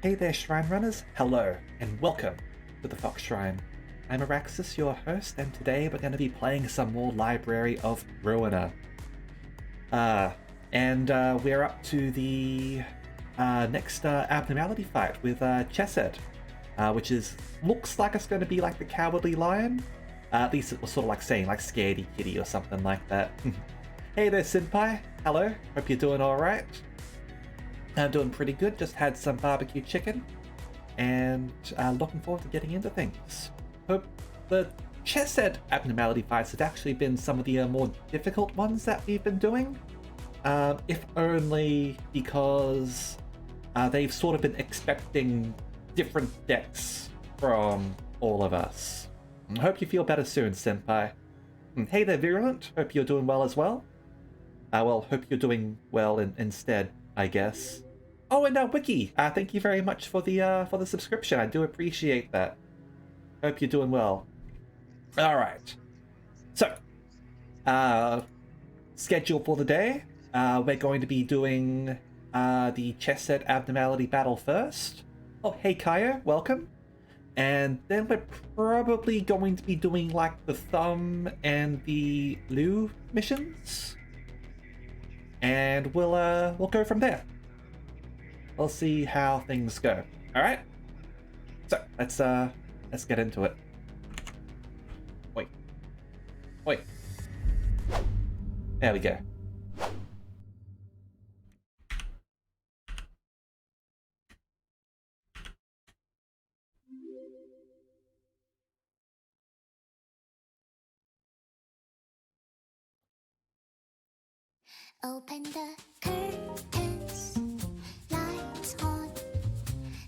Hey there, Shrine Runners! Hello, and welcome to the Fox Shrine. I'm Araxis, your host, and today we're going to be playing some more Library of Ruina. We're up to the next abnormality fight with Chesed, which looks like it's going to be like the Cowardly Lion. At least it was sort of like saying like Scaredy Kitty or something like that. Hey there, Senpai! Hello, hope you're doing alright. I'm doing pretty good, just had some barbecue chicken, and looking forward to getting into things. Hope the Chesed abnormality fights have actually been some of the more difficult ones that we've been doing, if only because they've sort of been expecting different decks from all of us. I hope you feel better soon, Senpai. Hey there, Virulent, hope you're doing well as well. Hope you're doing well instead, I guess. Oh, and Wiki, thank you very much for the subscription. I do appreciate that. Hope you're doing well. All right. So, schedule for the day. We're going to be doing the Chesed abnormality battle first. Oh, hey Kaya, welcome. And then we're probably going to be doing like the Thumb and the Lu missions. And we'll go from there. We'll see how things go. All right. So let's get into it. Wait. There we go. Open the curtains, lights on.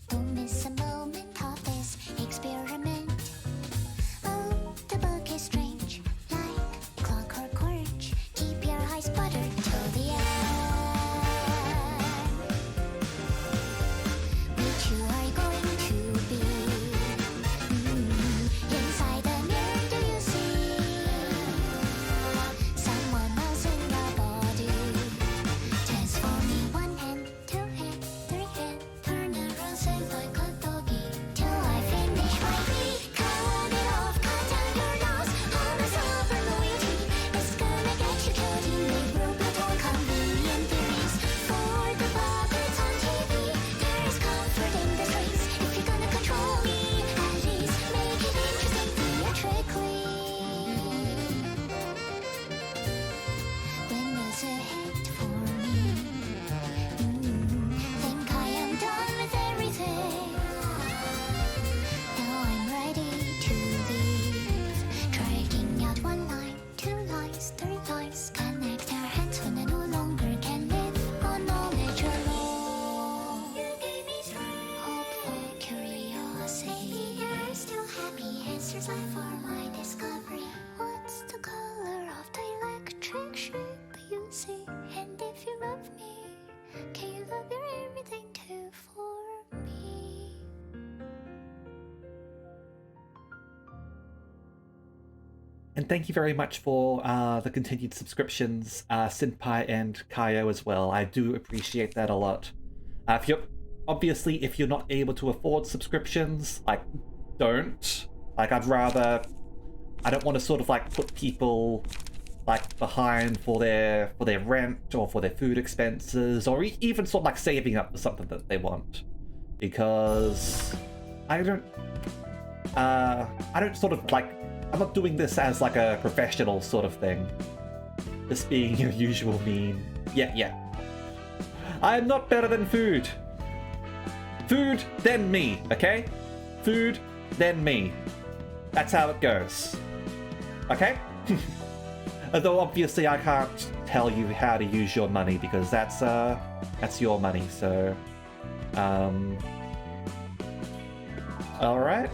Don't miss a moment of this experiment. Oh, the book is strange, like clockwork orange. Keep your eyes buttered till the end. Which you are going to be? Inside the mirror, do you see someone else in your body? Transforming one hand, two hand, three hand, turn around, say like a doggy till I finish my beat. Cut it off, cut down your nose. All the silver loyalty is gonna get you killed. You make robot or convenient theories for the puppets on TV. There is comfort in the streets if you're gonna control me. At least make it interesting theatrically. When there's a hit for me, think I am done with everything. Now I'm ready to leave. Dragging out one line, two lines, three lines. Connect our hands when I no longer can live on knowledge alone. You gave me strength, hopeful curiosity. You're still happy, answers left for my discovery. What's the color of the electric sheep you see? And if you love me, can you love your everything too for me? And thank you very much for the continued subscriptions, Senpai and Kaio as well. I do appreciate that a lot. If you're not able to afford subscriptions, like, don't. Like, I don't want to sort of like put people like behind for their rent or for their food expenses, or even sort of like saving up for something that they want, because I don't sort of like, I'm not doing this as like a professional sort of thing. Just being your usual mean. Yeah. I'm not better than food. Food, then me, okay? Food, then me. That's how it goes. Okay? Although obviously I can't tell you how to use your money because that's your money, so alright.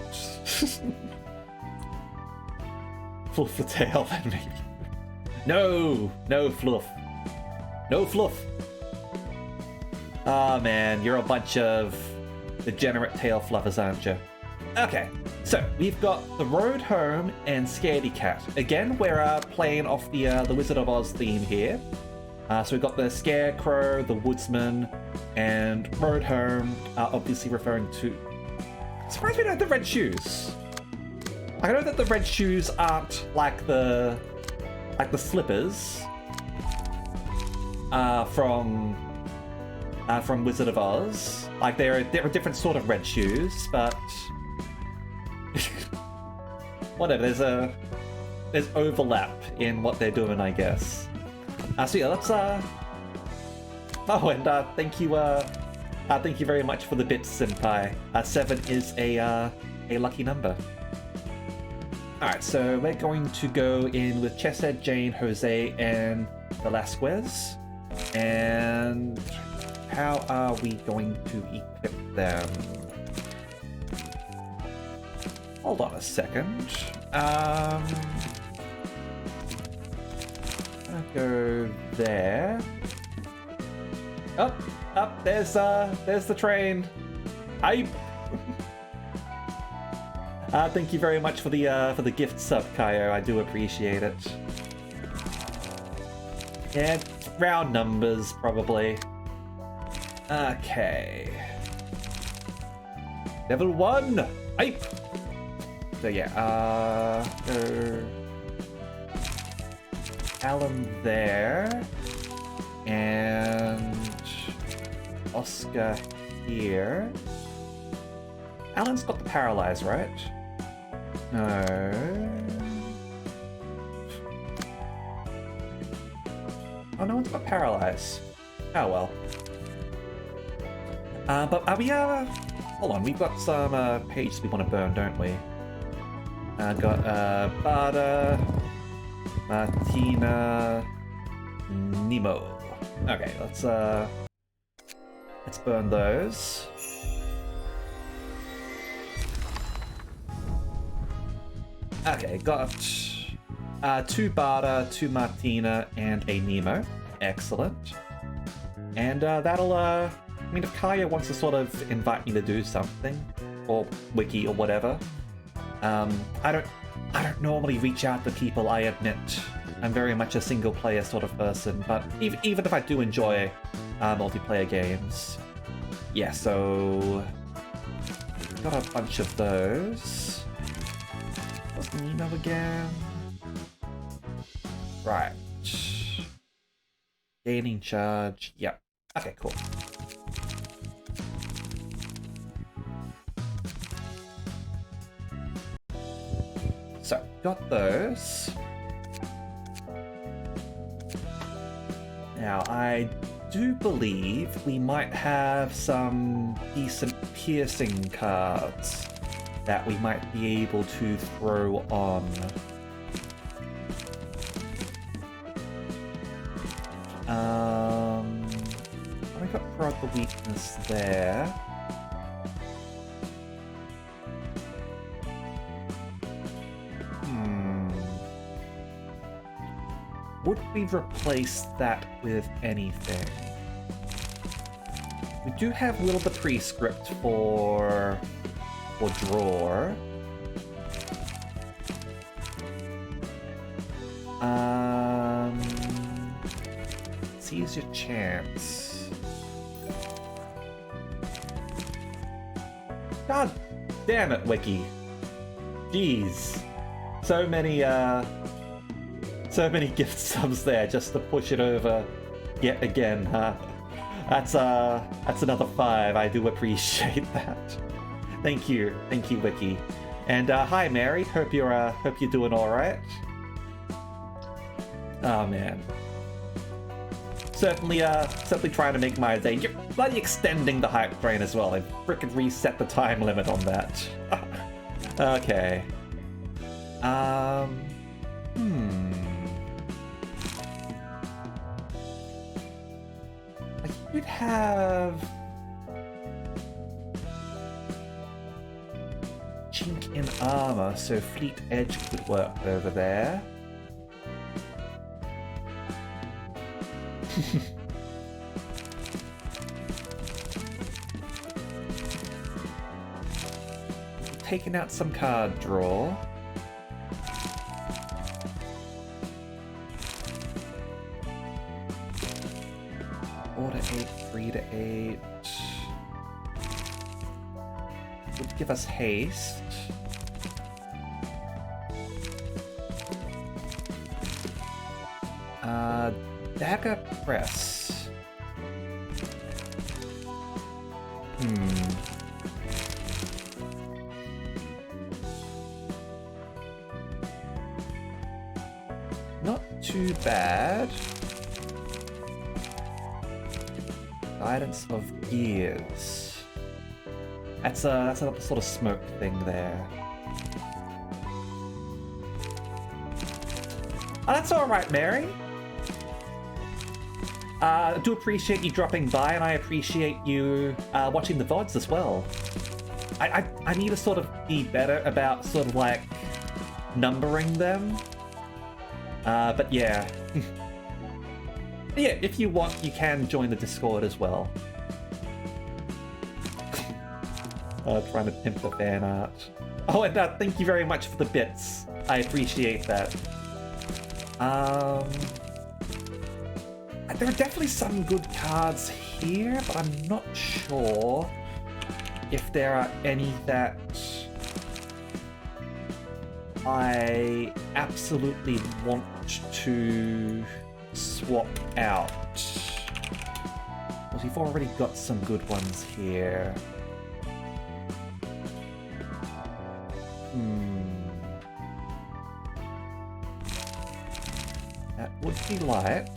Fluff the tail than me. No fluff. No fluff. Oh man, you're a bunch of degenerate tail fluffers, aren't you? Okay, so we've got The Road Home and Scaredy Cat. Again, we're playing off the Wizard of Oz theme here. So we've got the Scarecrow, the Woodsman, and Road Home, obviously referring to... Surprised we don't have the red shoes. I know that the red shoes aren't like the slippers from Wizard of Oz. Like they're a different sort of red shoes, but whatever. There's overlap in what they're doing, I guess. So yeah, let's Oh, and thank you very much for the bits, Senpai. 7 is a lucky number. Alright, so we're going to go in with Chesed, Jane, Jose, and Velasquez. And how are we going to equip them? Hold on a second. I'll go there. Up, there's the train. Hype. Thank you very much for the gift sub, Kaio. I do appreciate it. Yeah, round numbers probably. Okay. Level 1. Hype. So yeah, go Alan there, and Oscar here. Alan's got the paralyze, right? No. Oh, no one's got paralyze. Oh well. But are we hold on, we've got some pages we want to burn, don't we? Got Bada, Martina, Nemo. Okay, let's burn those. Okay, got 2 Bada, 2 Martina, and a Nemo. Excellent. And that'll I mean, if Kaya wants to sort of invite me to do something, or Wiki or whatever, I don't normally reach out to people, I admit. I'm very much a single player sort of person, but even if I do enjoy multiplayer games. Yeah, so got a bunch of those. What's Nemo again? Right. Gaining charge. Yep. Okay, cool. So, got those. Now, I do believe we might have some decent piercing cards that we might be able to throw on. We got Prod the Weakness there. Would we replace that with anything? We do have Will the Prescript for drawer. Seize your chance. God damn it, Wiki. Jeez. So many gift subs there just to push it over yet again, huh? That's another 5. I do appreciate that. Thank you, Wiki. And hi, Mary. Hope you're doing all right. Oh man. Certainly trying to make my day. You're bloody extending the hype train as well. I frickin' reset the time limit on that. Okay. I could have chink in armor, so Fleet Edge could work over there. Taking out some card draw. 4 to 8, 3 to 8. Would give us haste. Dagger press. Not too bad. Guidance of gears. That's another sort of smoke thing there. Oh, that's alright, Mary. I do appreciate you dropping by, and I appreciate you watching the VODs as well. I need to sort of be better about sort of like numbering them. But yeah. Yeah, if you want, you can join the Discord as well. Trying to pimp the fan art. Oh, and thank you very much for the bits. I appreciate that. There are definitely some good cards here, but I'm not sure if there are any that I absolutely want to swap out. Because we've already got some good ones here. That would be light.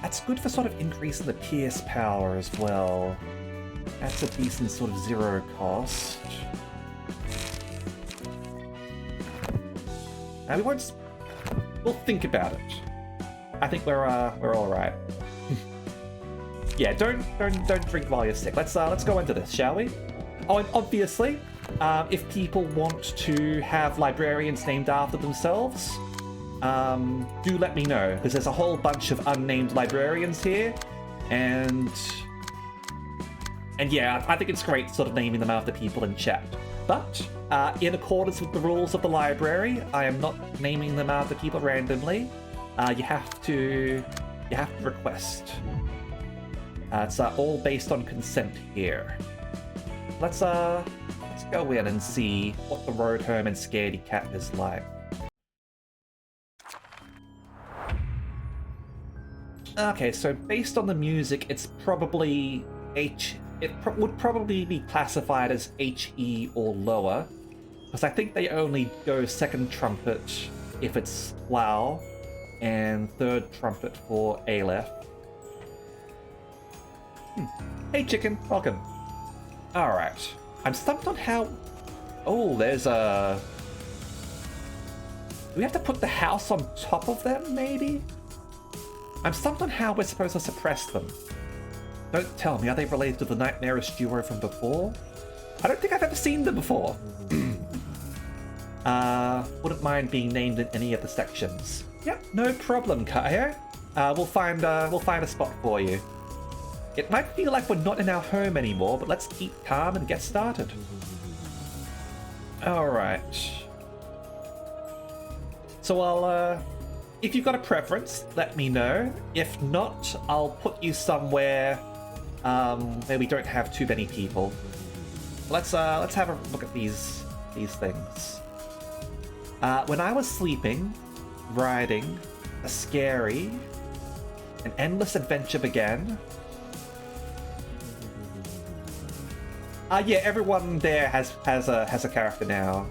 That's good for sort of increasing the pierce power as well. That's a decent sort of zero cost. Now we'll think about it. I think we're all right. Yeah, don't drink while you're sick. Let's go into this, shall we? Oh, and obviously, if people want to have librarians named after themselves, do let me know, because there's a whole bunch of unnamed librarians here, and yeah, I think it's great sort of naming them after people in chat. But in accordance with the rules of the library, I am not naming them after people randomly. You have to request. It's all based on consent here. Let's go in and see what the road home and scaredy cat is like. Okay, so based on the music, it's probably would probably be classified as HE or lower, because I think they only go second trumpet if it's Lao, and third trumpet for Aleph. Hey chicken, welcome. Alright, I'm stumped on how... Oh, there's a... Do we have to put the house on top of them, maybe? I'm stumped on how we're supposed to suppress them. Don't tell me, are they related to the nightmarish duo from before? I don't think I've ever seen them before. Wouldn't mind being named in any of the sections. Yep, no problem, Kaya. We'll find a spot for you. It might feel like we're not in our home anymore, but let's keep calm and get started. Alright. So I'll, if you've got a preference, let me know. If not, I'll put you somewhere where we don't have too many people. Let's have a look at these things. When I was sleeping, riding, a scary, an endless adventure began. Yeah, everyone there has a character now.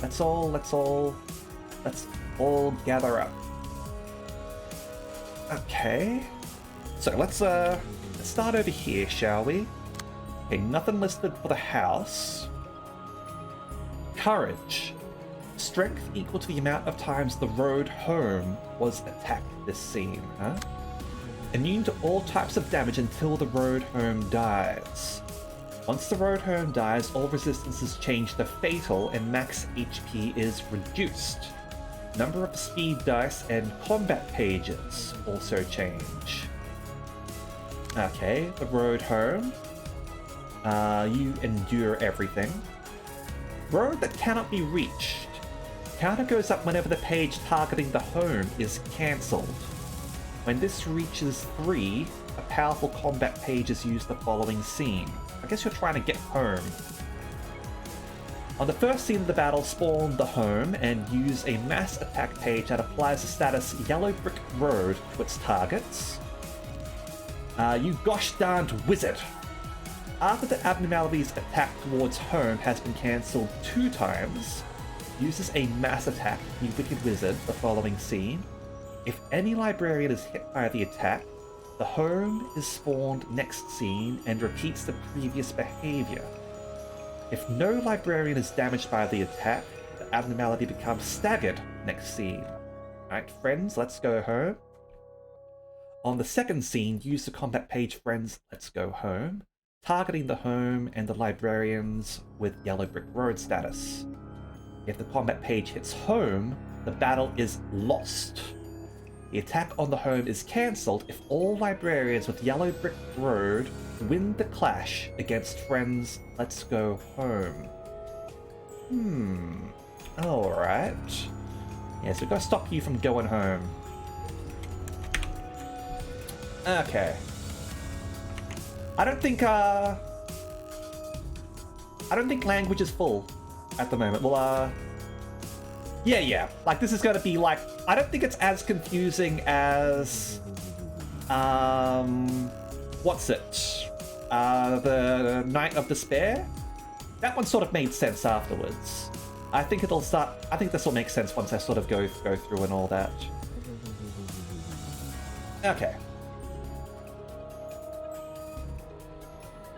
Let's all gather up. Okay. So let's start over here, shall we? Okay, nothing listed for the house. Courage. Strength equal to the amount of times the road home was attacked this scene, huh? Immune to all types of damage until the road home dies. Once the road home dies, all resistances change to fatal and max HP is reduced. Number of speed dice and combat pages also change. Okay, the road home. You endure everything. Road that cannot be reached. counter goes up whenever the page targeting the home is cancelled. When this reaches 3, a powerful combat page is used the following scene. I guess you're trying to get home. On the first scene of the battle, spawn the home and use a mass attack page that applies the status Yellow Brick Road to its targets. You gosh darned wizard! After the abnormality's attack towards home has been cancelled 2 times, uses a mass attack, you wicked wizard, the following scene. If any librarian is hit by the attack, the home is spawned next scene and repeats the previous behavior. If no librarian is damaged by the attack, the abnormality becomes staggered next scene. Alright, friends, let's go home. On the second scene, use the combat page friends, let's go home, targeting the home and the librarians with Yellow Brick Road status. If the combat page hits home, the battle is lost. The attack on the home is cancelled if all librarians with Yellow Brick Road win the clash against friends let's go home. Alright. Yeah, so we've got to stop you from going home. Okay. I don't think language is full at the moment. Well, yeah. Like, this is gonna be like, I don't think it's as confusing as, what's it? The Night of Despair? That one sort of made sense afterwards. I think this will make sense once I sort of go through and all that. Okay.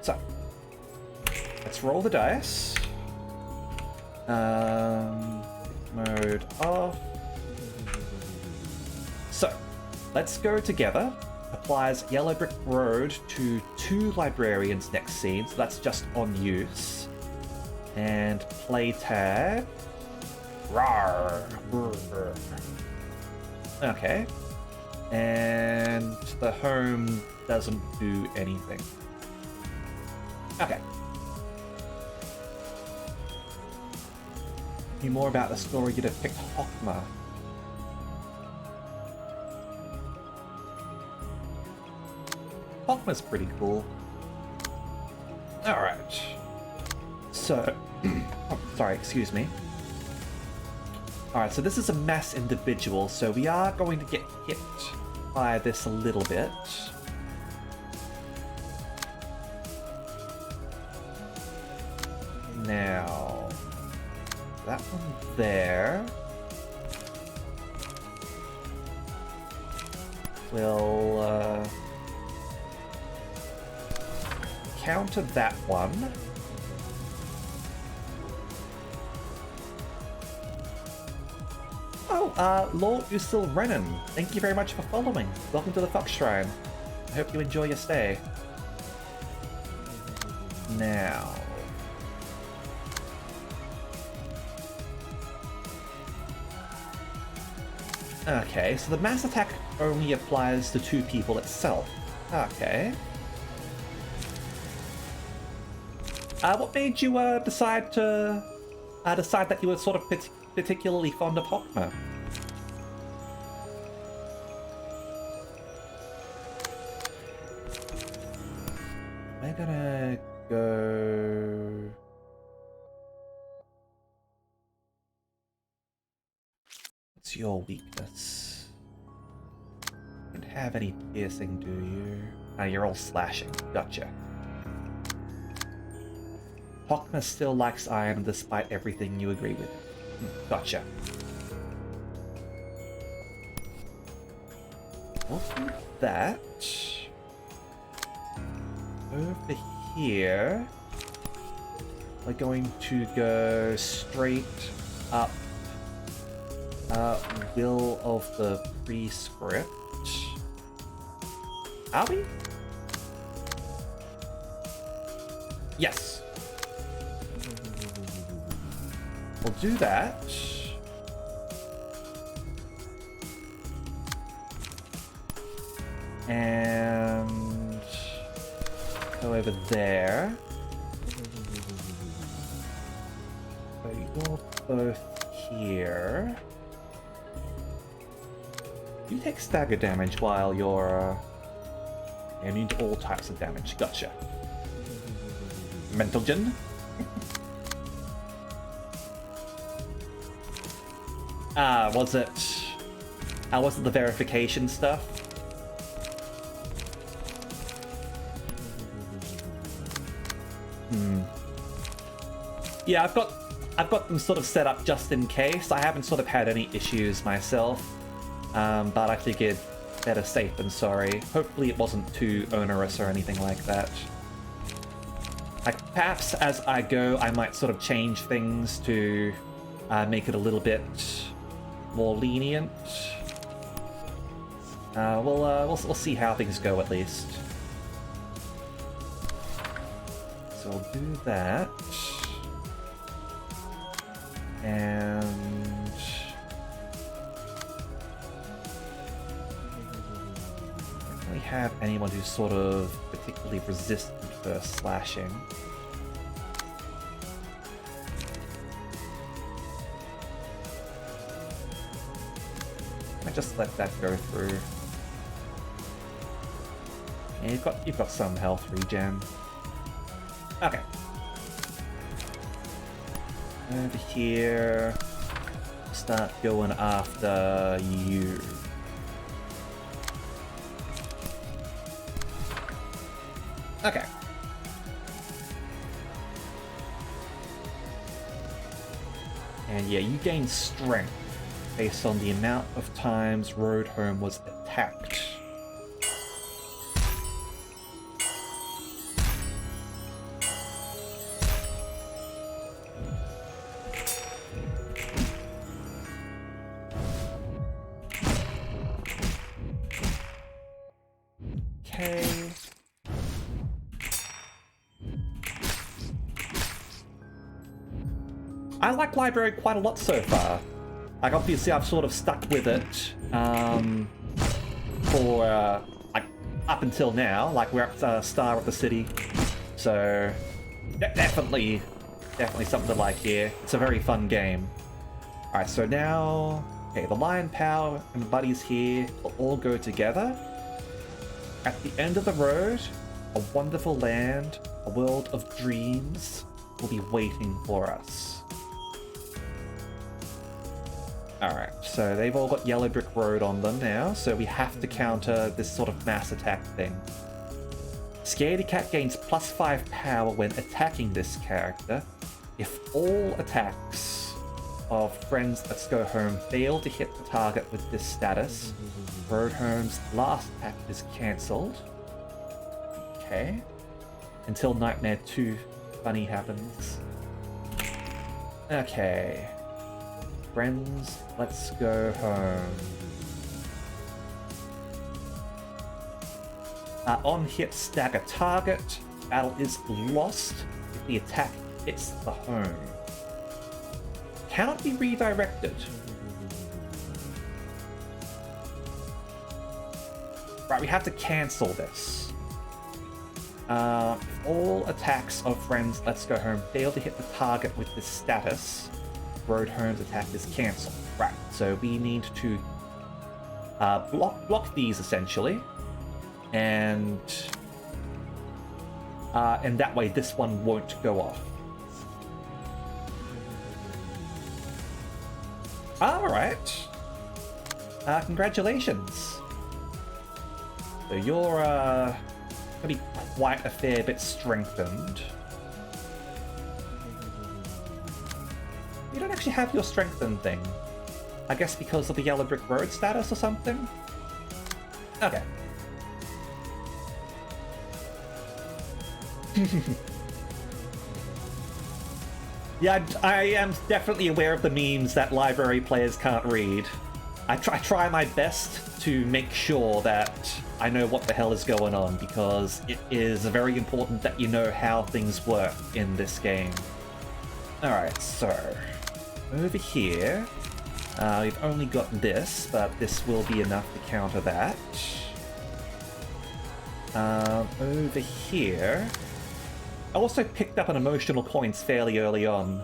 So, let's roll the dice. Mode off. So, let's go together. Applies Yellow Brick Road to 2 librarians next scene, so that's just on use. And play tag. Rawr. Okay. And the home doesn't do anything. Okay. More about the story, you'd have picked Hockma. Hockma's pretty cool. Alright. So... oh, sorry, excuse me. Alright, so this is a mass individual, so we are going to get hit by this a little bit. Now... that one there will counter that one. Oh, Lord Usil Renan, thank you very much for following. Welcome to the Fox Shrine. I hope you enjoy your stay. Now... okay, so the mass attack only applies to 2 people itself. Okay. What made you decide that you were sort of particularly fond of Hockma? We're gonna go... what's your weakness? You don't have any piercing, do you? Ah, you're all slashing. Gotcha. Hockma still likes iron despite everything you agree with. Gotcha. We'll do that. Over here, we're going to go straight up Will of the Prescript. Are we? Yes. We'll do that. And go over there. So you're both here. You take stagger damage while you're immune to all types of damage. Gotcha. Mental Gen. Was it the verification stuff? Yeah, I've got them sort of set up just in case. I haven't sort of had any issues myself, but I figured better safe than sorry. Hopefully it wasn't too onerous or anything like that. Like, perhaps as I go, I might sort of change things to make it a little bit more lenient. We'll see how things go at least. So I'll do that. And I don't really have anyone who's sort of particularly resistant to slashing. I just let that go through. Yeah, you've got some health regen. Okay. Over here, start going after you. Okay. And yeah, you gain strength based on the amount of times Road Home was attacked. Okay. I like Library quite a lot so far. Like, obviously I've sort of stuck with it for like up until now. Like, we're at Star of the City, so definitely something to like here. It's a very fun game. All right, so now, okay, the Lion Power and the buddies here will all go together. At the end of the road, a wonderful land, a world of dreams will be waiting for us. Alright, so they've all got Yellow Brick Road on them now, so we have to counter this sort of mass attack thing. Scaredy Cat gains +5 power when attacking this character. If all attacks of Friends Let's Go Home fail to hit the target with this status, Road Home's last attack is cancelled. Okay. Until Nightmare 2 funny happens. Okay. Friends, let's go home. On hit, stagger target. Battle is lost if the attack hits the home. Cannot be redirected. Right, we have to cancel this. If all attacks of Friends Let's Go Home fail to hit the target with this status, Road Home's attack is cancelled. Right, so we need to block these essentially, and that way this one won't go off. Alright. Congratulations. So you're gonna be quite a fair bit strengthened. You don't actually have your strengthened thing. I guess because of the Yellow Brick Road status or something? Okay. Yeah, I am definitely aware of the memes that library players can't read. I try my best to make sure that I know what the hell is going on, because it is very important that you know how things work in this game. Alright, so over here, we've only got this, but this will be enough to counter that. Over here, I also picked up an emotional points fairly early on,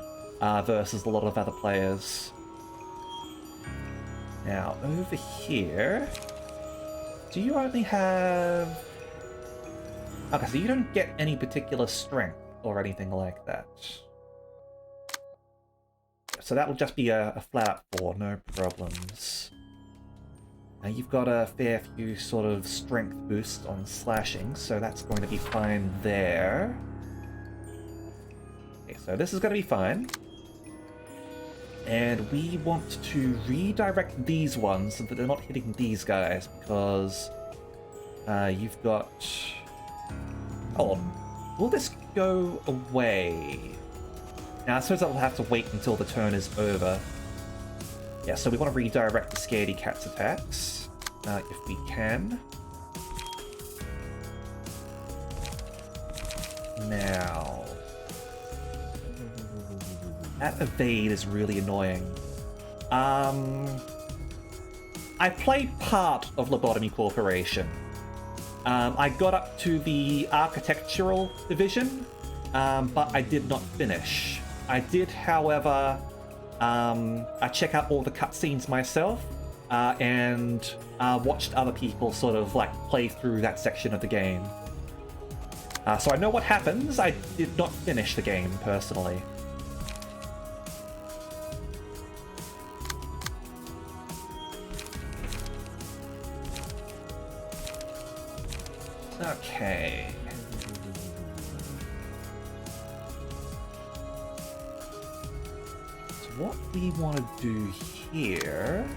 versus a lot of other players. Now, over here... Do you only have... Okay, so you don't get any particular strength or anything like that. So that will just be a flat 4, no problems. Now you've got a fair few sort of strength boosts on slashing, so that's going to be fine there. Okay, so this is going to be fine. And we want to redirect these ones so that they're not hitting these guys, because you've got... Hold on. Will this go away? Now, I suppose I'll have to wait until the turn is over. Yeah, so we want to redirect the Scaredy Cat's attacks, if we can. Now... That evade is really annoying. I played part of Lobotomy Corporation. I got up to the architectural division, but I did not finish. I did, however, I check out all the cutscenes myself, and watched other people sort of like play through that section of the game. So I know what happens. I did not finish the game personally. Okay. So what we want to do here...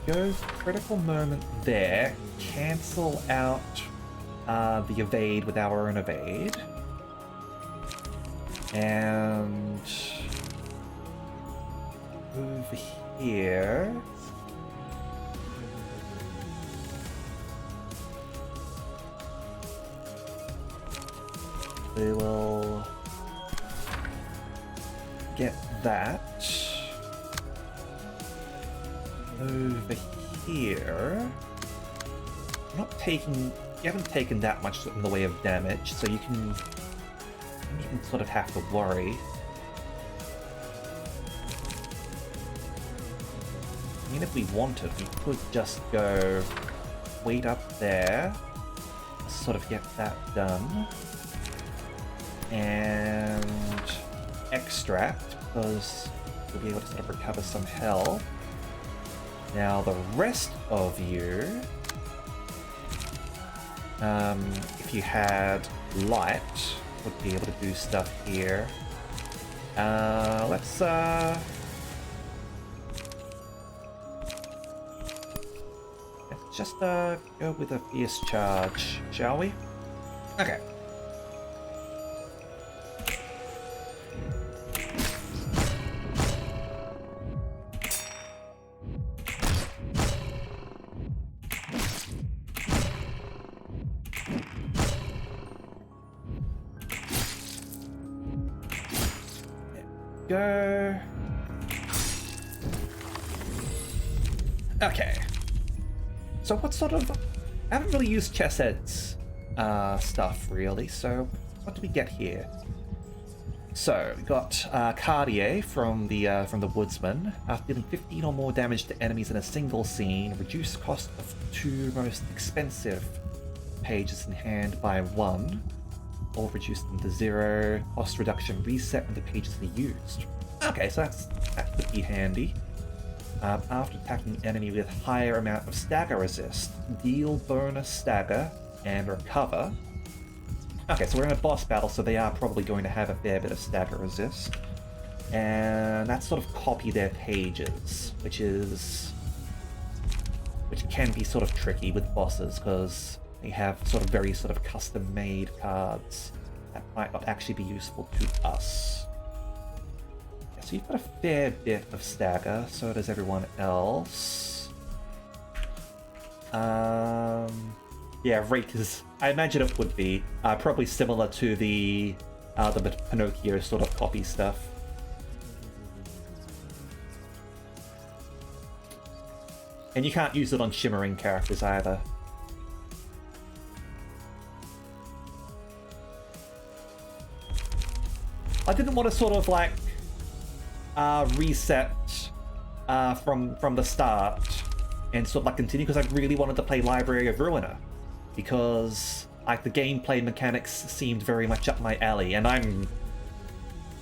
Go critical moment there, cancel out the evade with our own evade. And... over here... We will get that over here. Not taking, you haven't taken that much in the way of damage, so you can sort of have to worry. I mean, if we wanted, we could just go wait up there, sort of get that done. And extract, because we'll be able to sort of recover some health. Now the rest of you, if you had light, would be able to do stuff here. Let's just go with a fierce charge, shall we? Okay. Go. Okay. So what sort of... I haven't really used Chessed's stuff, really, so what do we get here? So, we got Cartier from the Woodsman. Dealing 15 or more damage to enemies in a single scene. Reduce cost of 2 most expensive pages in hand by 1. Or reduce them to 0. Cost reduction reset when the pages are used. Okay, so that could be handy. After attacking an enemy with higher amount of stagger resist, deal bonus stagger and recover. Okay, so we're in a boss battle, so they are probably going to have a fair bit of stagger resist. And that's sort of copy their pages, which can be sort of tricky with bosses, because they have sort of very sort of custom-made cards that might not actually be useful to us. Yeah, so you've got a fair bit of stagger, so does everyone else. Yeah, rate is... I imagine it would be probably similar to the Pinocchio sort of copy stuff. And you can't use it on shimmering characters either. I didn't want to sort of like reset from the start and sort of like continue, because I really wanted to play Library of Ruina, because like the gameplay mechanics seemed very much up my alley, and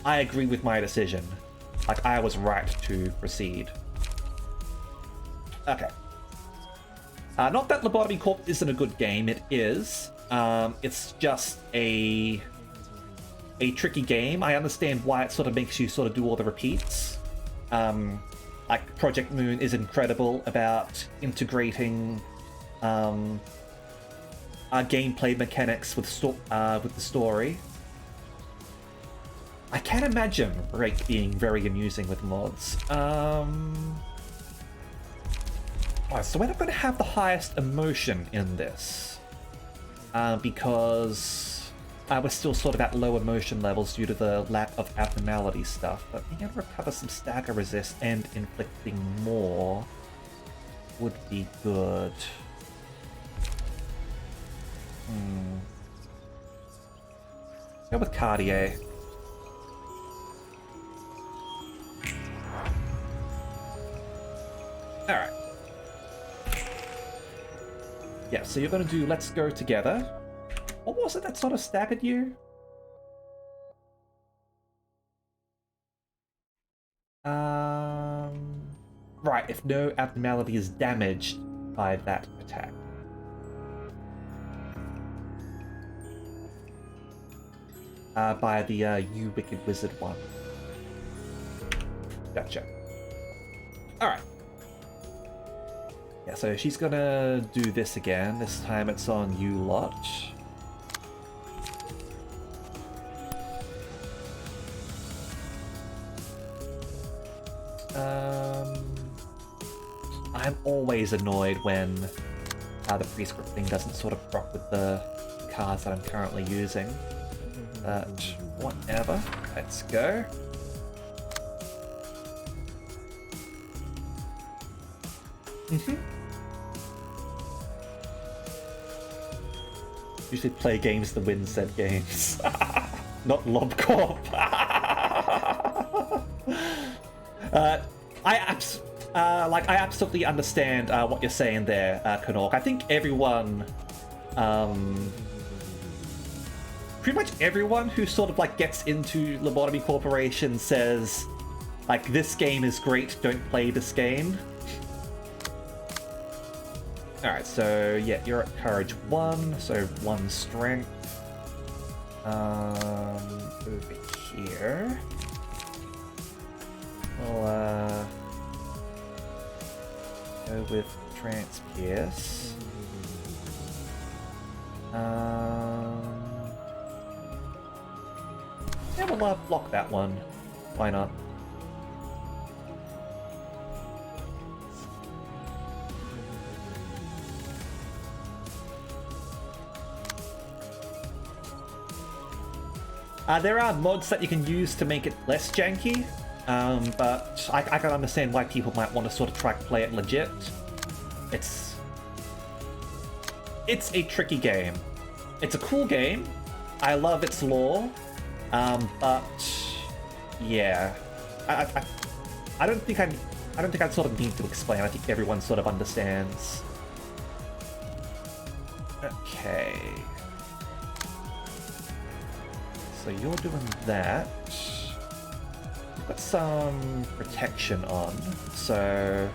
I agree with my decision. Like, I was right to proceed. Okay. Not that Lobotomy Corp isn't a good game, it is. It's just a tricky game. I understand why it sort of makes you sort of do all the repeats. Like, Project Moon is incredible about integrating gameplay mechanics with the story. I can't imagine Rake being very amusing with mods. Alright, so we're not going to have the highest emotion in this. Because we're still sort of at low emotion levels due to the lack of abnormality stuff. But being able to recover some stagger resist and inflicting more would be good. Go with Cartier. Alright. Yeah, so you're gonna do Let's Go Together. What was it that sort of staggered you? Right, if no abnormality is damaged by that attack. By the You Wicked Wizard one. Gotcha. Alright. Yeah, so she's gonna do this again. This time it's on you lot. I'm always annoyed when the prescript thing doesn't sort of proc with the cards that I'm currently using. But whatever. Let's go. Usually play games to win said games. Not Lobcorp. I absolutely understand what you're saying there, Canork. I think everyone, pretty much everyone who sort of like gets into Lobotomy Corporation says, like, this game is great, don't play this game. Alright, so yeah, you're at Courage 1, so 1 Strength. Over here. We'll, go with Trance Pierce. Yeah, we'll block that one. Why not? There are mods that you can use to make it less janky, but I can understand why people might want to sort of try to play it legit. It's a tricky game. It's a cool game. I love its lore, but yeah, I don't think I sort of need to explain. I think everyone sort of understands. Okay. So you're doing that. You've got some protection on, so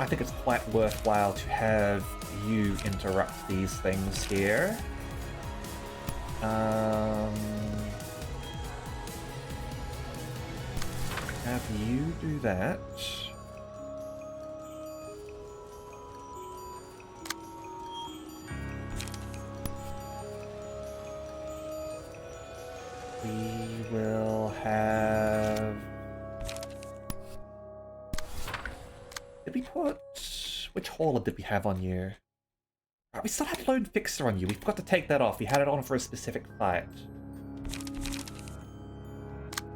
I think it's quite worthwhile to have you interrupt these things here. Have you do that. We will have... Did we put... Which hauler did we have on you? Right, we still had Lone Fixer on you. We forgot to take that off. We had it on for a specific fight.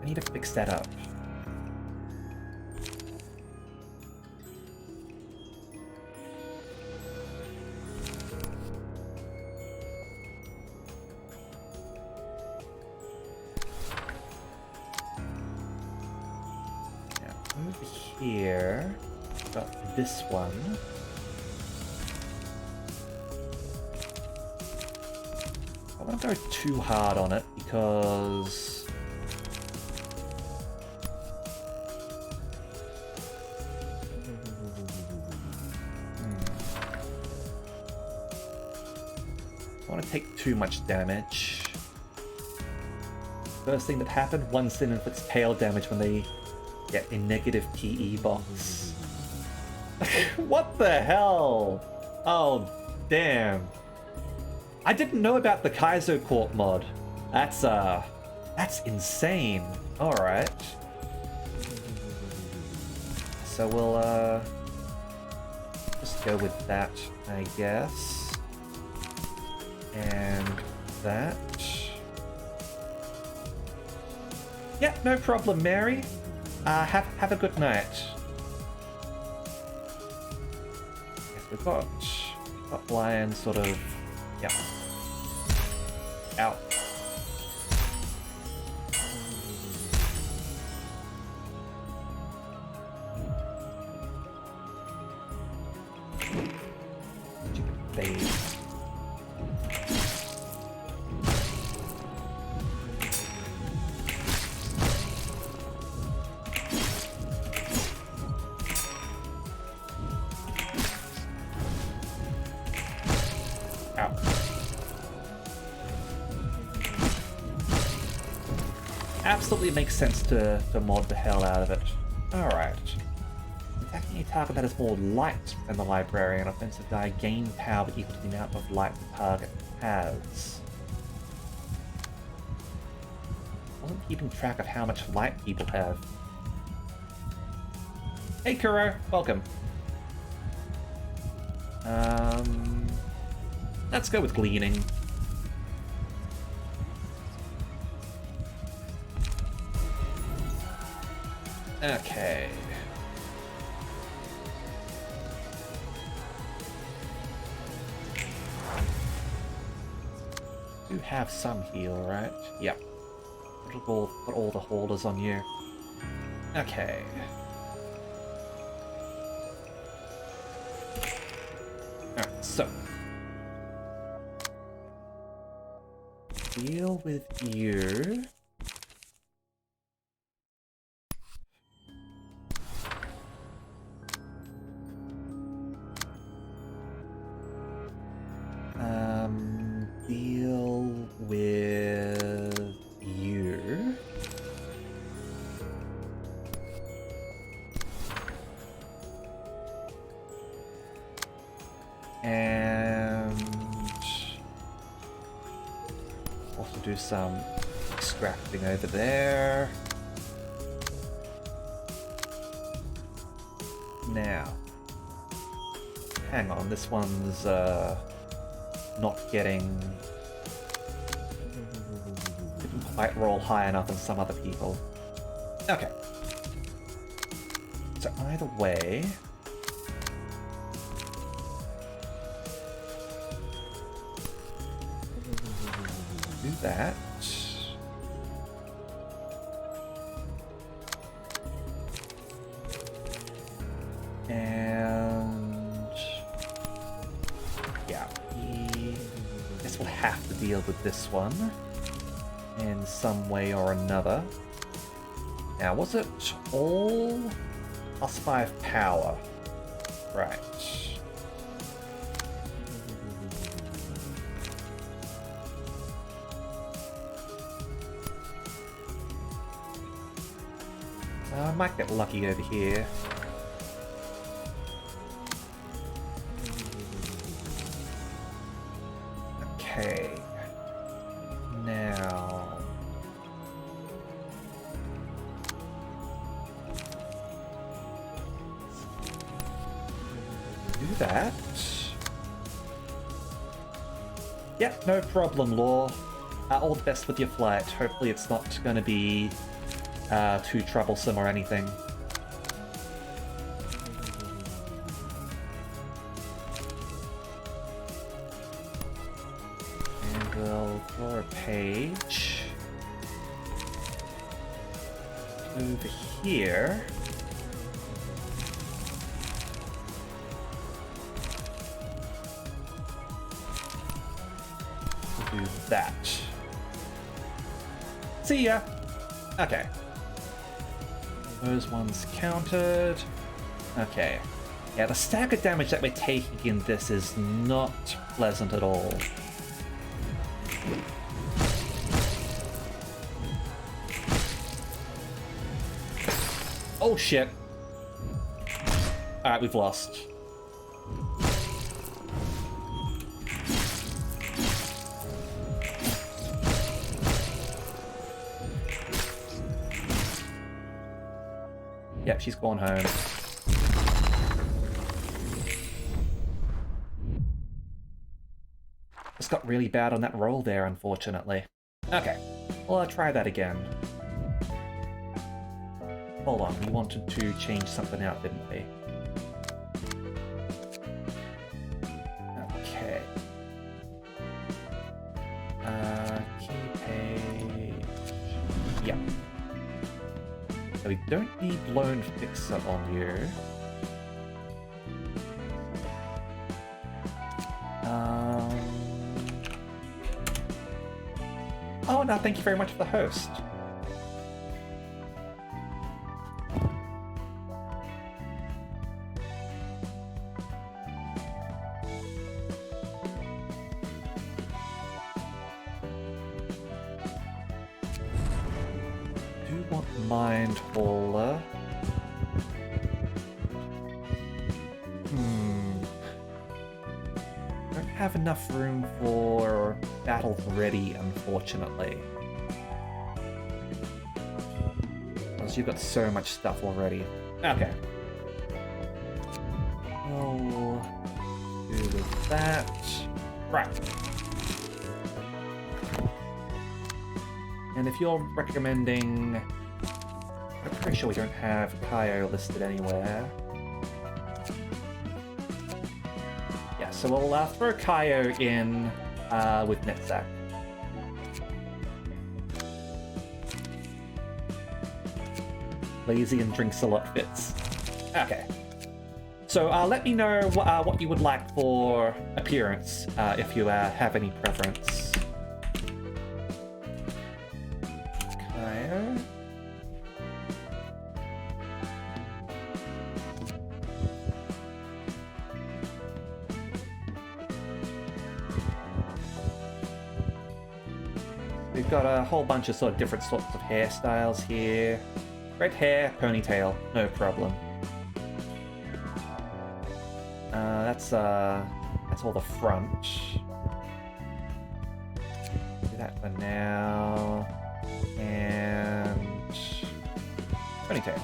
I need to fix that up. Over here, got this one. I don't want to go too hard on it because I want to take too much damage. First thing that happened, one sin inflicts tail damage when they get a negative PE box. What the hell? Oh, damn. I didn't know about the Kaizo Court mod. That's insane. Alright. So we'll, just go with that, I guess. And that. Yeah, no problem, Mary. Have a good night. Yes, we've got Lion sort of. Yeah. Out. Stupid babe. Absolutely makes sense to mod the hell out of it. Alright. Attacking a target that is more light than the librarian, offensive die gain power equal to the amount of light the target has. I wasn't keeping track of how much light people have. Hey Kuro, welcome. Let's go with gleaning. Okay. Do have some heal, right? Yep. Put all the holders on you. Okay. Alright, so. Deal with you. Deal with you. And also do some extracting over there. Now, hang on, this one's not didn't quite roll high enough than some other people. Okay. So either way, do that. And yeah, guess we'll have to deal with this one in some way or another. Now, was it all +5 power? Right. I might get lucky over here. Okay. Now... do that. Yeah, no problem, Law. All the best with your flight. Hopefully it's not going to be too troublesome or anything. And we'll draw a page over here. that. See ya! Okay. Those ones counted. Okay. Yeah, the stack of damage that we're taking in this is not pleasant at all. Oh shit. Alright, we've lost. Yep, she's gone home. Just got really bad on that roll there, unfortunately. Okay, well, I'll try that again. Hold on, we wanted to change something out, didn't we? Okay. Key page... Yep. So we don't need Blown Fixer on you. Oh no, thank you very much for the host. Do want Mind Hauler. Don't have enough room for Battle Ready, unfortunately. Because you've got so much stuff already. Okay. We'll do with that. Right. And if you're recommending... I'm pretty sure we don't have Kaio listed anywhere. Yeah, so we'll throw Kaio in with Netzak. Lazy and drinks a lot fits. Okay. So let me know what you would like for appearance, if you have any preference. Kaio. We've got a whole bunch of sort of different sorts of hairstyles here. Red hair, ponytail, no problem. That's all the front. Do that for now. And ponytail.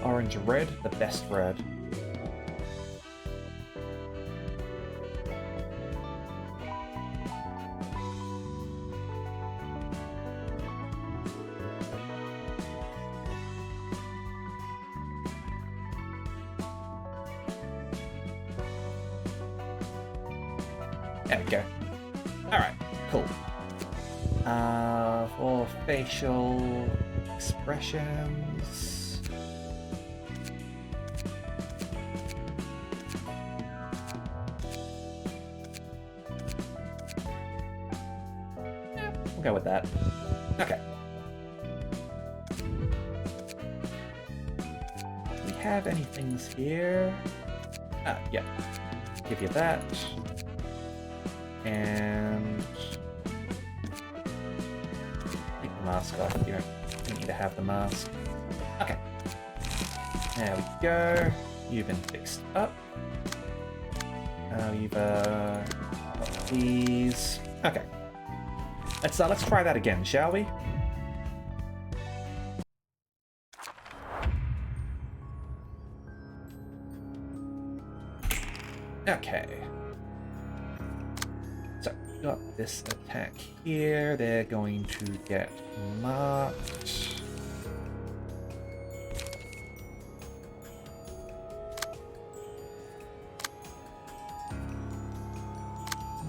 Orange red, the best red. There we go. Alright, cool. For facial expressions... We'll go with that. Okay. Do we have any things here? Yeah. Give you that. And... take the mask off. You don't need to have the mask. Okay. There we go. You've been fixed up. You've got these. Okay. Let's try that again, shall we? Okay. So, got this attack here. They're going to get marked.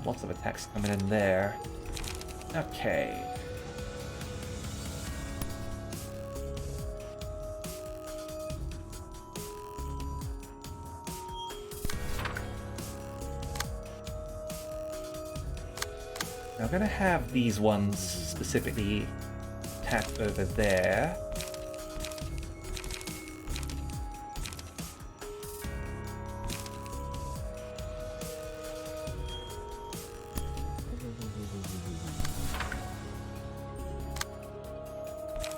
lots of attacks coming in there. Okay. Now I'm gonna have these ones specifically attack over there.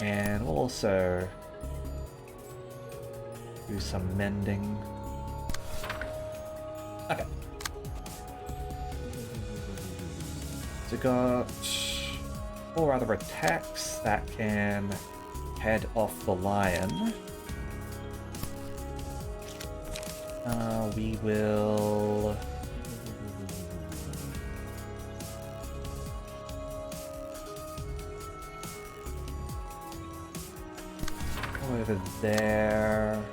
And we'll also do some mending. Okay. So got 4 other attacks that can head off the lion. We will... go over there.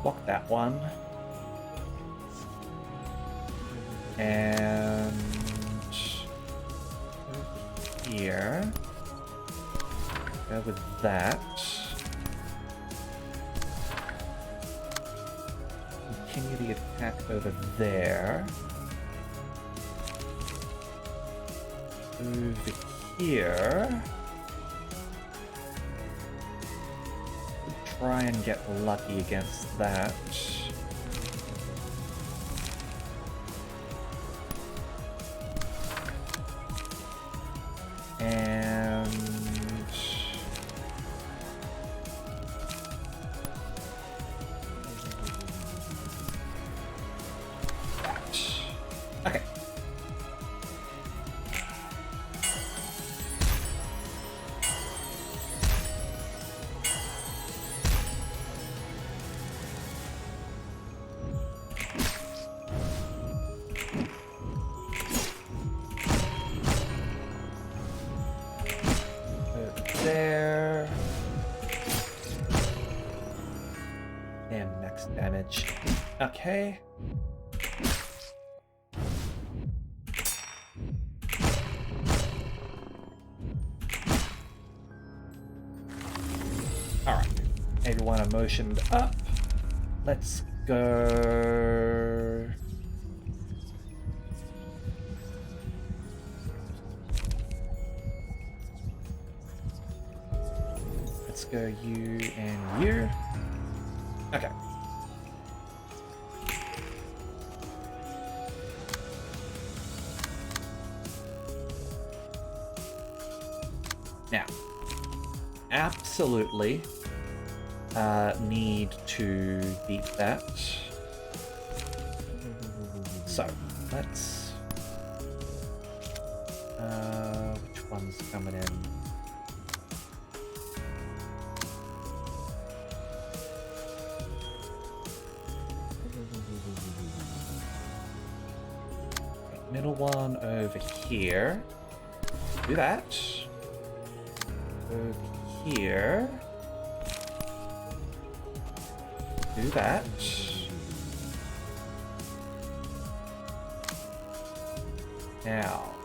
Block that one. And here. Go with that. Continue the attack over there. Over here. Try and get lucky against that. And okay. There. And max damage. Okay. Alright. Everyone are motioned up. Let's go. Let's go you and you. Okay. Now, absolutely need to beat that. So, let's... which one's coming in? Middle one over here. Do that. Over here. Do that. Now.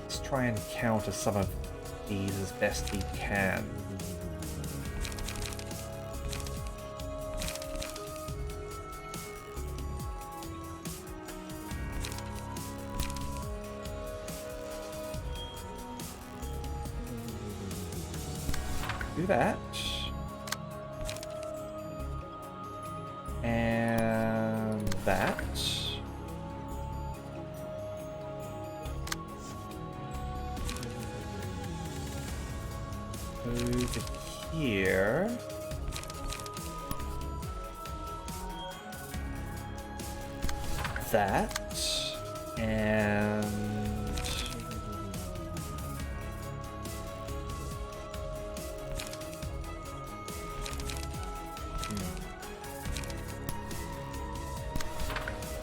Let's try and counter some of these as best we can. Do that. And that. Over here. That. And...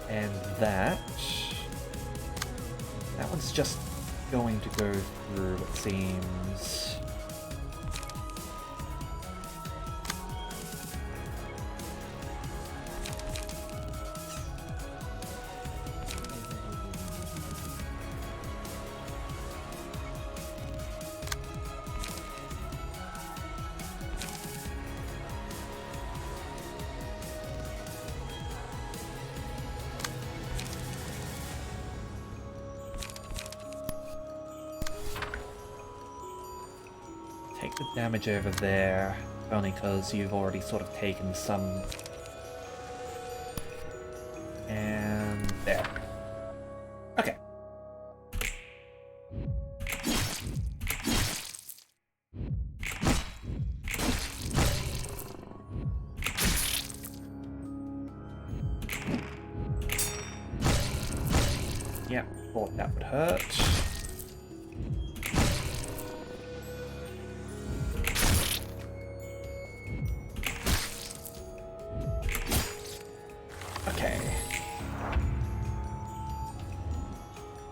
and that. is just going to go through what seems... Take the damage over there, only because you've already sort of taken some. And there. Okay. Yep, thought that would hurt.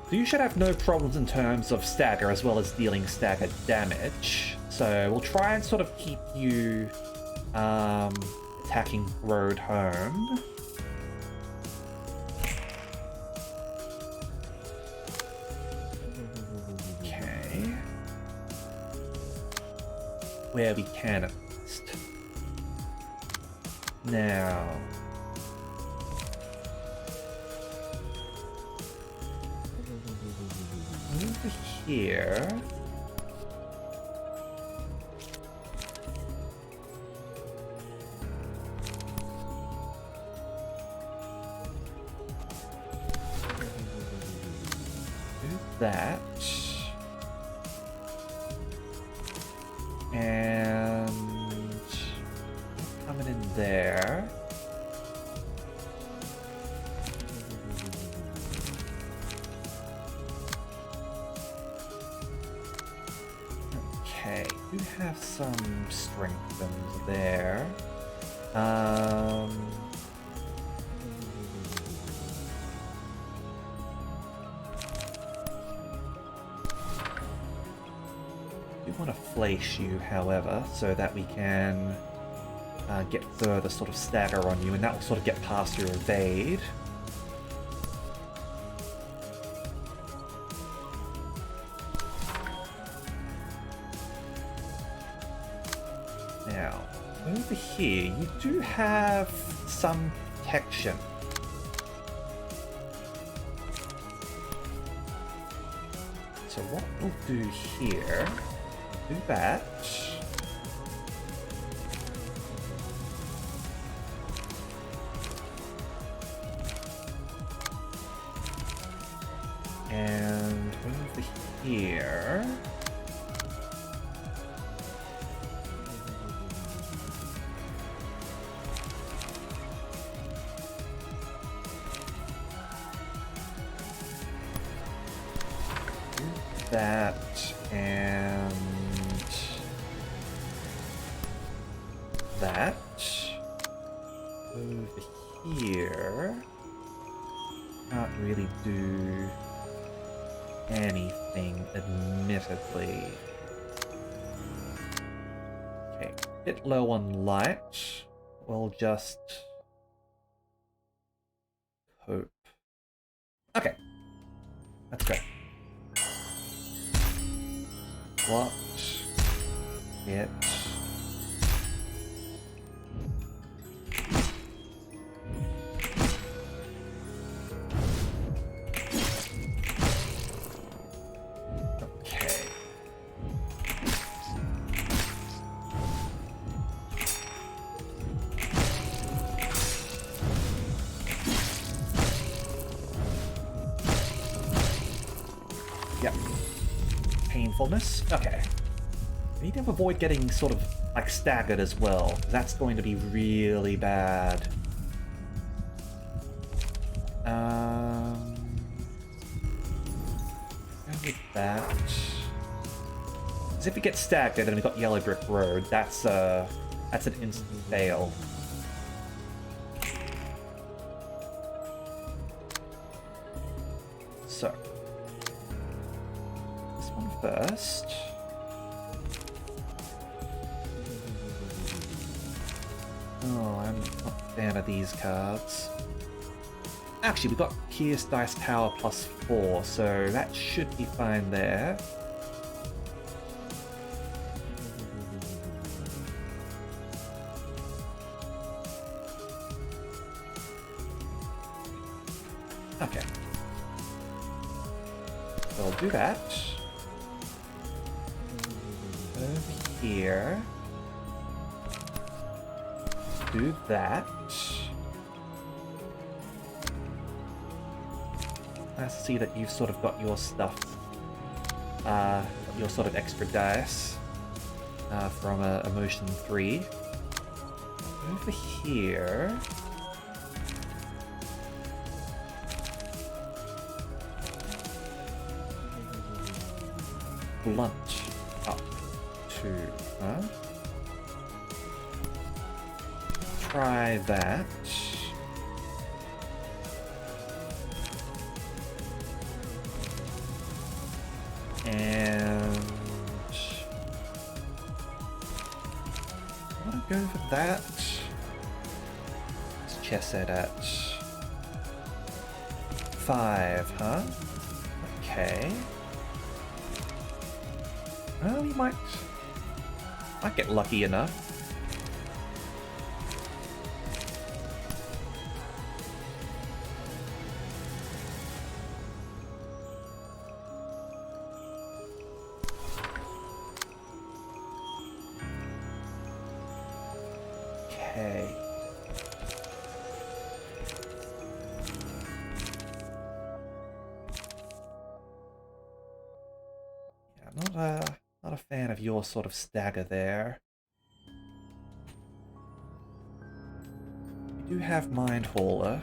So you should have no problems in terms of stagger as well as dealing stagger damage. So we'll try and sort of keep you attacking road home. Okay. Where we can at least. Now... over here. Do that. And coming in there. Okay, you have some strengthens there. We want to flash you, however, so that we can get further sort of stagger on you, and that will sort of get past your evade. Now, over here, you do have some protection. So what we'll do here, do that. And over here... that, and that. Over here, can't really do anything, admittedly. Okay, bit low on light. We'll just cope. Okay, let's go. What? It. Okay. Yep. Painfulness? Okay. We need to avoid getting sort of like staggered as well. That's going to be really bad. Go with that. Because if we get staggered and we've got Yellow Brick Road, that's an instant fail. So first. Oh, I'm not a fan of these cards. Actually, we got Pierce Dice Power +4, so that should be fine there. Okay. So I'll do that. Over here. Do that. Nice to see that you've sort of got your stuff, your sort of extra dice from Emotion 3. Over here. Blunt up to, huh? Try that. And I want to go for that. Let's chess it at 5, huh? Okay. Well, we might get lucky enough. Okay. Yeah, not a fan of your sort of stagger there. We do have Mind Hauler.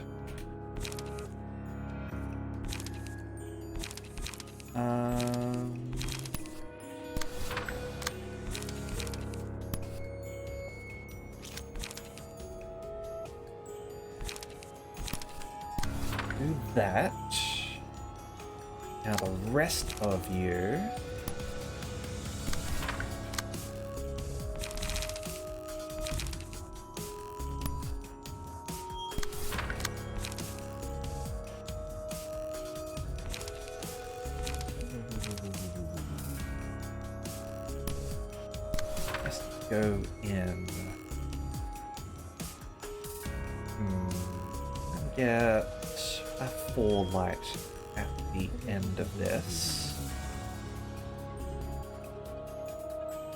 Do that. Now the rest of you. Just go in. And get a 4 light at the end of this.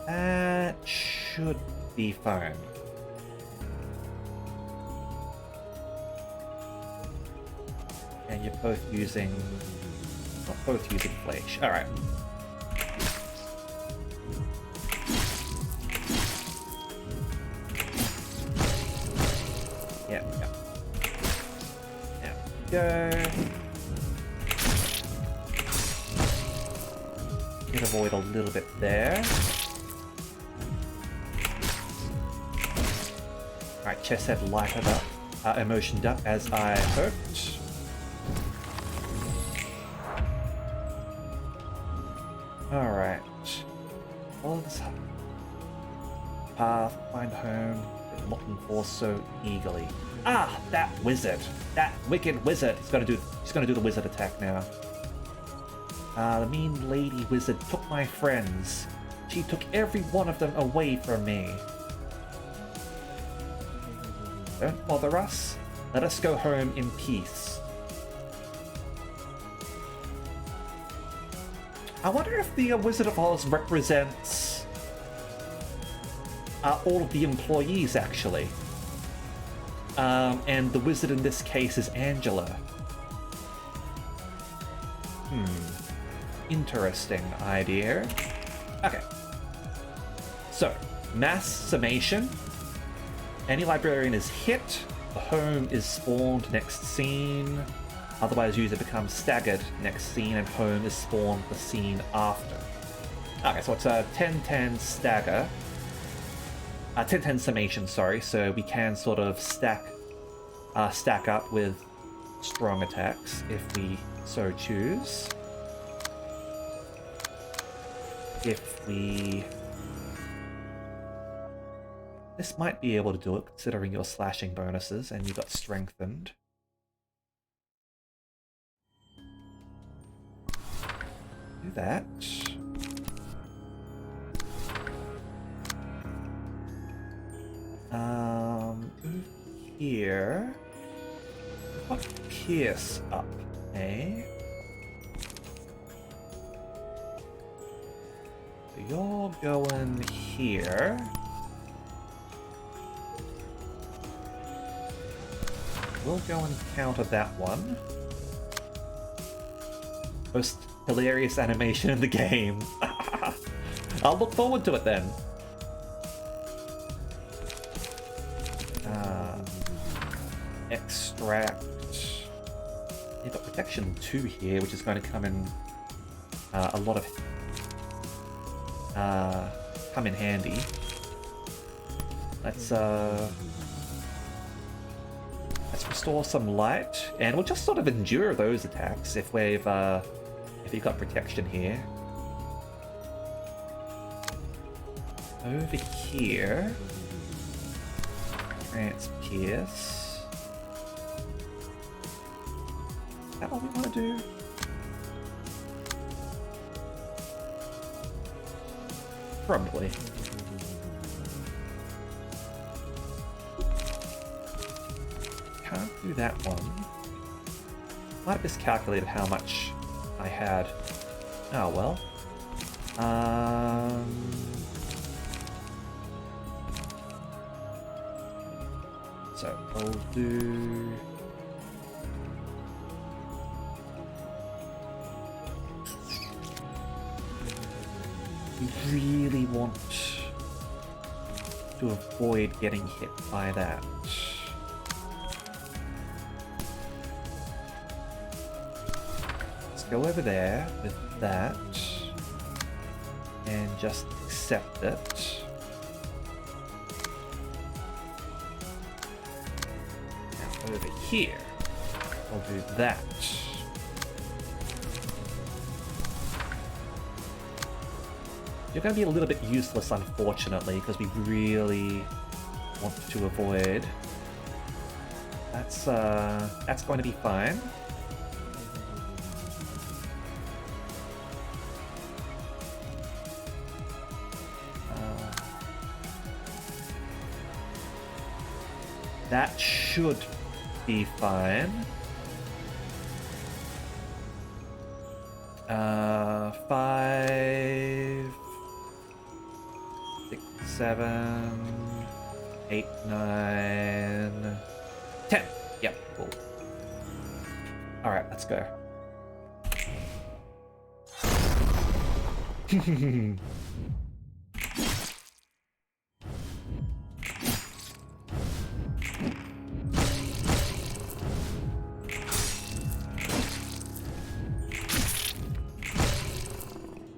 That should be fine. And you're both using... not both using Flash. Alright. Yeah. Go. Can avoid a little bit there. Alright, chest head lighted up, emotioned up as I hoped. Alright. All this path, find home, looking for so eagerly. Ah, that wizard! That wicked wizard! He's gonna do the wizard attack now. The mean lady wizard took my friends. She took every one of them away from me. Don't bother us. Let us go home in peace. I wonder if the Wizard of Oz represents all of the employees, actually. And the wizard in this case is Angela. Interesting idea. Okay. So, mass summation. Any librarian is hit. The home is spawned next scene. Otherwise, user becomes staggered next scene, and home is spawned the scene after. Okay, so it's a 10-10 stagger. 10-10 summation, sorry. So we can sort of stack up with strong attacks if we so choose. if we... This might be able to do it, considering your slashing bonuses, and you got strengthened. Do that. Here... We've got Pierce up, eh? So you're going here. We'll go and counter that one. Most hilarious animation in the game. I'll look forward to it then. Extract. You've got protection 2 here, which is going to come in a lot of come in handy. Let's restore some light, and we'll just sort of endure those attacks if we've got protection here. Over here, Pierce. Is that what we want to do? Probably. Can't do that one. Might have miscalculated how much I had. Oh well. So I'll do... We really want to avoid getting hit by that. Let's go over there with that and just accept it. Now over here, I'll do that. You're going to be a little bit useless, unfortunately, because we really want to avoid. That's going to be fine. That should be fine. 5, 6, 7, 8, 9, 10. Yep, cool. Alright, let's go.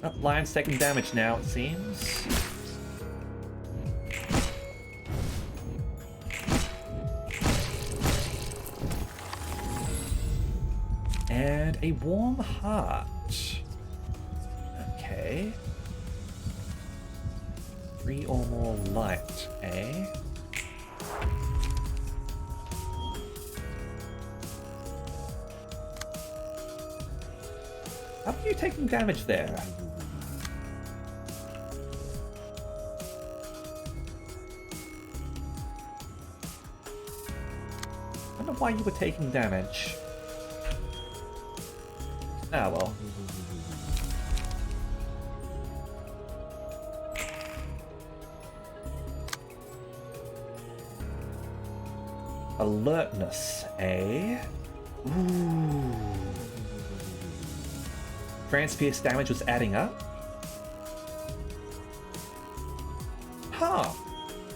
Oh, Lion's taking damage now, it seems. And a warm heart. Okay. 3 or more light, eh? How are you taking damage there? I don't know why you were taking damage. Ah, well. Alertness, eh? Ooh. Pierce damage was adding up. Huh.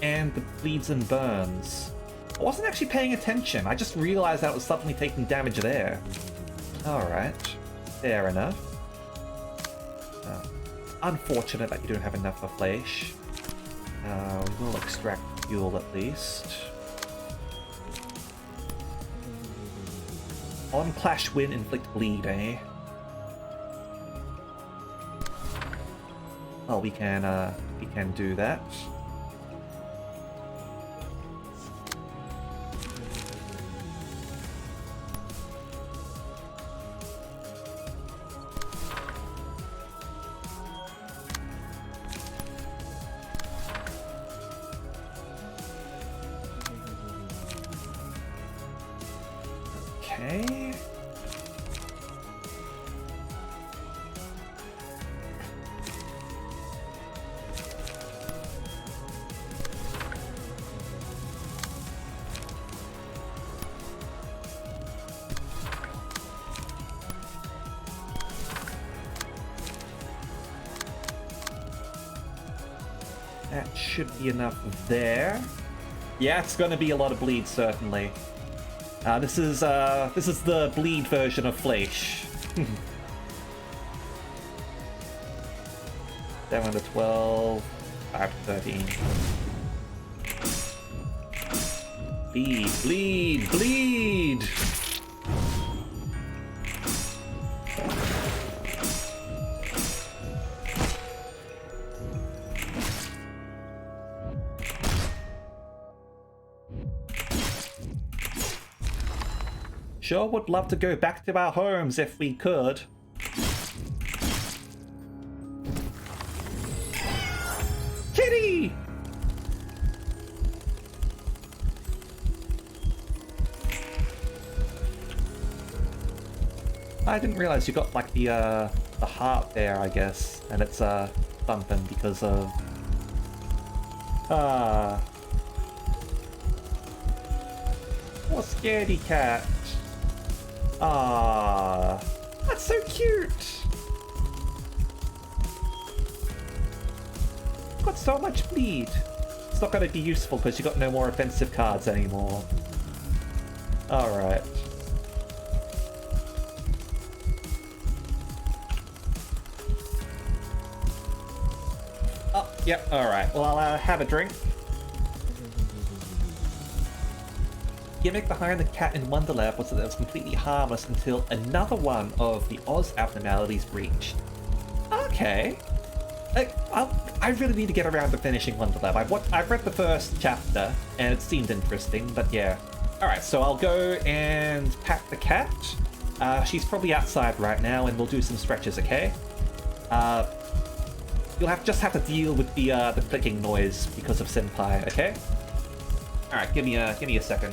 And the bleeds and burns. I wasn't actually paying attention. I just realized that it was suddenly taking damage there. Alright. Fair enough. Unfortunate that you don't have enough for flesh. We will extract fuel at least. On clash win, inflict bleed, eh? Well, we can do that. Okay. That should be enough there. Yeah, it's going to be a lot of bleed, certainly. This is the bleed version of Fleisch. 7 to 12, 5 to 13. Bleed, bleed, bleed! Sure would love to go back to our homes if we could. Kitty! I didn't realize you got like the heart there, I guess, and it's thumping because of poor scaredy cat. Ah, that's so cute. Got so much bleed. It's not going to be useful because you got no more offensive cards anymore. All right. Oh, yep. All right. Well, I'll have a drink. Gimmick behind the cat in Wonderland was that it was completely harmless until another one of the Oz abnormalities breached. Okay. I really need to get around to finishing Wonderland. I've read the first chapter, and it seemed interesting, but yeah. Alright, so I'll go and pat the cat. She's probably outside right now, and we'll do some stretches, okay? You'll just have to deal with the clicking noise because of Senpai, okay? Alright, give me a second.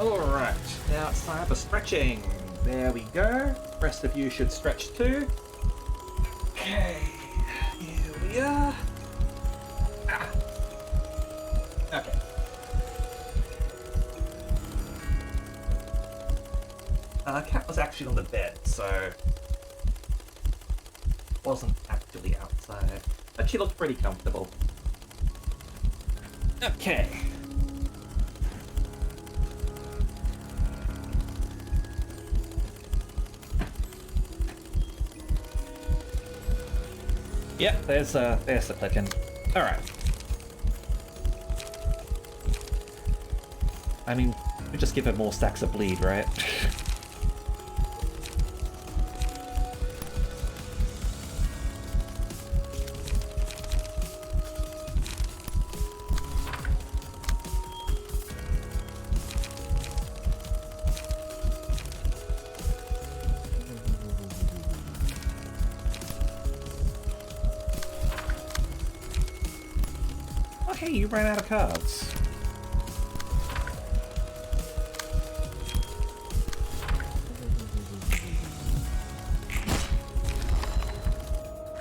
Alright, now it's time for stretching. There we go. The rest of you should stretch too. Okay, here we are. Ah. Okay. Cat was actually on the bed, so wasn't actually outside, but she looked pretty comfortable. Okay. Yep, there's the clicking. Alright. I mean, we just give her more stacks of bleed, right? hey, you ran out of cards.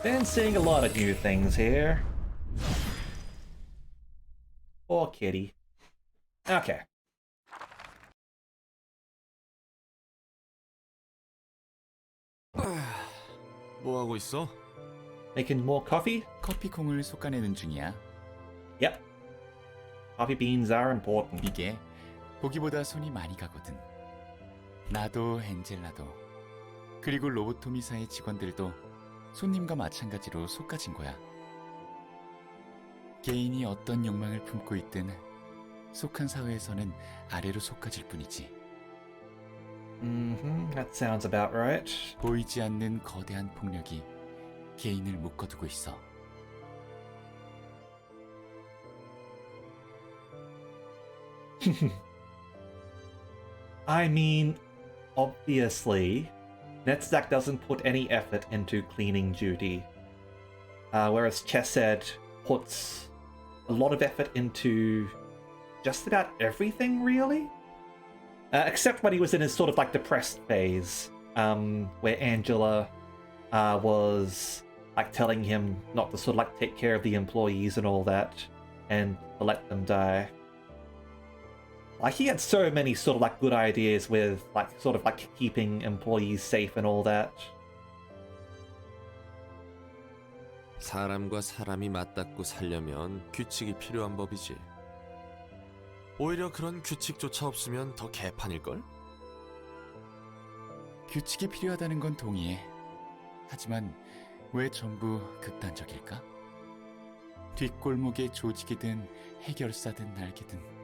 Been seeing a lot of new things here. Poor kitty. Okay. 뭐 하고 있어? Making more coffee? 커피콩을 솎아내는 중이야. Yep. Coffee beans are important. 이게 보기보다 손이 많이 가거든. 나도 엔젤라도 그리고 로보토미사의 직원들도 손님과 마찬가지로 솎아진 거야. 개인이 어떤 욕망을 품고 있든 속한 사회에서는 아래로 솎아질 뿐이지. That sounds about right. 보이지 않는 거대한 폭력이 개인을 묶어두고 있어. I mean, obviously, Netzdak doesn't put any effort into cleaning duty, whereas Chesed puts a lot of effort into just about everything, really? Except when he was in his sort of like depressed phase, where Angela was like telling him not to sort of like take care of the employees and all that, and to let them die. Like, he had so many sort of like good ideas with like sort of like keeping employees safe and all that. 사람과 사람이 맞닿고 살려면 규칙이 필요한 법이지. 오히려 그런 규칙조차 없으면 더 개판일걸? 규칙이 필요하다는 건 동의해. 하지만 왜 전부 극단적일까? 뒷골목에 조직이든 해결사든 날개든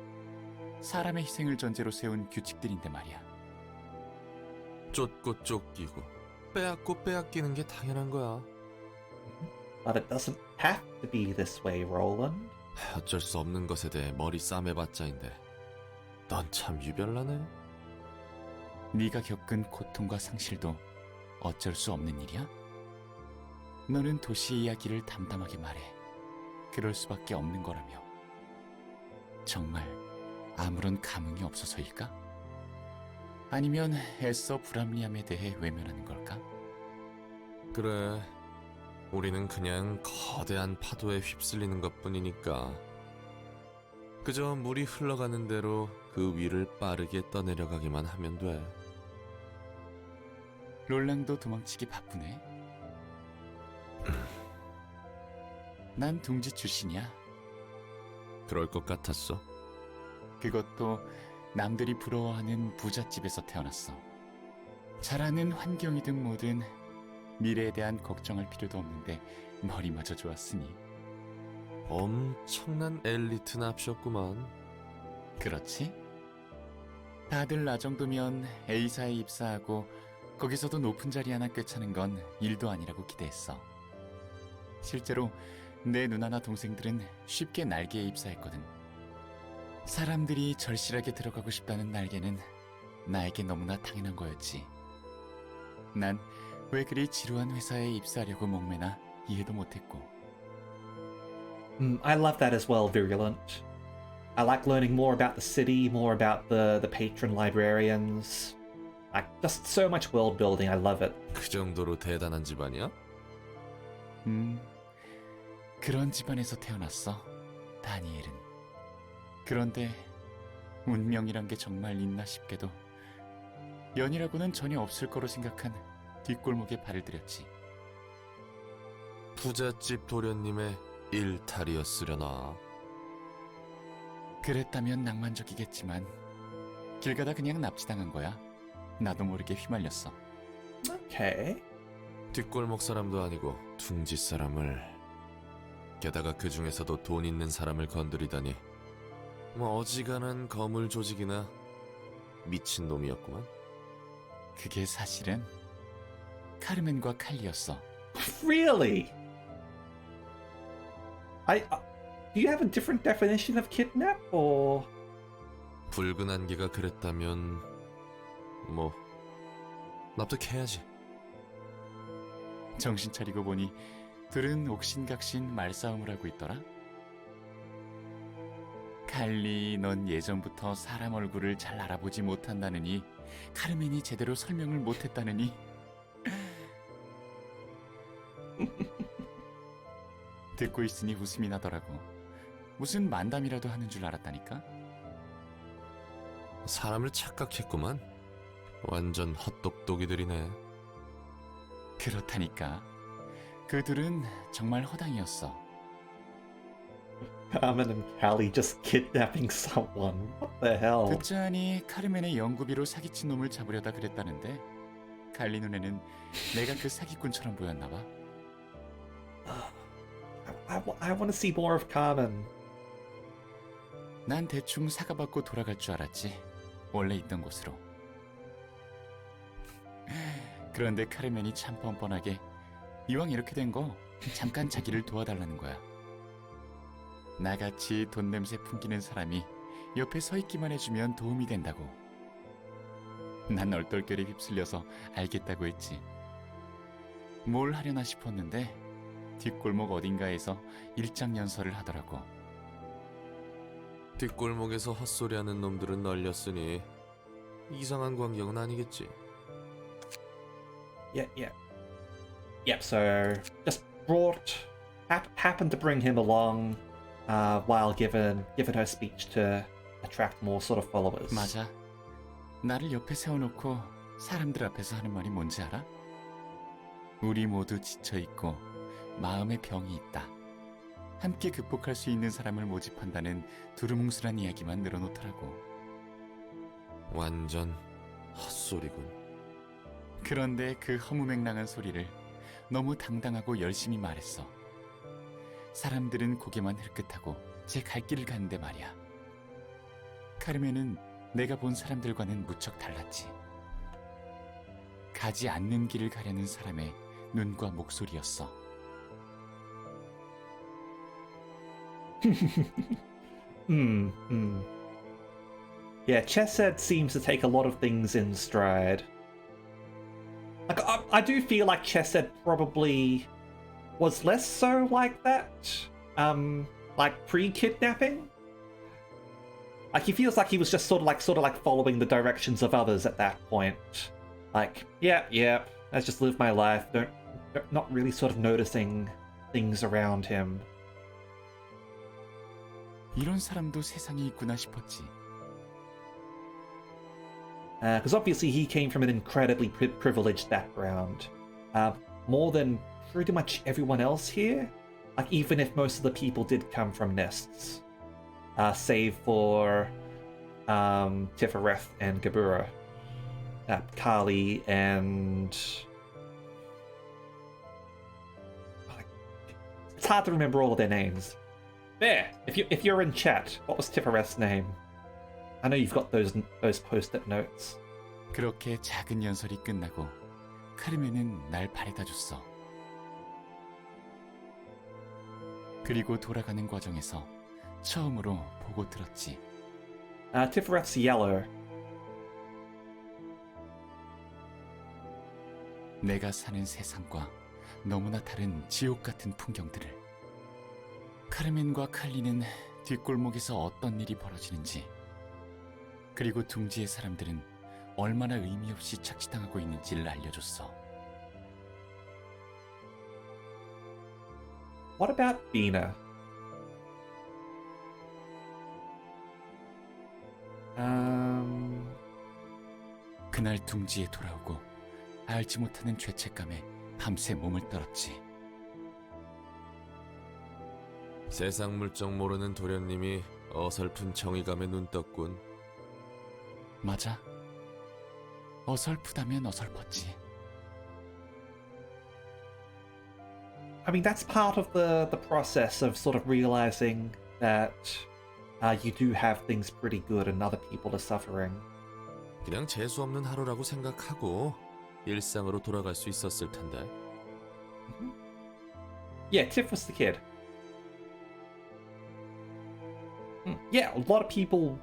사람의 희생을 전제로 세운 규칙들인데 말이야. 쫓고 쫓기고 빼앗고 빼앗기는 게 당연한 거야. But it doesn't have to be this way, Roland. 어쩔 수 없는 것에 대해 머리 싸매봤자인데 넌 참 유별나네. 네가 겪은 고통과 상실도 어쩔 수 없는 일이야? 너는 도시 이야기를 담담하게 말해. 그럴 수밖에 없는 거라며. 정말 아무런 감흥이 없어서일까? 아니면 애써 불합리함에 대해 외면하는 걸까? 그래, 우리는 그냥 거대한 파도에 휩쓸리는 것뿐이니까 그저 물이 흘러가는 대로 그 위를 빠르게 떠내려가기만 하면 돼. 롤랑도 도망치기 바쁘네. 난 둥지 출신이야. 그럴 것 같았어. 그것도 남들이 부러워하는 부잣집에서 태어났어. 자라는 환경이든 뭐든 미래에 대한 걱정할 필요도 없는데 머리마저 좋았으니. 엄청난 엘리트 납셨구만. 그렇지? 다들 나 정도면 A사에 입사하고 거기서도 높은 자리 하나 꿰차는 건 일도 아니라고 기대했어. 실제로 내 누나나 동생들은 쉽게 날개에 입사했거든. 사람들이 절실하게 들어가고 싶다는 날개는 나에게 너무나 당연한 거였지. 난 왜 그리 지루한 회사에 입사하려고 목매나 이해도 못했고. I love that as well, Virulent. I like learning more about the city, more about the patron librarians. Like, just so much world building, I love it. 그 정도로 대단한 집안이야? 그런 집안에서 태어났어, 다니엘은. 그런데 운명이란 게 정말 있나 싶게도 연이라고는 전혀 없을 거로 생각한 뒷골목에 발을 들였지. 부잣집 도련님의 일탈이었으려나. 그랬다면 낭만적이겠지만 길 가다 그냥 납치당한 거야. 나도 모르게 휘말렸어. Okay. 뒷골목 사람도 아니고 둥지 사람을, 게다가 그 중에서도 돈 있는 사람을 건드리다니. 뭐 어지간한 거물 조직이나 미친 놈이었구만. 그게 사실은 카르멘과 칼리였어. Really? Do you have a different definition of kidnap, or? 붉은 안개가 그랬다면 뭐 납득해야지. 정신 차리고 보니 둘은 옥신각신 말싸움을 하고 있더라. 칼리, 넌 예전부터 사람 얼굴을 잘 알아보지 못한다느니 카르멘이 제대로 설명을 못했다느니 듣고 있으니 웃음이 나더라고. 무슨 만담이라도 하는 줄 알았다니까. 사람을 착각했구만. 완전 헛똑똑이들이네. 그렇다니까. 그 둘은 정말 허당이었어. Carmen and Callie just kidnapping someone. What the hell? 듣자니 카르멘의 연구비로 사기친 놈을 잡으려다 그랬다는데 칼리 눈에는 내가 그 사기꾼처럼 보였나 봐. I want to see more of Carmen. 난 대충 사과받고 돌아갈 줄 알았지. 원래 있던 곳으로. 그런데 카르멘이 참 뻔뻔하게 이왕 이렇게 된 거 잠깐 자기를 도와달라는 거야. 나같이 돈 냄새 풍기는 사람이 옆에 서 있기만 해주면 도움이 된다고. 난 얼떨결에 휩쓸려서 알겠다고 했지. 뭘 하려나 싶었는데 뒷골목 어딘가에서 일장연설을 하더라고. 뒷골목에서 헛소리하는 놈들은 널렸으니 이상한 광경은 아니겠지. Yep, so just happened to bring him along while given her speech to attract more sort of followers. 맞아. 나를 옆에 세워놓고 사람들 앞에서 하는 말이 뭔지 알아? 우리 모두 지쳐있고 마음에 병이 있다. 함께 극복할 수 있는 사람을 모집한다는 두루뭉술한 이야기만 늘어놓더라고. 완전 헛소리군. 그런데 그 허무맹랑한 소리를 너무 당당하고 열심히 말했어. 사람들은 고개만 흘끗하고 제 갈 길을 가는데 말이야. 카르멘은 내가 본 사람들과는 무척 달랐지. 가지 않는 길을 가려는 사람의 눈과 목소리였어. Yeah, Chesed seems to take a lot of things in stride. Like, I do feel like Chesed probably was less so like that, like pre-kidnapping. Like, he feels like he was just sort of like following the directions of others at that point. Like, yeah, let's just live my life. Not really sort of noticing things around him. 이런 사람도 세상에 있구나 싶었지. Because obviously he came from an incredibly privileged background. More than pretty much everyone else here. Like, even if most of the people did come from nests. Save for Tifereth and Gabura. Kali and... It's hard to remember all of their names. There! If you're in chat, what was Tifereth's name? I know you've got those post-it notes. 그렇게 작은 연설이 끝나고 카르멘은 날 바래다 줬어. 그리고 돌아가는 과정에서 처음으로 보고 들었지. Tifereth's yellow. 내가 사는 세상과 너무나 다른 지옥 같은 풍경들을. 카르멘과 칼리는 뒷골목에서 어떤 일이 벌어지는지, 그리고 둥지의 사람들은 얼마나 의미 없이 착취당하고 있는지를 알려줬어. What about Bina? 그날 둥지에 돌아오고 알지 못하는 죄책감에 밤새 몸을 떨었지. 세상 물정 모르는 도련님이 어설픈 정의감에 눈 떴군. 맞아. 어설프다면 어설펐지. I mean, that's part of the process of sort of realizing that you do have things pretty good and other people are suffering. 그냥 재수 없는 하루라고 생각하고 일상으로 돌아갈 수 있었을 텐데. Yeah, Tiff was the kid. Yeah, a lot of people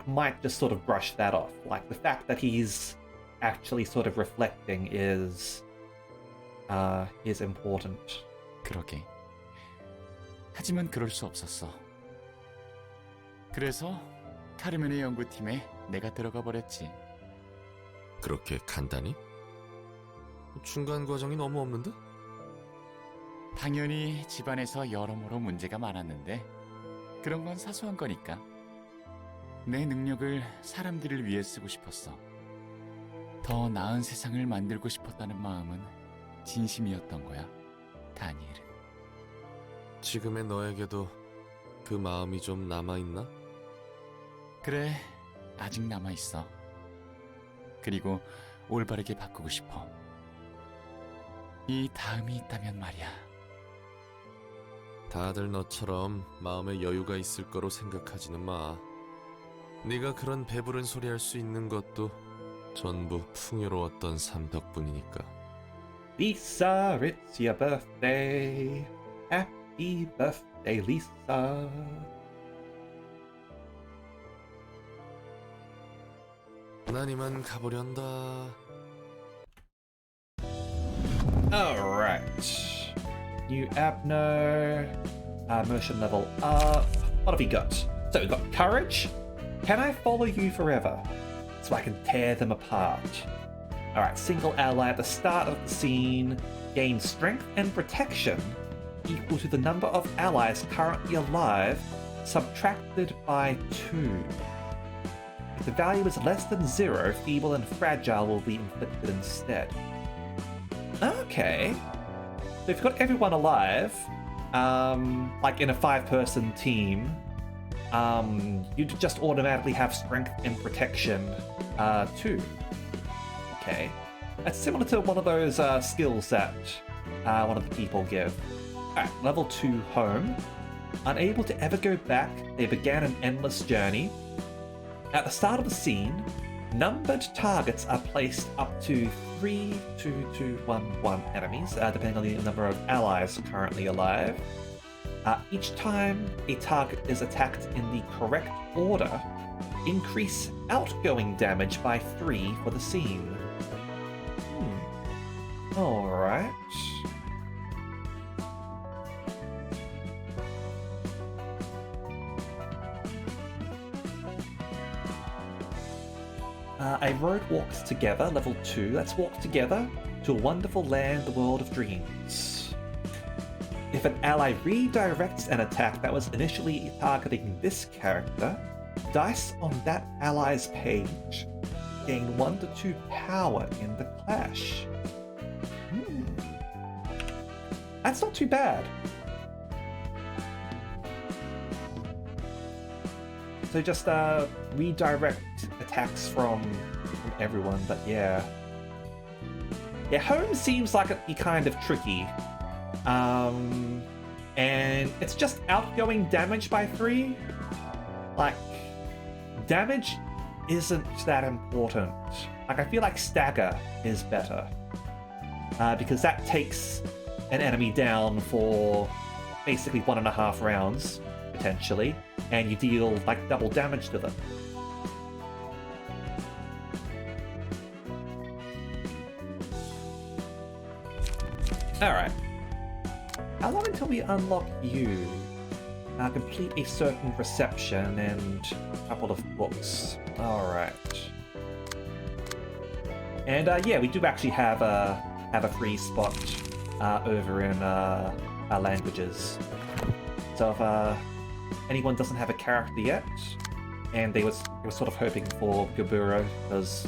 might just sort of brush that off. Like, the fact that he's actually sort of reflecting is important. 그러게. 하지만 그럴 수 없었어. 그래서 카르멘의 연구팀에 내가 들어가 버렸지. 그렇게 간단히? 중간 과정이 너무 없는데? 당연히 집안에서 여러모로 문제가 많았는데 그런 건 사소한 거니까. 내 능력을 사람들을 위해 쓰고 싶었어. 더 나은 세상을 만들고 싶었다는 마음은 진심이었던 거야, 다니엘은. 지금의 너에게도 그 마음이 좀 남아있나? 그래, 아직 남아있어. 그리고 올바르게 바꾸고 싶어. 이 다음이 있다면 말이야. 다들 너처럼 마음에 여유가 있을 거로 생각하지는 마. 네가 그런 배부른 소리 할 수 있는 것도 전부 풍요로웠던 삶 덕분이니까. Lisa, it's your birthday. Happy birthday, Lisa. 난 이만 가보련다. Alright. New Abno. Motion level up. What have we got? So we've got courage. Can I follow you forever? So I can tear them apart. Alright, single ally at the start of the scene. Gain strength and protection equal to the number of allies currently alive, subtracted by 2. If the value is less than 0, feeble and fragile will be inflicted instead. Okay. So if you've got everyone alive, like in a 5-person team, you'd just automatically have strength and protection 2. Okay. That's similar to one of those skills that one of the people give. Alright, level 2 home. Unable to ever go back, they began an endless journey. At the start of the scene, numbered targets are placed up to 3, 2, 2, 1, 1 enemies, depending on the number of allies currently alive. Each time a target is attacked in the correct order, increase outgoing damage by 3 for the scene. Alright. A road walks together, level 2. Let's walk together to a wonderful land, the world of dreams. If an ally redirects an attack that was initially targeting this character, dice on that ally's page gain 1 to 2 power in the clash. That's not too bad. So just redirect attacks from everyone, but yeah. Yeah, home seems like it'd be kind of tricky. And it's just outgoing damage by 3. Like, damage isn't that important. Like, I feel like stagger is better. Because that takes an enemy down for basically 1.5 rounds, potentially, and you deal like double damage to them. Alright. How long until we unlock you? Complete a certain reception and a couple of books. Alright. And yeah, we do actually have a free spot over in languages. So if anyone doesn't have a character yet, and they were sort of hoping for Gaburo, because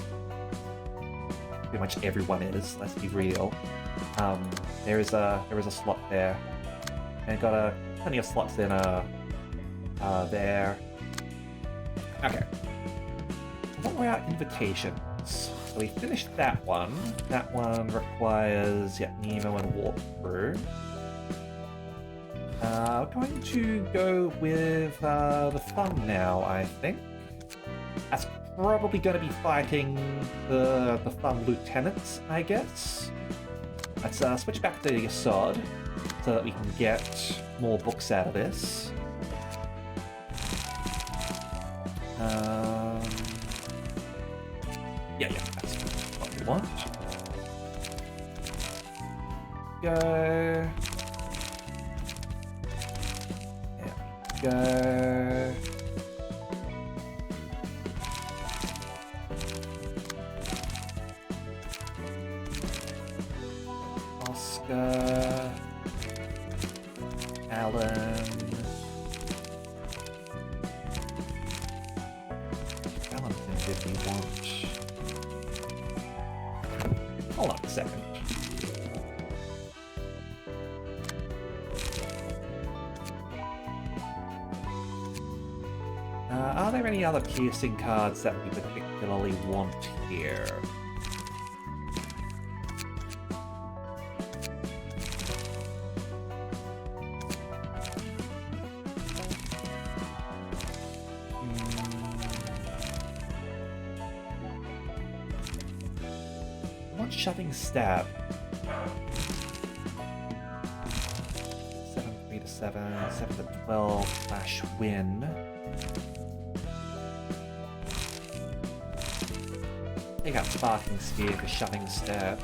pretty much everyone is, let's be real. There is a slot there, and got plenty of slots in there. Okay. What were our invitations? So we finished that one. That one requires Nemo and walkthrough. We're going to go with the fun now, I think. That's probably going to be fighting the fun lieutenants, I guess. Let's switch back to Yasod so that we can get more books out of this. Yeah, that's what we want. Go. Yeah, go. Oscar, Alan. Alan did we want? Hold on a second. Are there any other piercing cards that we particularly want here? What shoving stab? 7, 3 to 7, 7 to 12, slash win. Take out Sparking Spear for shoving stab.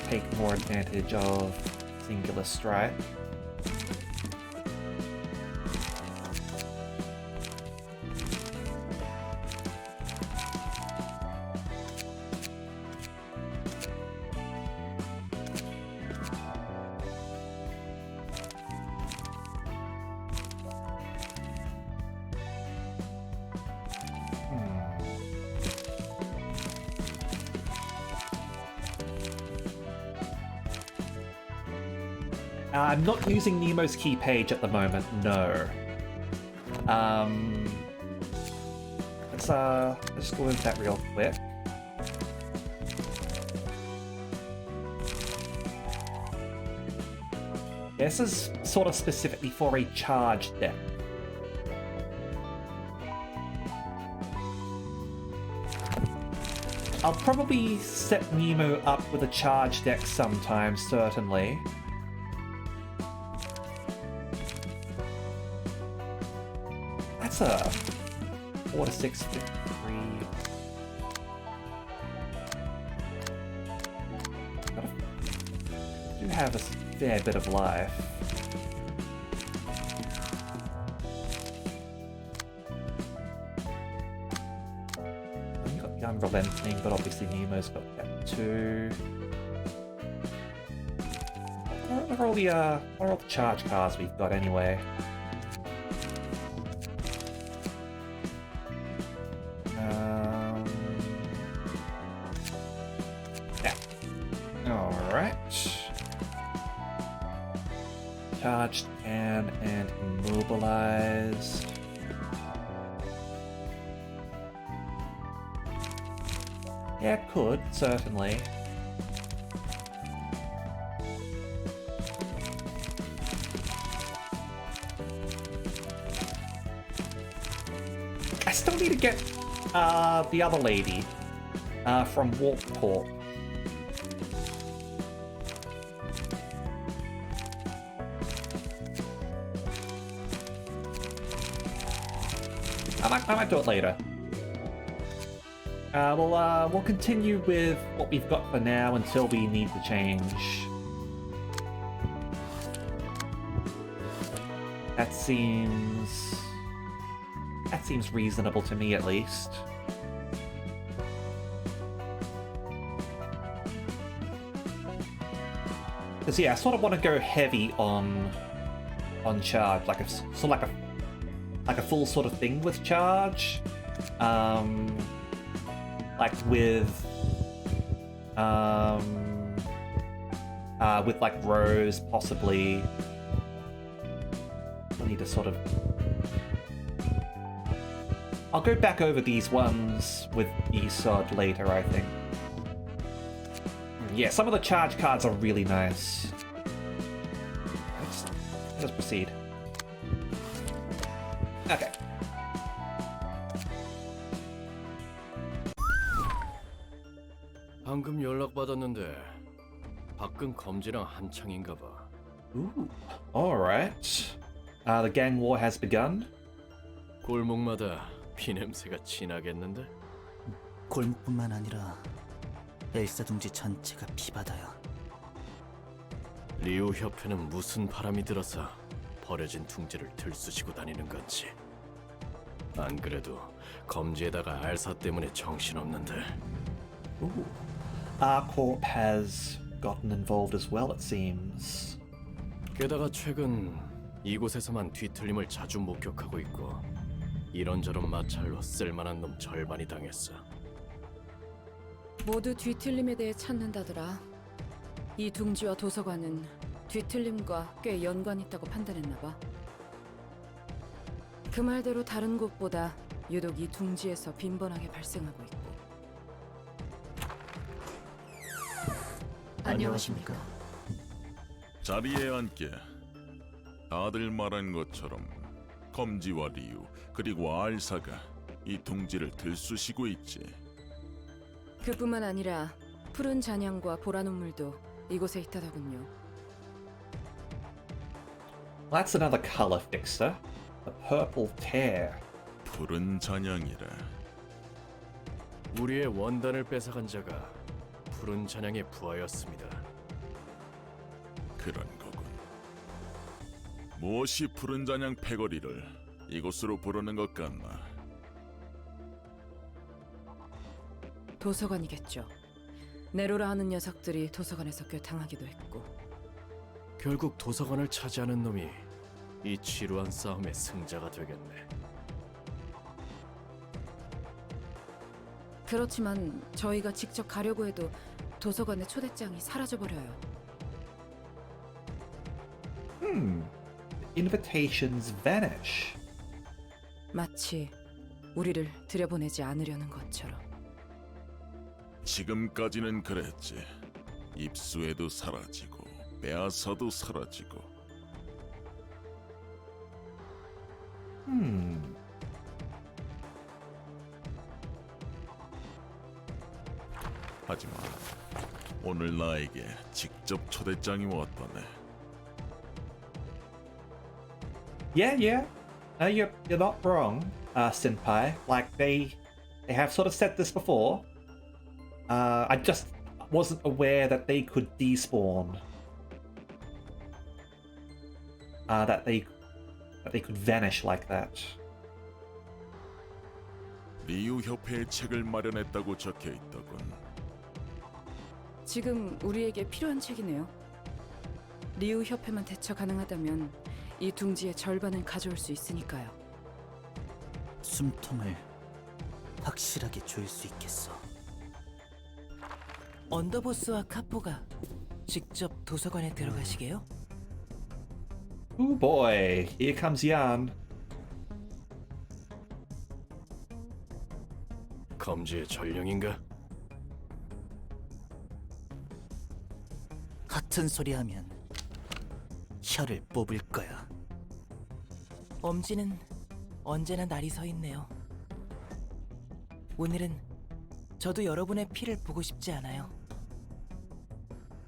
Take more advantage of Singular Strike. I'm not using Nemo's key page at the moment, no. Let's go into that real quick. This is sort of specifically for a charge deck. I'll probably set Nemo up with a charge deck sometime, certainly. That's a 4 to 6, 53. Do have a fair bit of life. You've got the Unrelenting, but obviously Nemo's got that too. What are all the charge cards we've got anyway? Charged and immobilized. Yeah, could, certainly. I still need to get the other lady from Warp Corp. I might do it later. We'll continue with what we've got for now until we need to change. That seems reasonable to me, at least. Because yeah, I sort of want to go heavy on charge, like a full sort of thing with charge, like with like Rose possibly. I need to sort of. I'll go back over these ones with Isod later, I think. Yeah, some of the charge cards are really nice. Let's proceed. Okay. 방금 연락 받았는데 밖은 검지랑 한창인가 봐. Ooh. All right. The gang war has begun. 골목마다 피 냄새가 진하겠는데? 골목뿐만 아니라 엘사 둥지 전체가 피바다야. 리우 협회는 무슨 바람이 들어서 버려진 둥지를 들쑤시고 다니는 건지. 안 그래도 검지에다가 알사 때문에 정신없는데. Ooh. R-Corp has gotten involved as well, it seems. 게다가 최근 이곳에서만 뒤틀림을 자주 목격하고 있고 이런저런 마찰로 쓸만한 놈 절반이 당했어. 모두 뒤틀림에 대해 찾는다더라. 이 둥지와 도서관은 뒤틀림과 꽤 연관 있다고 판단했나 봐. 그 말대로 다른 곳보다 유독 이 둥지에서 빈번하게 발생하고 있고. 안녕하십니까. 자리에 앉게. 다들 말한 것처럼 검지와 리우 그리고 알사가 이 둥지를 들쑤시고 있지. 그뿐만 아니라 푸른 잔향과 보라 눈물도 이곳에 있다더군요. That's another color fixer. The purple tear. 푸른 잔향이라. 우리의 원단을 뺏어간 자가 푸른 잔향의 부하였습니다. 그런 거군. 무엇이 푸른 잔향 패거리를 이곳으로 부르는 것 같나? 도서관이겠죠. 네로라 하는 녀석들이 도서관에서 꽤 당하기도 했고. 결국 도서관을 차지하는 놈이 이 지루한 싸움의 승자가 되겠네. 그렇지만 저희가 직접 가려고 해도 도서관의 초대장이 사라져버려요. Invitations vanish. 마치 우리를 들여보내지 않으려는 것처럼. 지금까지는 그랬지. 입수해도 사라지고 빼앗아도 사라지고. 하지만 오늘 나에게 직접 초대장이 왔다네. Yeah. No, you're not wrong, Senpai. Like they have sort of said this before. I just wasn't aware that they could despawn. That they could vanish like that. 리우 협회의 책을 마련했다고 적혀 있더군. 지금 우리에게 필요한 책이네요. 리우 협회만 대처 가능하다면 이 둥지의 절반을 가져올 수 있으니까요. 숨통을 확실하게 조일 수 있겠어. 언더보스와 카포가 직접 도서관에 들어가시게요? Oh boy, here comes Jan. 검지의 전령인가? 같은 소리 하면 혀를 뽑을 거야. 엄지는 언제나 날이 서 있네요. 오늘은 저도 여러분의 피를 보고 싶지 않아요.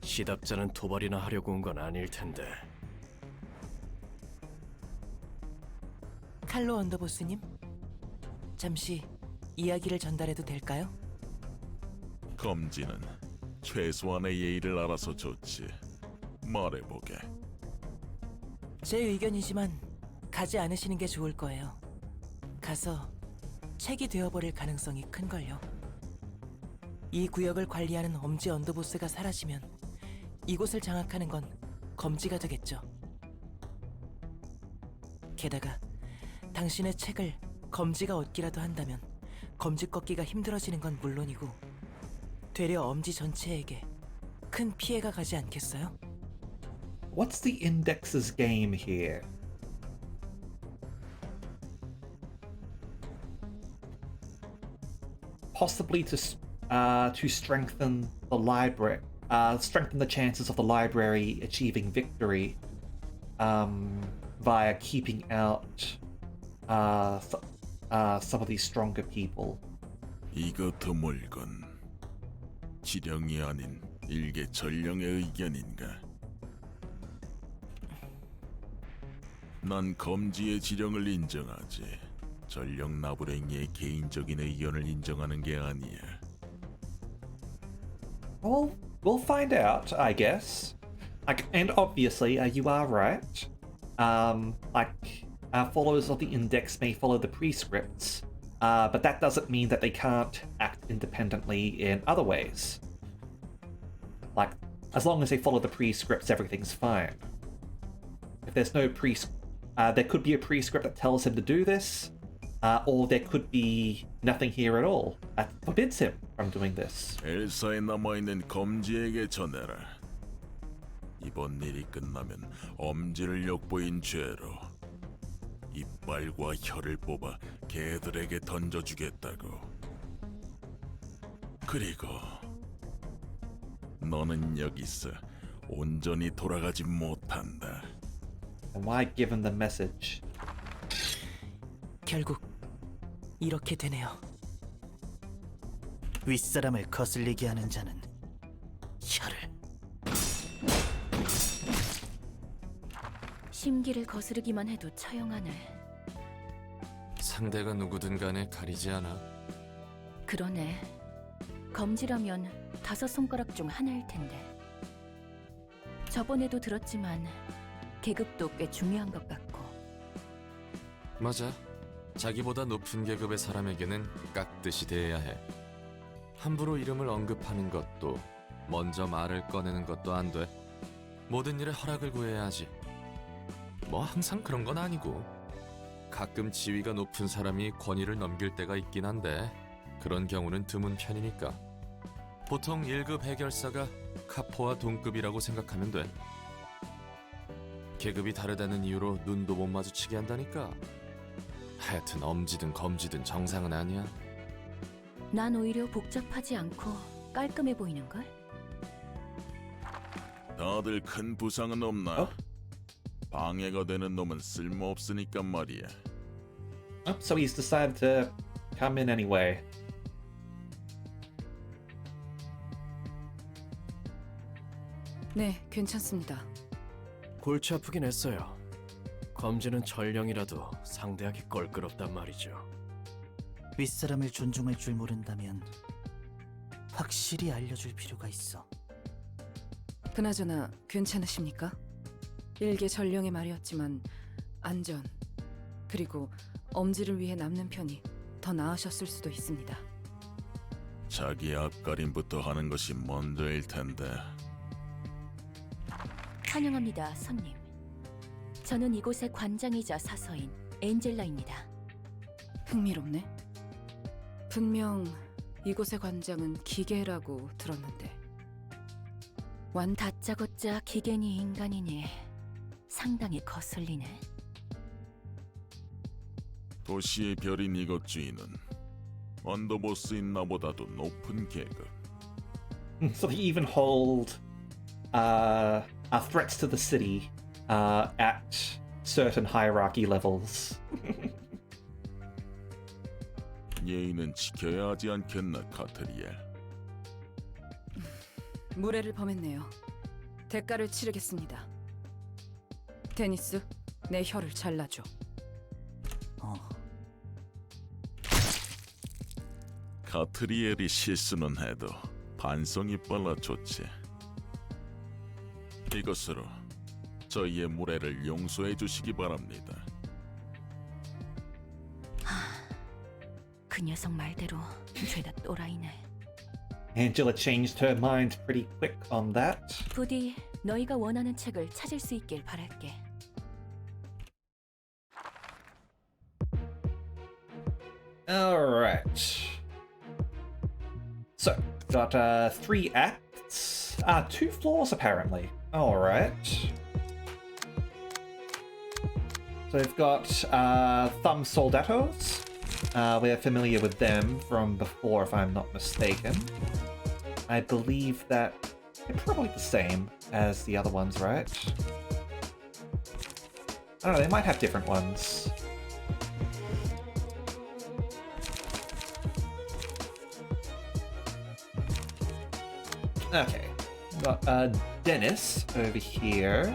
시답자는 도발이나 하려고 온 건 아닐 텐데. 칼로 언더보스님, 잠시 이야기를 전달해도 될까요? 검지는 최소한의 예의를 알아서 좋지. 말해보게. 제 의견이지만 가지 않으시는 게 좋을 거예요. 가서 책이 되어버릴 가능성이 큰걸요. 이 구역을 관리하는 엄지 언더보스가 사라지면 이곳을 장악하는 건 검지가 되겠죠. 게다가 당신의 책을 검지가 얻기라도 한다면 검지 꺾기가 힘들어지는 건 물론이고 되려 엄지 전체에게 큰 피해가 가지 않겠어요? What's the index's game here? Possibly to strengthen the library, strengthen the chances of the library achieving victory, via keeping out some of these stronger people. 이거 드물건. 지령이 아닌 일개 전령의 의견인가? 난 검지의 지령을 인정하지. 전령 나부랭이의 개인적인 의견을 인정하는 게 아니야. Well, we'll find out, I guess. Like, and obviously, you are right. Followers of the Index may follow the prescripts, but that doesn't mean that they can't act independently in other ways. Like, as long as they follow the prescripts, everything's fine. If there's no there could be a prescript that tells him to do this, or there could be nothing here at all that forbids him from doing this. 엘사에 남아있는 검지에게 전해라. 이번 일이 끝나면 엄지를 역보인 죄로 이빨과 혀를 뽑아 개들에게 던져주겠다고. 그리고 너는 여기서 온전히 돌아가지 못한다. And why give him the message? 결국 이렇게 되네요. 윗사람을 거슬리게 하는 자는 혀를. 심기를 거스르기만 해도 처형하네. 상대가 누구든 간에 가리지 않아. 그러네. 검지라면 5손가락 중 하나일 텐데. 저번에도 들었지만 계급도 꽤 중요한 것 같고. 맞아. 자기보다 높은 계급의 사람에게는 깍듯이 대해야 해. 함부로 이름을 언급하는 것도 먼저 말을 꺼내는 것도 안 돼. 모든 일에 허락을 구해야 하지. 뭐 항상 그런 건 아니고 가끔 지위가 높은 사람이 권위를 넘길 때가 있긴 한데 그런 경우는 드문 편이니까. 보통 1급 해결사가 카포와 동급이라고 생각하면 돼. 계급이 다르다는 이유로 눈도 못 마주치게 한다니까. 하여튼 엄지든 검지든 정상은 아니야. 난 오히려 복잡하지 않고 깔끔해 보이는걸? 다들 큰 부상은 없나? 어? 방해가 되는 놈은 쓸모없으니까 말이야. Oh, so he's decided to come in anyway. 네, 괜찮습니다. 골치 아프긴 했어요. 검지는 전령이라도 상대하기 껄끄럽단 말이죠. 윗사람을 존중할 줄 모른다면 확실히 알려줄 필요가 있어. 그나저나 괜찮으십니까? 일개 전령의 말이었지만 안전 그리고 엄지를 위해 남는 편이 더 나으셨을 수도 있습니다. 자기 앞가림부터 하는 것이 먼저일 텐데. 환영합니다, 손님. 저는 이곳의 관장이자 사서인 엔젤라입니다. 흥미롭네. 분명 이곳의 관장은 기계라고 들었는데. 다짜고짜 기계니 인간이니 상당히 거슬리네. 도시의 별인 이것 주인은 언더보스인 나보다도 높은 계급. So they even hold threats to the city at certain hierarchy levels. 예의는 지켜야 하지 않겠나, 카트리엘? 무례를 범했네요. 대가를 치르겠습니다. 데니스, 내 혀를 잘라줘. 카트리엘이 실수는 해도 반성이 빨라 좋지. 이것으로 저희의 무례를 용서해 주시기 바랍니다. 그 녀석 말대로 죄다 또라이네. Angela changed her mind pretty quick on that. 부디 너희가 원하는 책을 찾을 수 있길 바랄게. Alright. So, got 3 acts. 2 floors apparently. Alright. So we've got Thumb Soldatos. We're familiar with them from before, if I'm not mistaken. I believe that they're probably the same as the other ones, right? I don't know, they might have different ones. Okay, got Dennis over here.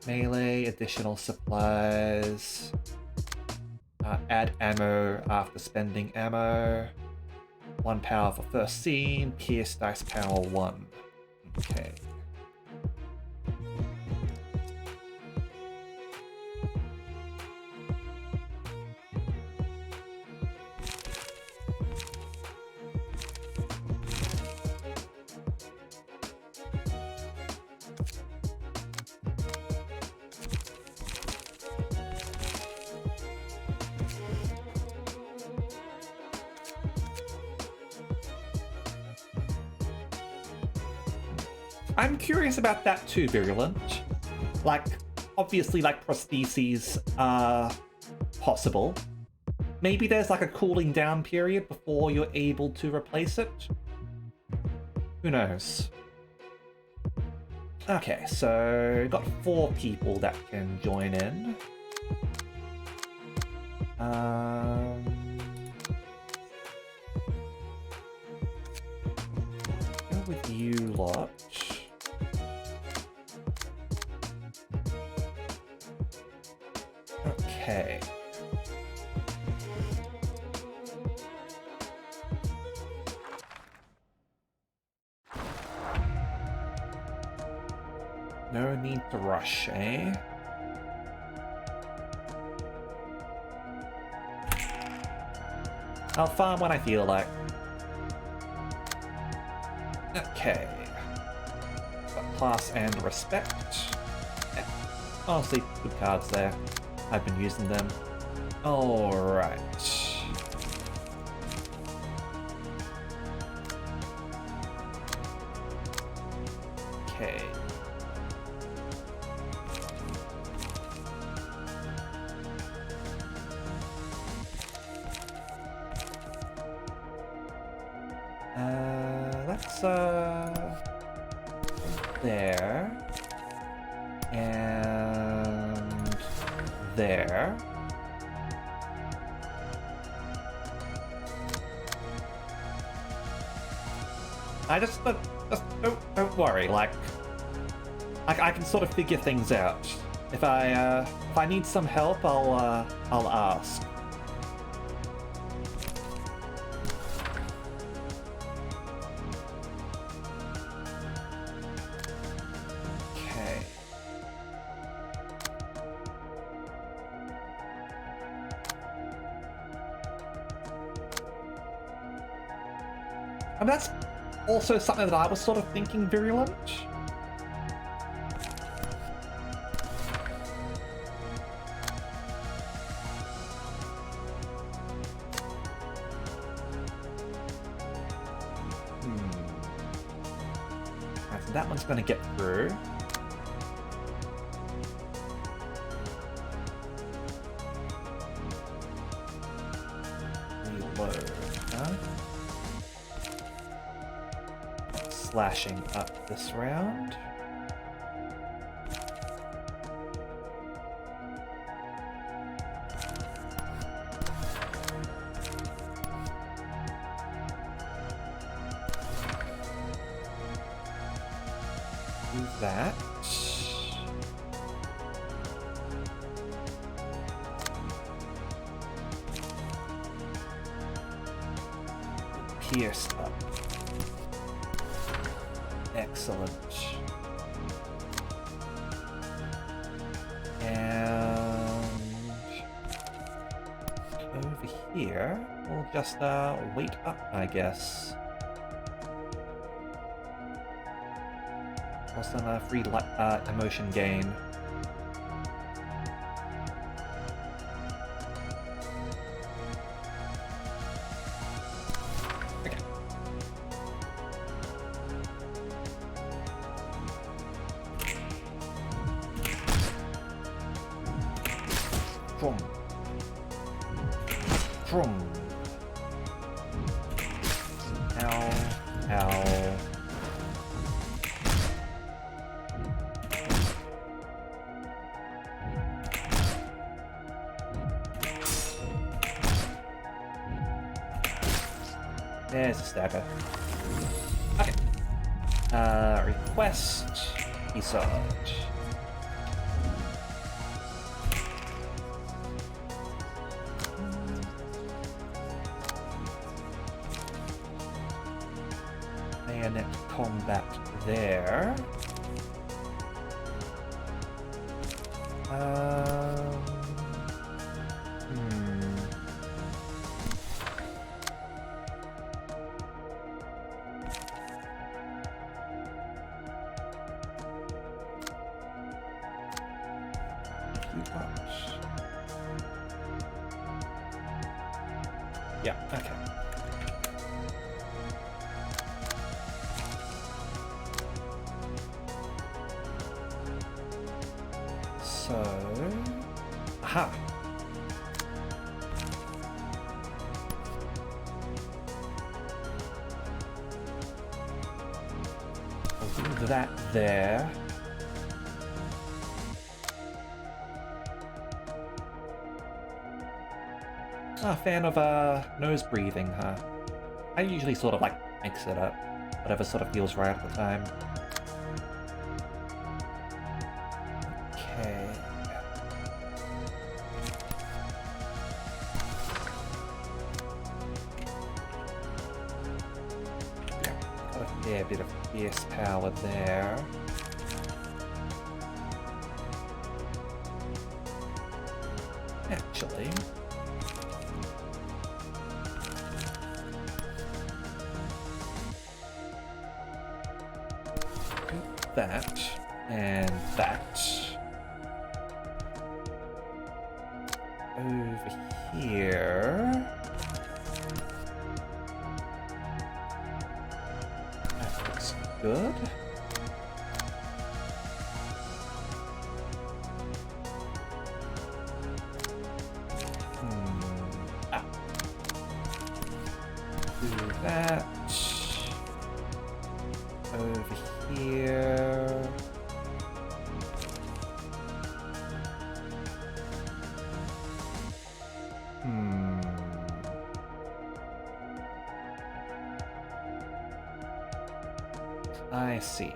Melee, additional supplies. Add ammo after spending ammo. 1 power for first scene. Pierce dice power 1. Okay. I'm curious about that too, Virulent. Like, obviously, like, prostheses are possible. Maybe there's like a cooling down period before you're able to replace it. Who knows? Okay, so we've got 4 people that can join in. Go with you lot. Okay. No need to rush, eh? I'll farm when I feel like. Okay. Got class and respect. Yeah. Honestly, good cards there. I've been using them. Alright. Okay. Let's there and there. I just don't worry. Like I can sort of figure things out. If I need some help, I'll ask. And that's also something that I was sort of thinking, Virulent. Right, so that one's going to get through. Reload, huh? Slashing up this round. Do that. Pierced up. Excellent. And over here, we'll just wait up, I guess. Plus some free emotion gain. Drum. Ow. Ow. There's a stagger. Okay. Request. Esort. Bayonet combat there. Yeah, okay. Aha. We'll do that there. Ah, fan of nose breathing, huh? I usually sort of like mix it up. Whatever sort of feels right at the time. Okay. Yeah, got a fair bit of fierce power there. Actually. That and that over here. That looks good. Do that over here. I see.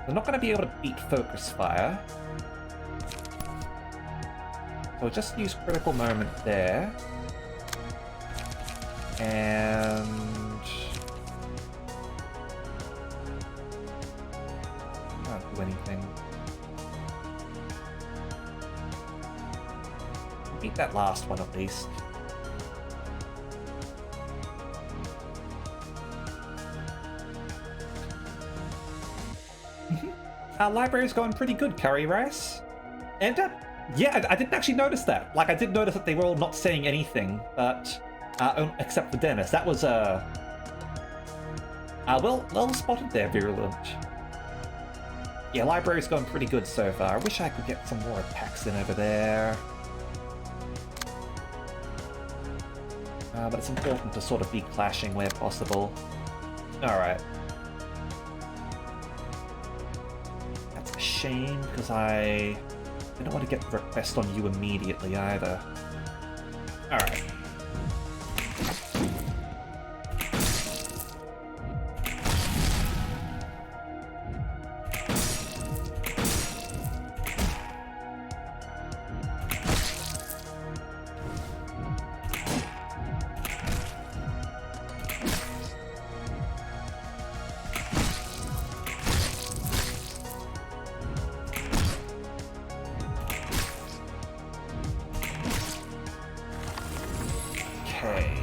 They're not going to be able to beat focus fire. So I'll just use critical moment there. And can't do anything. Beat that last one at least. Our library's going pretty good, Curry Rice. And yeah, I didn't actually notice that. Like, I did notice that they were all not saying anything, but except for Dennis. That was well spotted there, Virulent. Yeah, library's going pretty good so far. I wish I could get some more attacks in over there. But it's important to sort of be clashing where possible. Alright. That's a shame, because I don't want to get the request on you immediately either. Alright. Okay.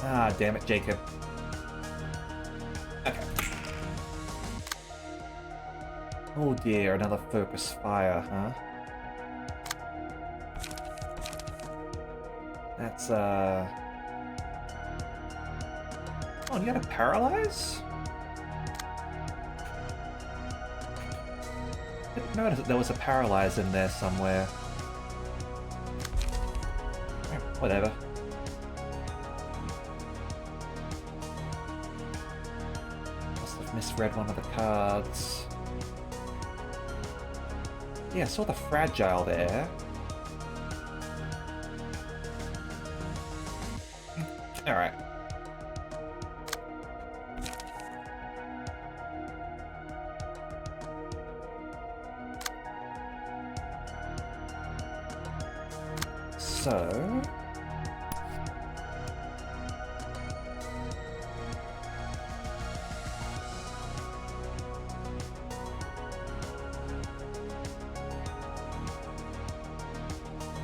Ah, damn it, Jacob. Okay. Oh dear, another focus fire, huh? That's, Oh, you got to paralyze? Didn't notice that there was a paralyze in there somewhere. Whatever. Must have misread one of the cards. Yeah, I saw the fragile there. Alright. So...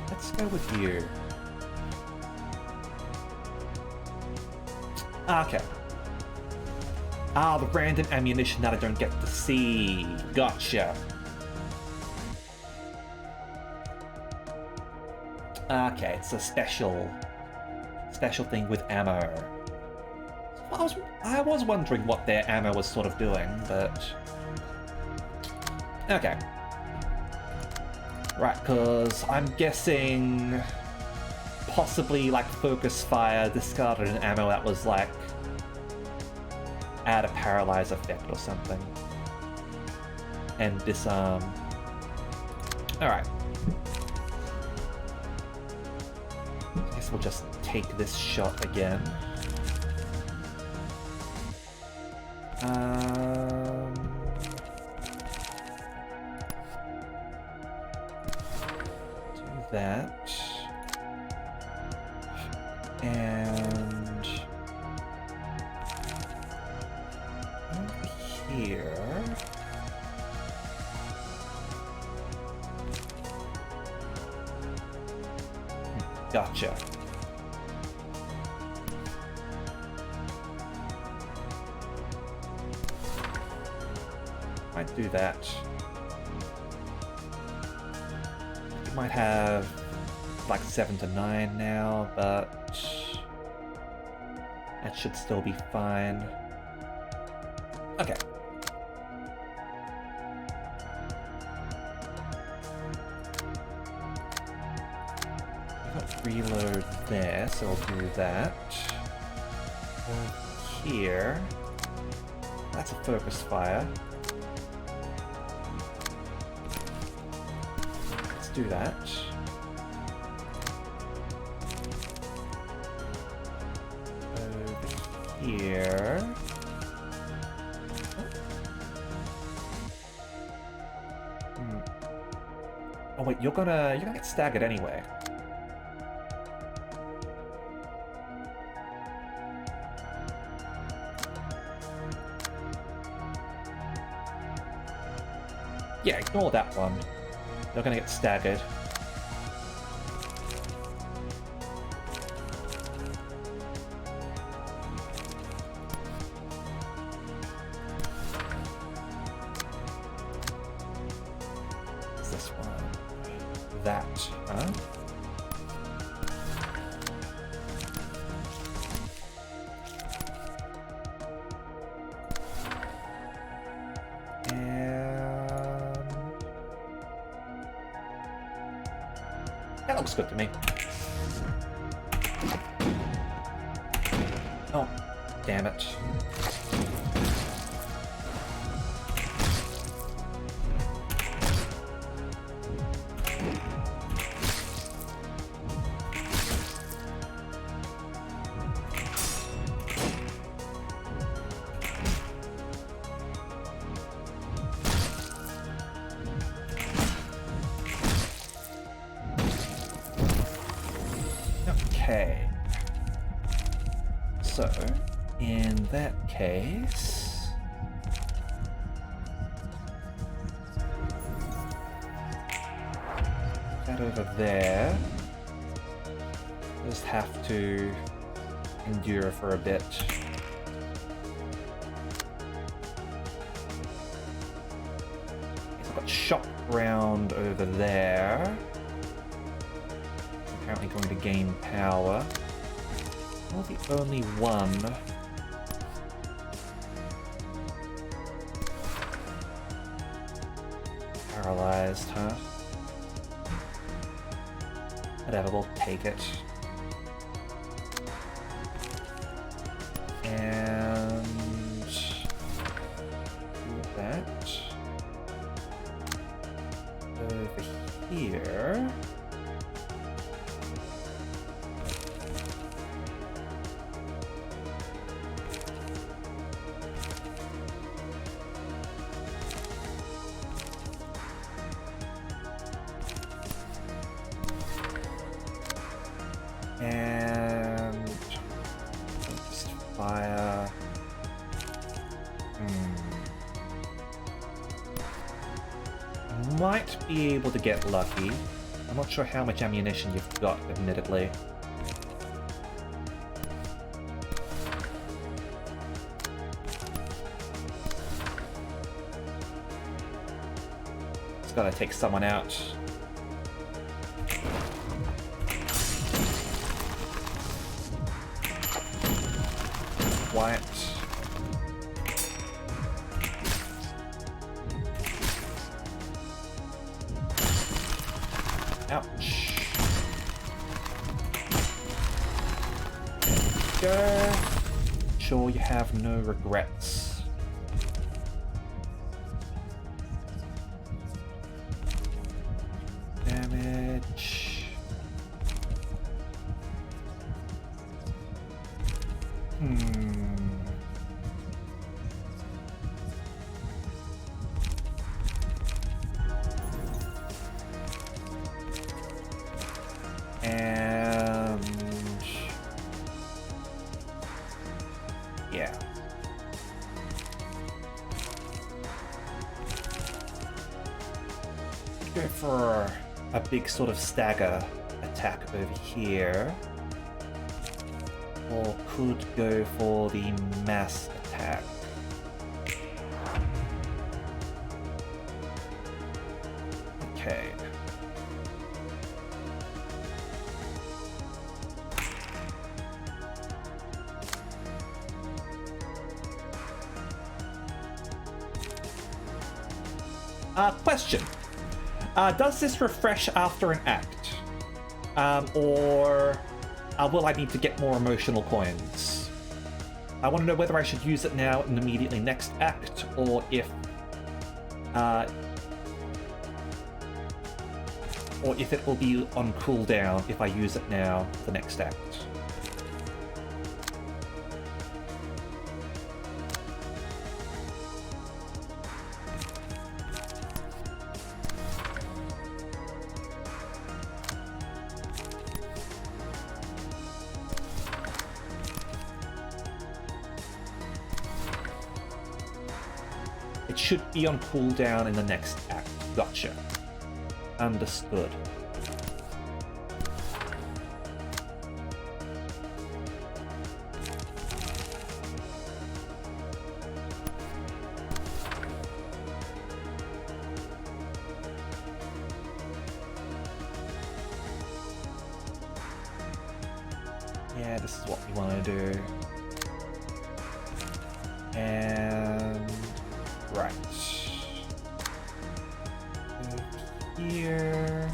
let's go with you. Okay. Ah, the random ammunition that I don't get to see. Gotcha. Okay, it's a special thing with ammo. I was wondering what their ammo was sort of doing, but Okay. Right, because I'm guessing possibly like focus fire discarded an ammo that was like add a paralyze effect or something. And disarm. Alright. I guess we'll just take this shot again. Do that. And over here. Gotcha. Might do that. You might have like 7 to 9 now, but that should still be fine. Okay. Reload there, so I'll do that. Here. That's a focus fire. Let's do that. Over here. Oh wait, you're gonna get staggered anyway. Yeah, ignore that one. They're gonna get staggered. What's this one? That, huh? That looks good to me. Oh, damn it. Okay. So, in that case... that over there. Just have to endure for a bit. I've got shock round over there. Apparently going to gain power. Well, the only one. Paralyzed, huh? Whatever, we'll take it. And do that. Over here. And just fire. Might be able to get lucky. I'm not sure how much ammunition you've got, admittedly. Just gotta take someone out. Quiet. Ouch. There we go. Sure you have no regrets. Damage. And yeah. Go for a big sort of stagger attack over here. Or could go for the mass attack. Okay. Question. Does this refresh after an act? Or will I need to get more emotional coins? I want to know whether I should use it now and immediately next act, or if it will be on cooldown if I use it now the next act. It should be on cooldown in the next act. Gotcha. Understood. Yeah, this is what we want to do. And right. Over here.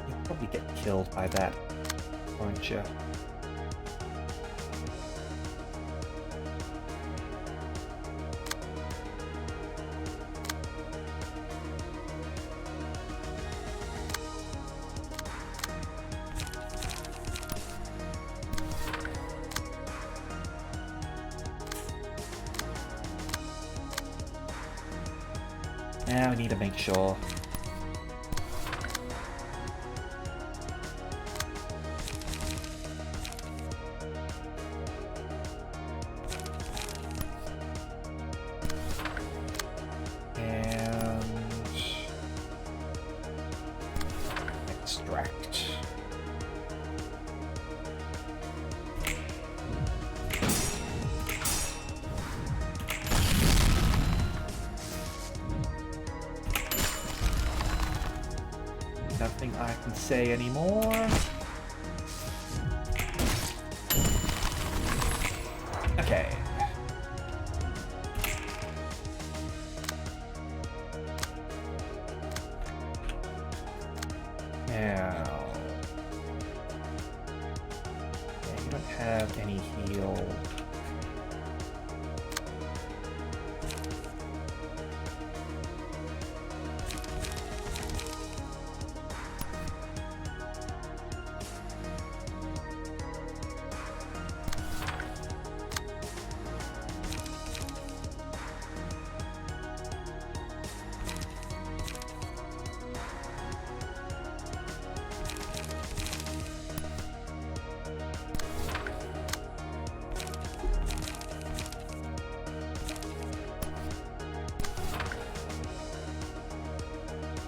You'll probably get killed by that, won't you? Now we need to make sure. And extract. Nothing I can say anymore. Okay. Now. Yeah, you don't have any heal.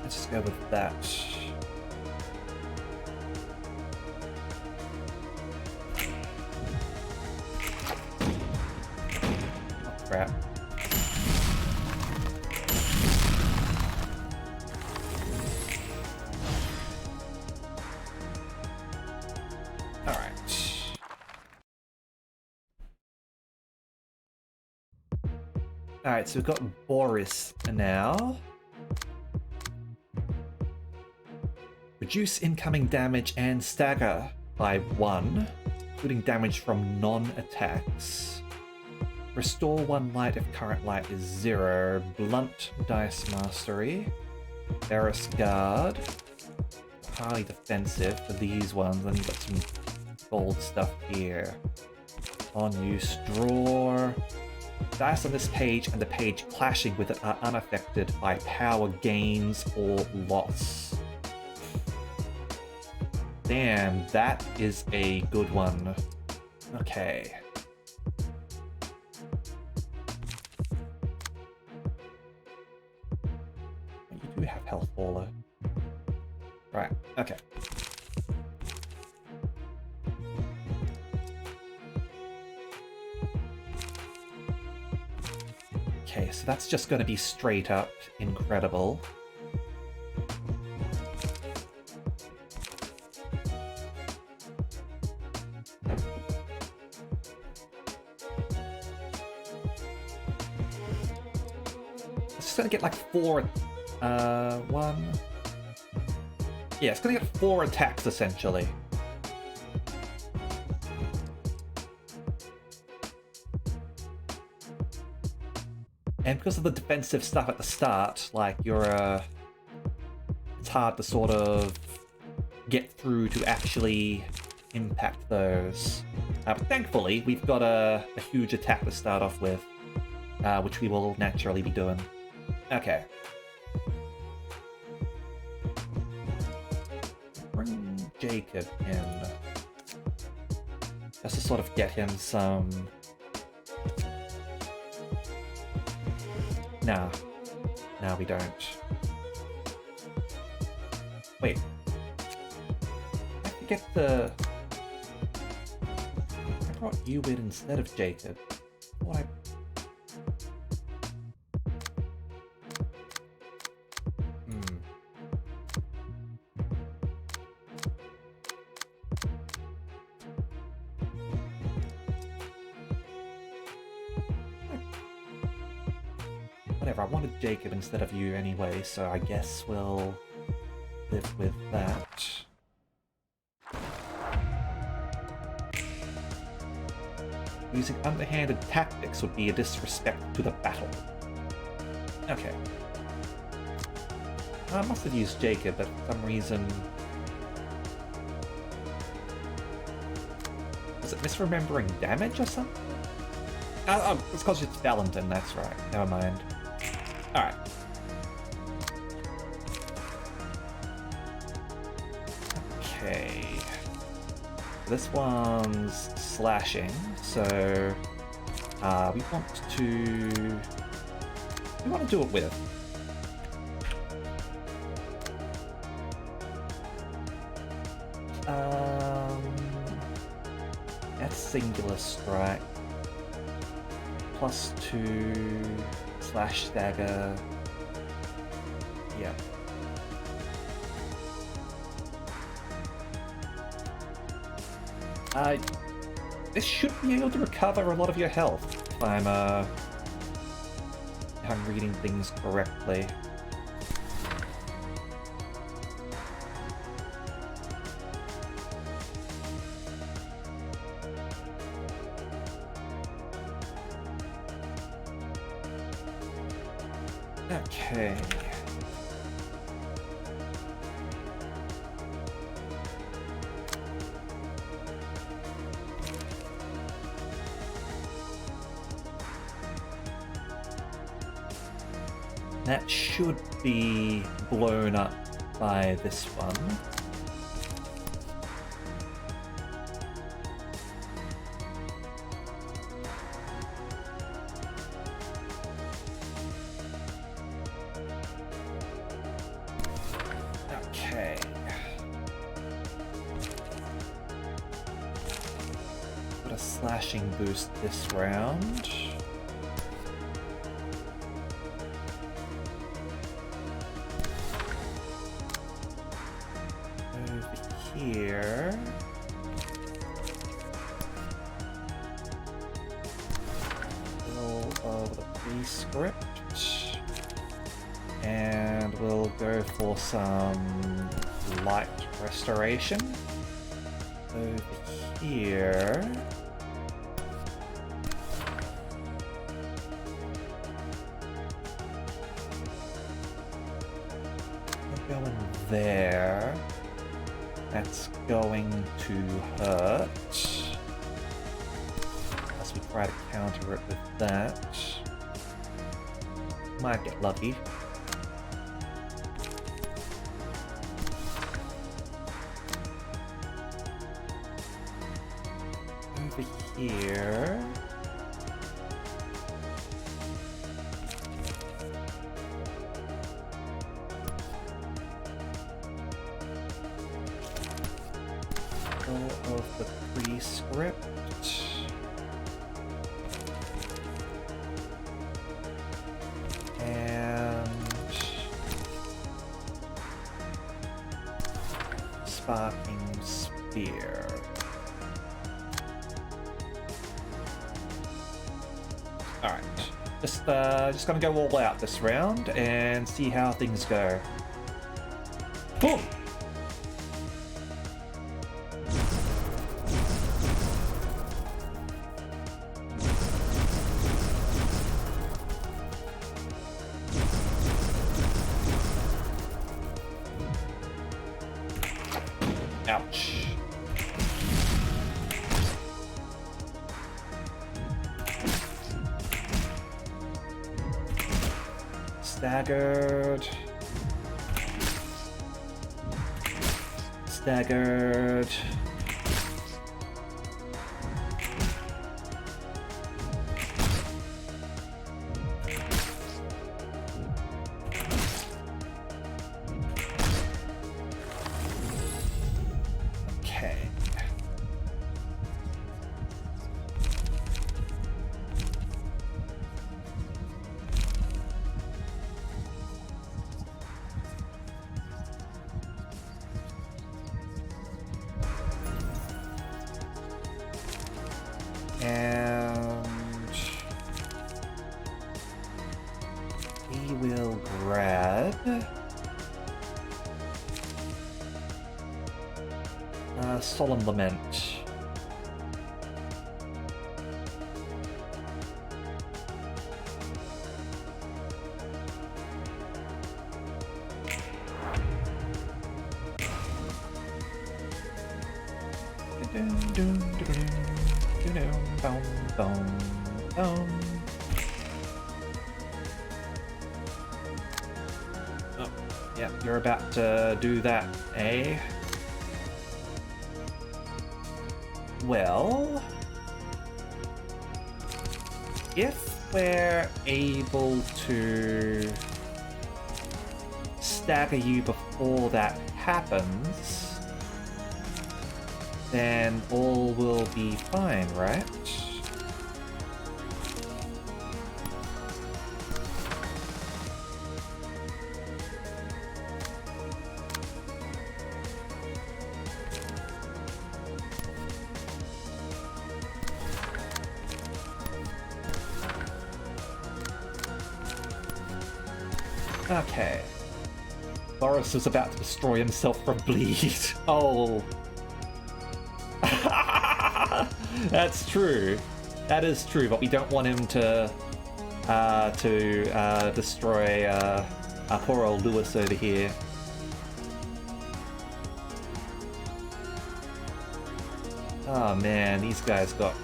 Let's go with that. Oh, crap. Alright, so we've got Boris now. Reduce incoming damage and stagger by 1, including damage from non-attacks. Restore 1 light if current light is 0. Blunt dice mastery. Ferris guard. Highly defensive for these ones. Then you've got some gold stuff here. On use, draw. Dice on this page and the page clashing with it are unaffected by power gains or loss. Damn, that is a good one. Okay. You do have health baller. Right, okay. Okay, so that's just going to be straight up incredible. It's just going to get like 4... 1... Yeah, it's going to get 4 attacks essentially. And because of the defensive stuff at the start, like you're, it's hard to sort of get through to actually impact those. But thankfully, we've got a huge attack to start off with, which we will naturally be doing. Okay. Bring Jacob in. Just to sort of get him some... Nah. Nah, we don't. Wait. I forget the... I brought you in instead of Jacob. What Whatever, I wanted Jacob instead of you anyway, so I guess we'll live with that. Using underhanded tactics would be a disrespect to the battle. Okay. I must have used Jacob, but for some reason... Was it misremembering damage or something? Oh, it's because it's Valentin, that's right. Never mind. Alright. Okay. This one's slashing, so we want to do it with. That's singular strike. +2 slash dagger. Yeah. This should be able to recover a lot of your health if I'm reading things correctly. Okay. That should be blown up by this one. Okay. Put a slashing boost this round. Here. Roll over the 3 script. And we'll go for some light restoration. Over here. We'll go in there. That's going to hurt. Unless we try to counter it with that. Might get lucky. Over here. All of the pre-script. And sparking spear. Alright. Just gonna go all out this round and see how things go. Boom! Ouch. Staggered. Staggered. Okay. And we will grab Solemn Lament. Oh, yeah, you're about to do that, eh? Well, if we're able to stagger you before that happens, then all will be fine, right? Okay. Boris is about to destroy himself from bleed. Oh. That's true. That is true, but we don't want him to destroy our poor old Lewis over here. Oh man, these guys got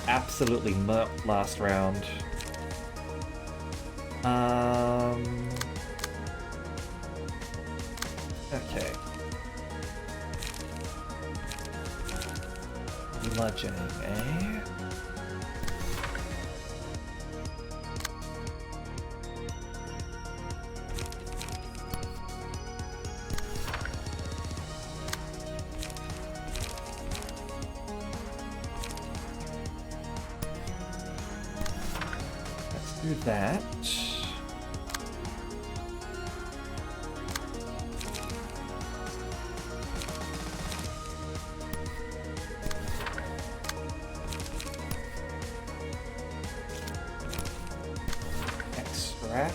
absolutely murked last round. Okay. Bludgeoning, eh? Let's do that. Right.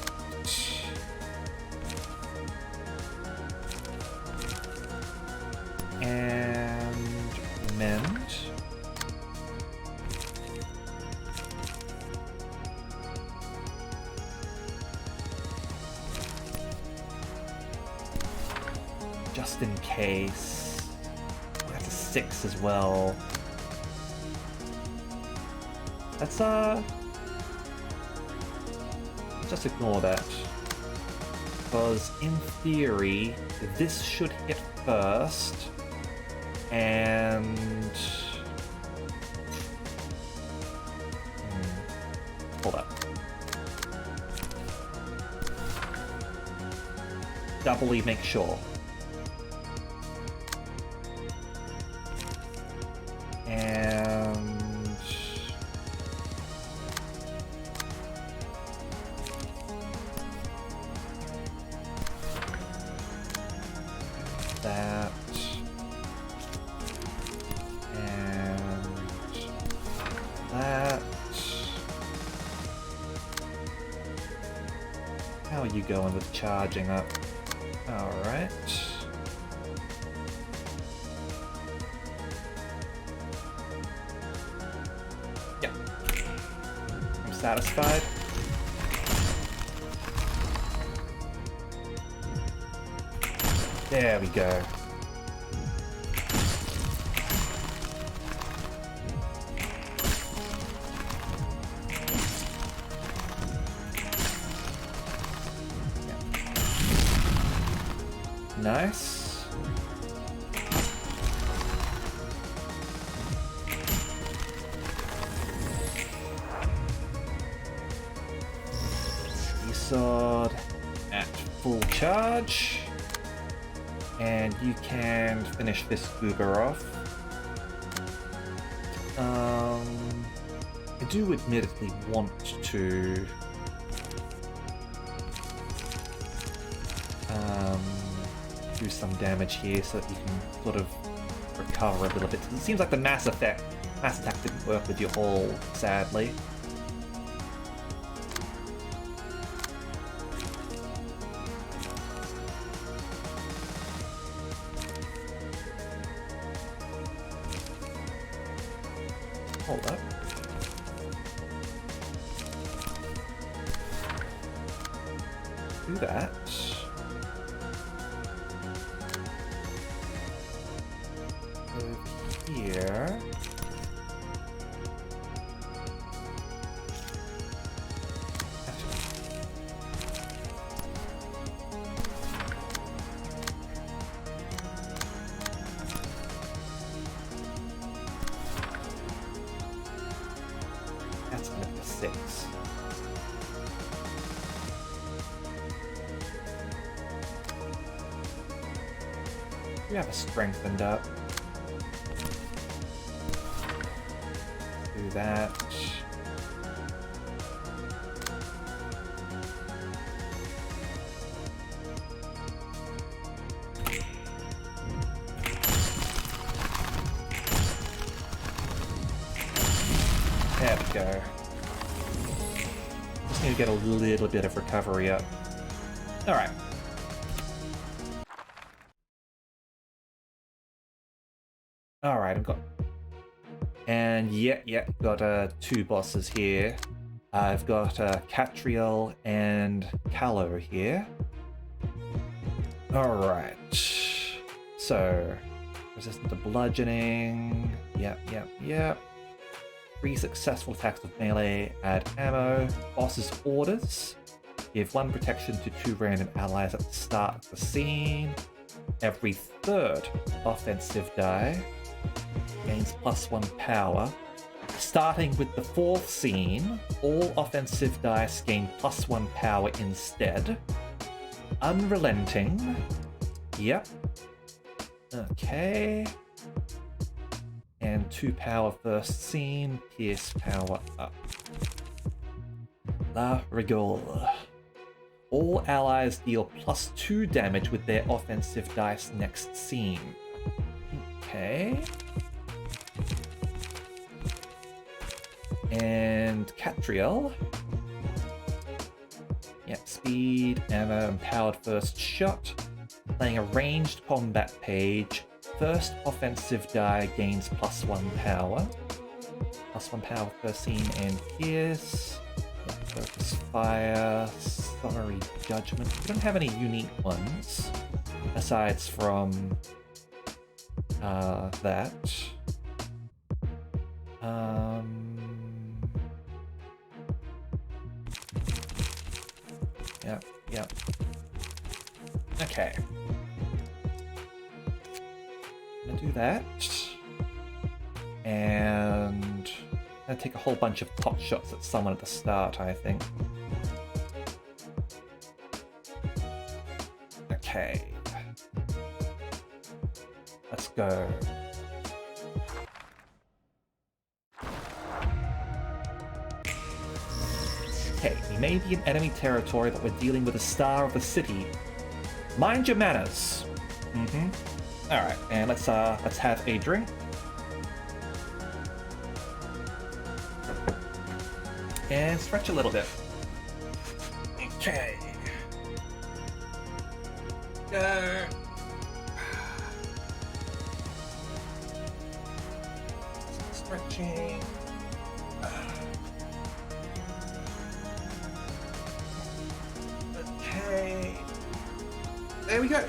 And mend. Just in case. That's a 6 as well. Let's just ignore that. Because in theory, this should hit first. And hold up. Doubly make sure. And that. And that. How are you going with charging up? Alright. Yeah. I'm satisfied. There we go. Nice. Sword at full charge. And you can finish this goober off. I do admittedly want to do some damage here so that you can sort of recover a little bit. It seems like the mass attack didn't work with your haul, sadly. Hold up. Do that. Over here. That's gonna be a 6. You have a strengthened up. Do that. There we go. Just need to get a little bit of recovery up. Alright. Alright, I've got... And yeah, got 2 bosses here. I've got Catriel and Callow here. Alright. So, resistant to bludgeoning. Yep. 3 successful attacks with melee, add ammo. Boss's orders. Give 1 protection to 2 random allies at the start of the scene. Every 3rd offensive die gains +1 power. Starting with the 4th scene, all offensive dice gain +1 power instead. Unrelenting. Yep. Okay. And 2 power first scene, pierce power up. La Rigole. All allies deal +2 damage with their offensive dice next scene. Okay. And Catriel. Yep, speed, ammo, and powered first shot. Playing a ranged combat page. First offensive die gains +1 power. +1 power per scene and pierce. Focus fire, summary judgment. We don't have any unique ones aside from that. Yep. Okay. I'm gonna do that. And I'm gonna take a whole bunch of pot shots at someone at the start, I think. Okay. Let's go. Okay, we may be in enemy territory, but we're dealing with a star of the city. Mind your manners. Alright, and let's have a drink. And stretch a little bit. Okay. Go. Stretching. Okay. There we go.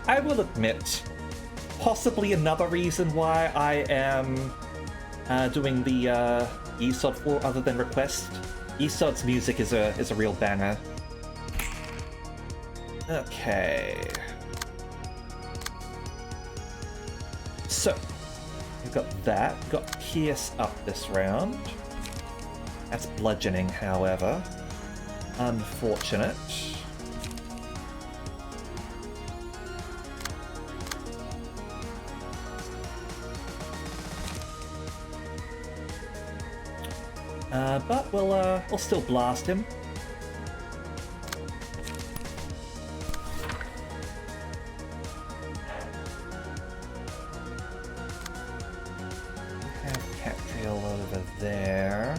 I will admit, possibly another reason why I am doing the ESOD for other than request. ESOD's music is a real banger. Okay. So, we've got that. We've got Pierce up this round. That's bludgeoning, however. Unfortunate. But we'll still blast him. We have Cattail over there.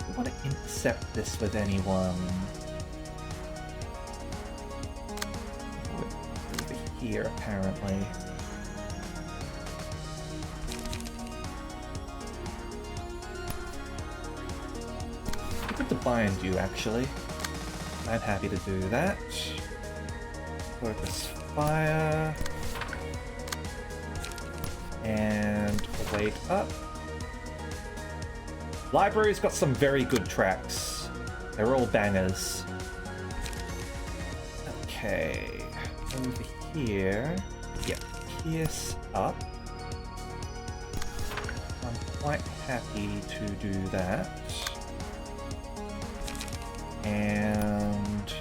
We want to intercept this with anyone. Over here, apparently. To bind you, actually. I'm happy to do that. Focus fire. And wait up. Library's got some very good tracks. They're all bangers. Okay. Over here. Yep. Pierce up. I'm quite happy to do that. And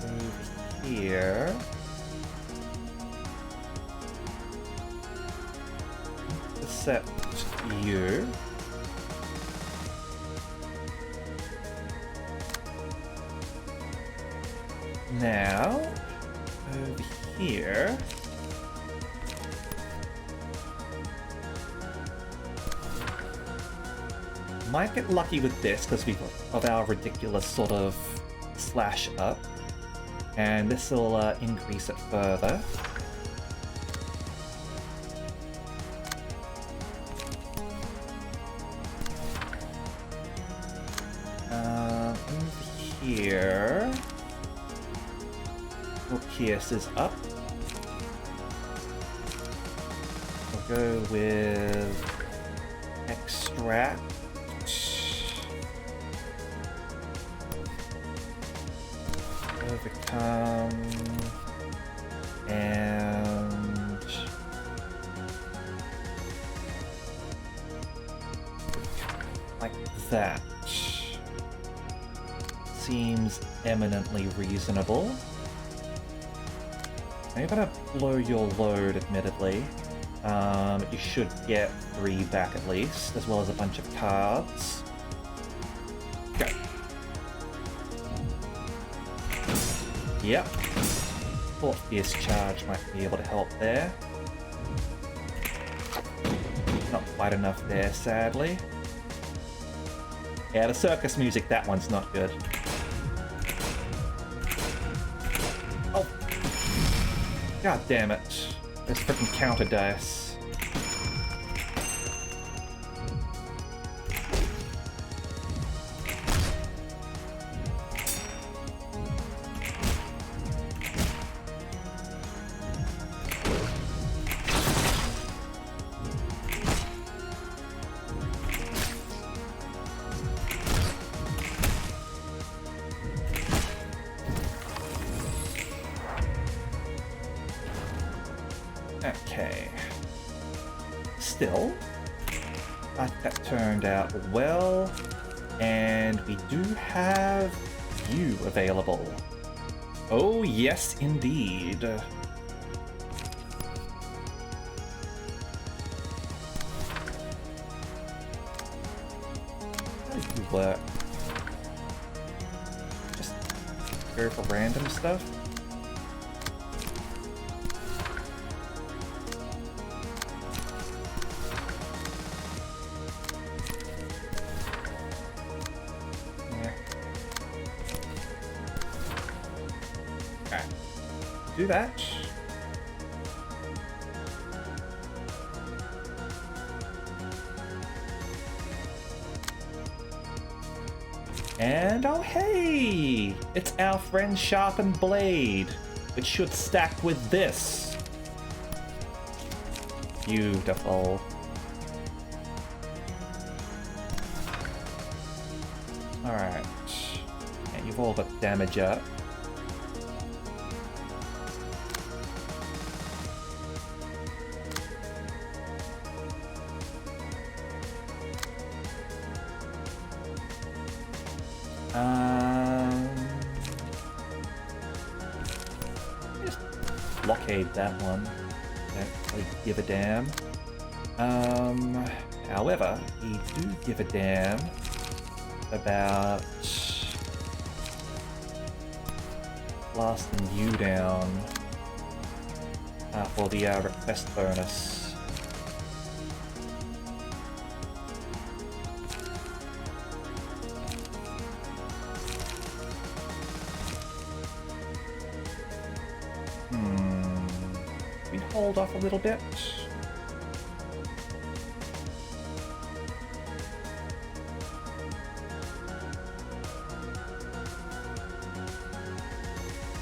over here. Set you. Now, over here. Might get lucky with this because we've got our ridiculous sort of slash up, and this will increase it further. Over here, Pierce is up. We'll go with extract. Overcome. And like that. Seems eminently reasonable. I'm gonna blow your load, admittedly. You should get 3 back at least, as well as a bunch of cards. Go. Yep. Thought Fierce Charge might be able to help there. Not quite enough there, sadly. Yeah, the circus music, that one's not good. Oh! God damn it. This freaking counter dice. Okay. Still, that turned out well, and we do have you available. Oh yes, indeed. How do you work? Just go for random stuff? Do that. And oh hey! It's our friend Sharpened Blade, which should stack with this. Beautiful. Alright. And you've all got damage up. Just blockade that one. Don't really give a damn. However, we do give a damn about blasting you down for the request bonus. We hold off a little bit.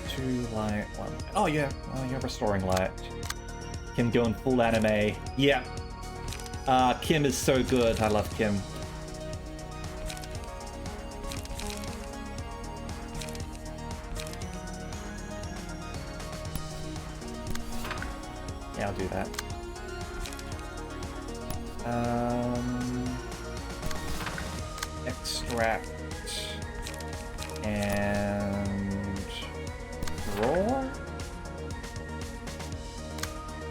Two light, one. Oh yeah, you're restoring light. Kim going full anime. Yeah. Kim is so good. I love Kim. Yeah, I'll do that. Extract and draw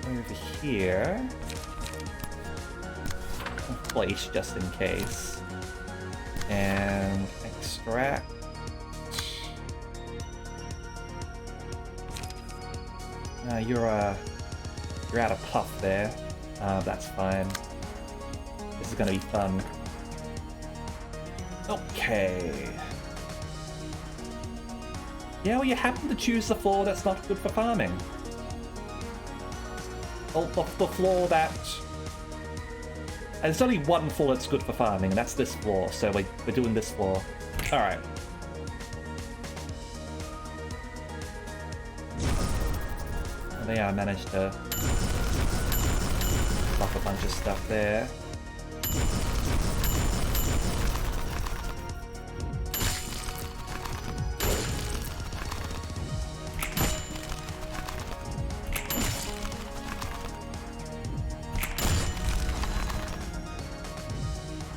over here. Place just in case, and extract. You're out of puff there. That's fine. This is gonna be fun. Okay. Yeah, well, you happen to choose the floor that's not good for farming. Oh, the floor that... And there's only one floor that's good for farming, and that's this floor, so we're doing this floor. Alright. There, I managed to block a bunch of stuff there.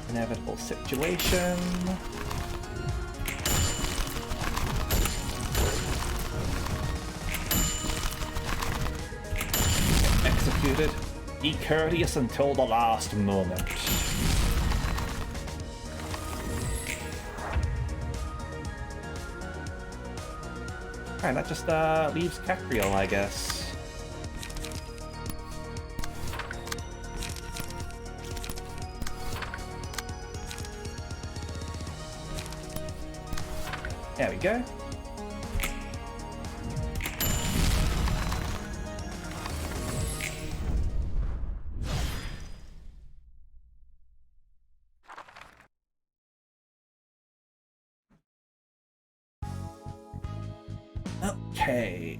Inevitable situation. Executed. Be courteous until the last moment. Alright, that just leaves Capriel, I guess. There we go. Okay.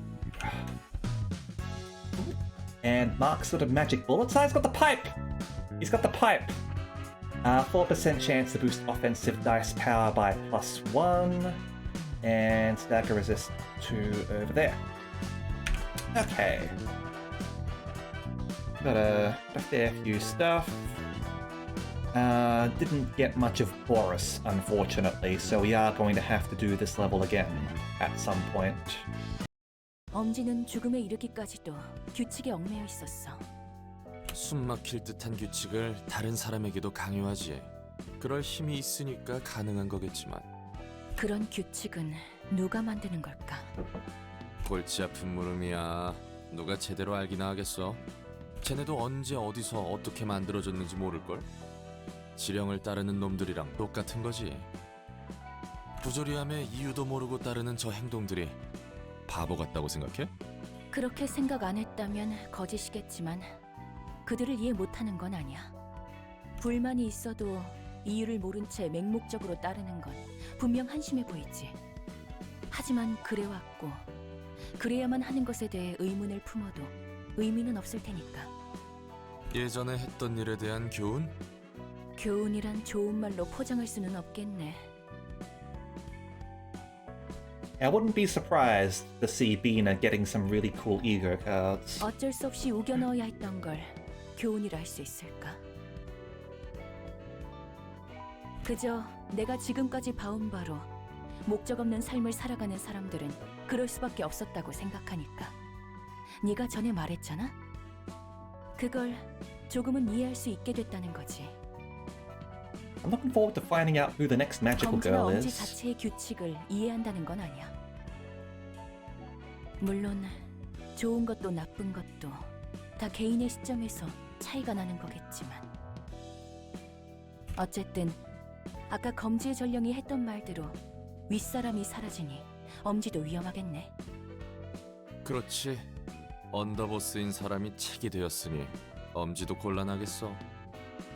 And Mark's sort of magic bullets. He's got the pipe! He's got the pipe! 4% chance to boost offensive dice power by +1. And stagger resist 2 over there. Okay. Got a fair few stuff. Didn't get much of Boris, unfortunately, so we are going to have to do this level again at some point. 엄지는 죽음에 이르기까지도 규칙에 얽매여 있었어. 숨 막힐 듯한 규칙을 다른 사람에게도 강요하지. 그럴 힘이 있으니까 가능한 거겠지만 그런 규칙은 누가 만드는 걸까? 골치 아픈 물음이야. 누가 제대로 알기나 하겠어. 쟤네도 언제 어디서 어떻게 만들어졌는지 모를걸? 지령을 따르는 놈들이랑 똑같은 거지. 부조리함에 이유도 모르고 따르는 저 행동들이 바보 같다고 생각해? 그렇게 생각 안 했다면 거짓이겠지만 그들을 이해 못하는 건 아니야. 불만이 있어도 이유를 모른 채 맹목적으로 따르는 건 분명 한심해 보이지. 하지만 그래왔고 그래야만 하는 것에 대해 의문을 품어도 의미는 없을 테니까. 예전에 했던 일에 대한 교훈? 교훈이란 좋은 말로 포장할 수는 없겠네. I wouldn't be surprised to see Bina getting some really cool ego cards. 어쩔 수 없이 우겨 넣어야 했던 걸 교훈이라 할 수 있을까? 그저 내가 지금까지 봐온 바로 목적 없는 삶을 살아가는 사람들은 그럴 수밖에 없었다고 생각하니까. 네가 전에 말했잖아? 그걸 조금은 이해할 수 있게 됐다는 거지. I'm looking forward to finding out who the next magical 검지와 girl 엄지 is. 자체의 규칙을 이해한다는 건 아니야. 물론 좋은 것도 나쁜 것도 다 개인의 시점에서 차이가 나는 거겠지만 어쨌든 아까 검지의 전령이 했던 말대로 윗사람이 사라지니 엄지도 위험하겠네. 그렇지. 언더보스인 사람이 책이 되었으니 엄지도 곤란하겠어.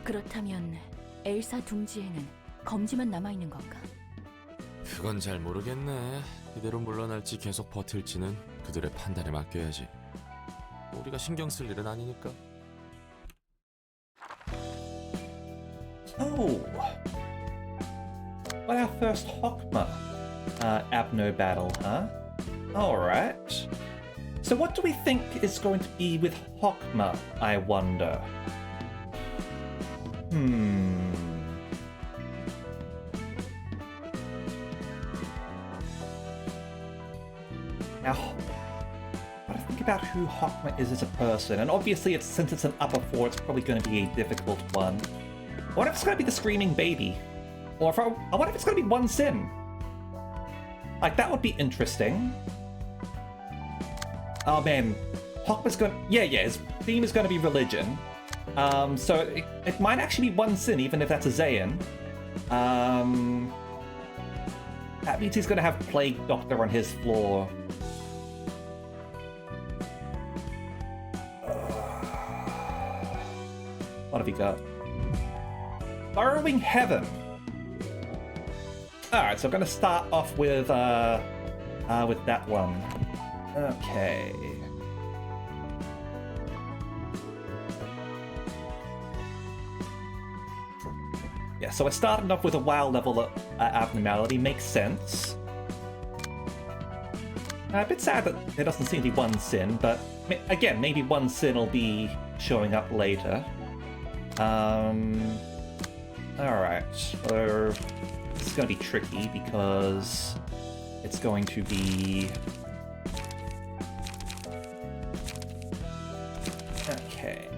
그렇다면 엘사 둥지에는 검지만 남아있는 건가? 그건 잘 모르겠네. 이대로 물러날지 계속 버틸지는 그들의 판단에 맡겨야지. 우리가 신경 쓸 일은 아니니까. Oh! What our first Hokma Abno battle, huh? Alright. So what do we think is going to be with Hokma, I wonder? Now, gotta think about who Hokma is as a person, and obviously since it's an upper 4, it's probably going to be a difficult one. What if it's going to be the screaming baby? Or I wonder if it's going to be One Sin? Like, that would be interesting. Oh man, Hokma's going to... Yeah, his theme is going to be religion. So it might actually be One Sin, even if that's a Zayn. That means he's going to have Plague Doctor on his floor. What have you got? Burrowing Heaven. Alright, so I'm going to start off with that one. Okay. Yeah, so we're starting off with a WoW level abnormality. Makes sense. A bit sad that there doesn't seem to be One Sin, but again, maybe One Sin will be showing up later. Alright, so this is going to be tricky because it's going to be... Okay,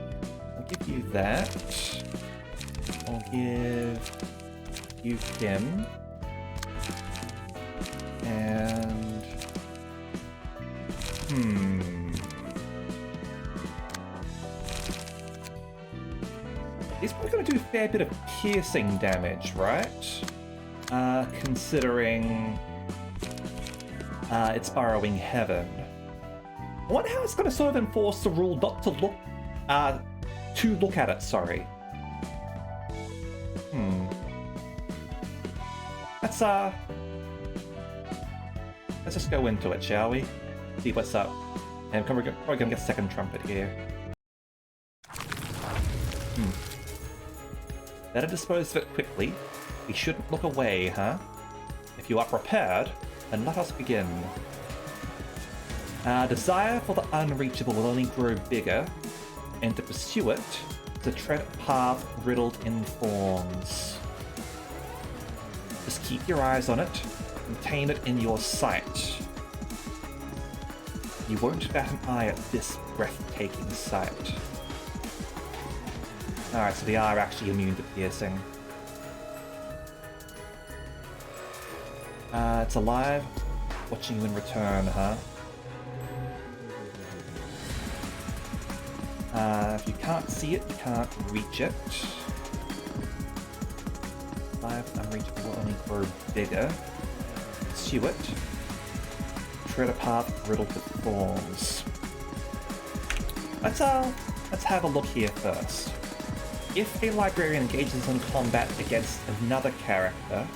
I'll give you that. I'll give you him. And He's probably going to do a fair bit of piercing damage, right? Considering it's Burrowing Heaven. I wonder how it's going to sort of enforce the rule not to look at it, sorry. Let's just go into it, shall we? See what's up. And we're probably gonna get second trumpet here. Better dispose of it quickly. We shouldn't look away, huh? If you are prepared, then let us begin. Desire for the unreachable will only grow bigger, and to pursue it, to tread a path riddled in thorns. Just keep your eyes on it, contain it in your sight. You won't bat an eye at this breathtaking sight. Alright, so they are actually immune to piercing. It's alive, watching you in return, huh? If you can't see it, you can't reach it. Live, unreachable will only grow bigger. Pursue it. Tread a path riddled with thorns. Let's have a look here first. If a librarian engages in combat against another character,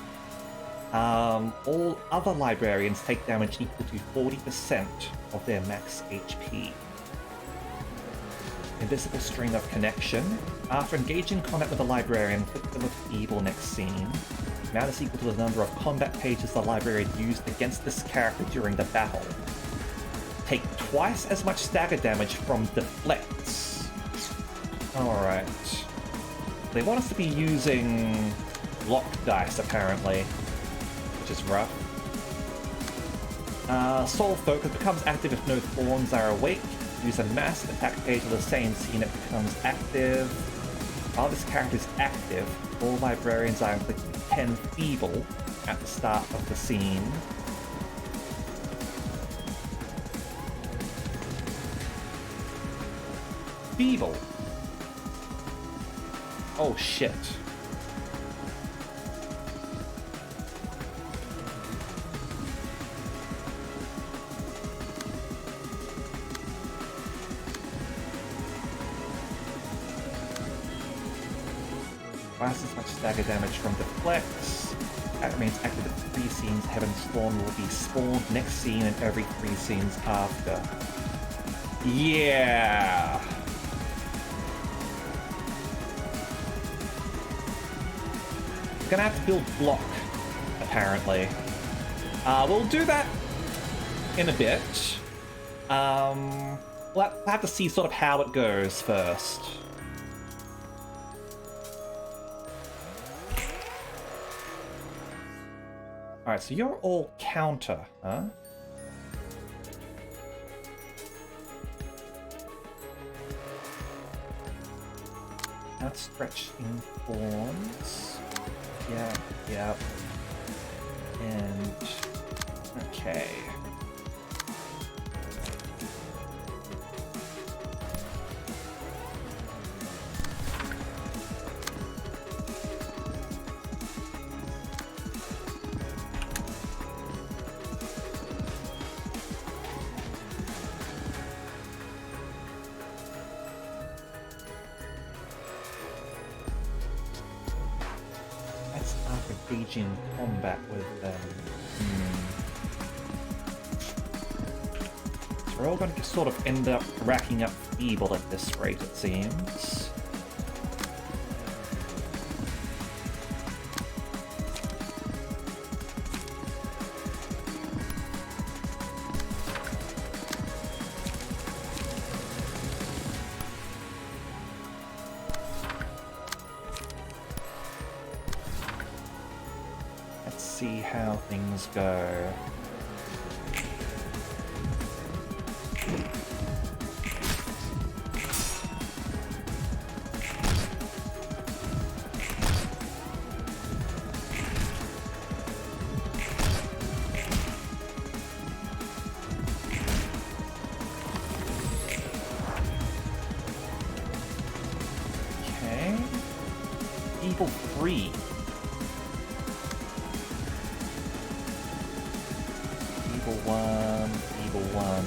all other librarians take damage equal to 40% of their max HP. Invisible String of Connection. After engaging combat with a librarian, inflict them with feeble next scene. Amount is equal to the number of combat pages the librarian used against this character during the battle. Take twice as much stagger damage from deflects. Alright. They want us to be using lock dice, apparently, which is rough. Soul Focus becomes active if no thorns are awake. Use a mass attack page of the same scene, it becomes active. While this character is active, all librarians are inflicted 10 feeble at the start of the scene. Feeble. Oh shit. Twice as much stagger damage from deflects. That remains active at 3 scenes. Heaven's Spawn will be spawned next scene and every 3 scenes after. Yeah! Gonna have to build block, apparently. We'll do that in a bit. We'll have to see sort of how it goes first. Alright, so you're all counter, huh? Outstretching thorns. Yeah. And... okay. Engaging combat with them. So we're all going to sort of end up racking up feeble at this rate, it seems. See how things go. 3. Evil 1, evil 1.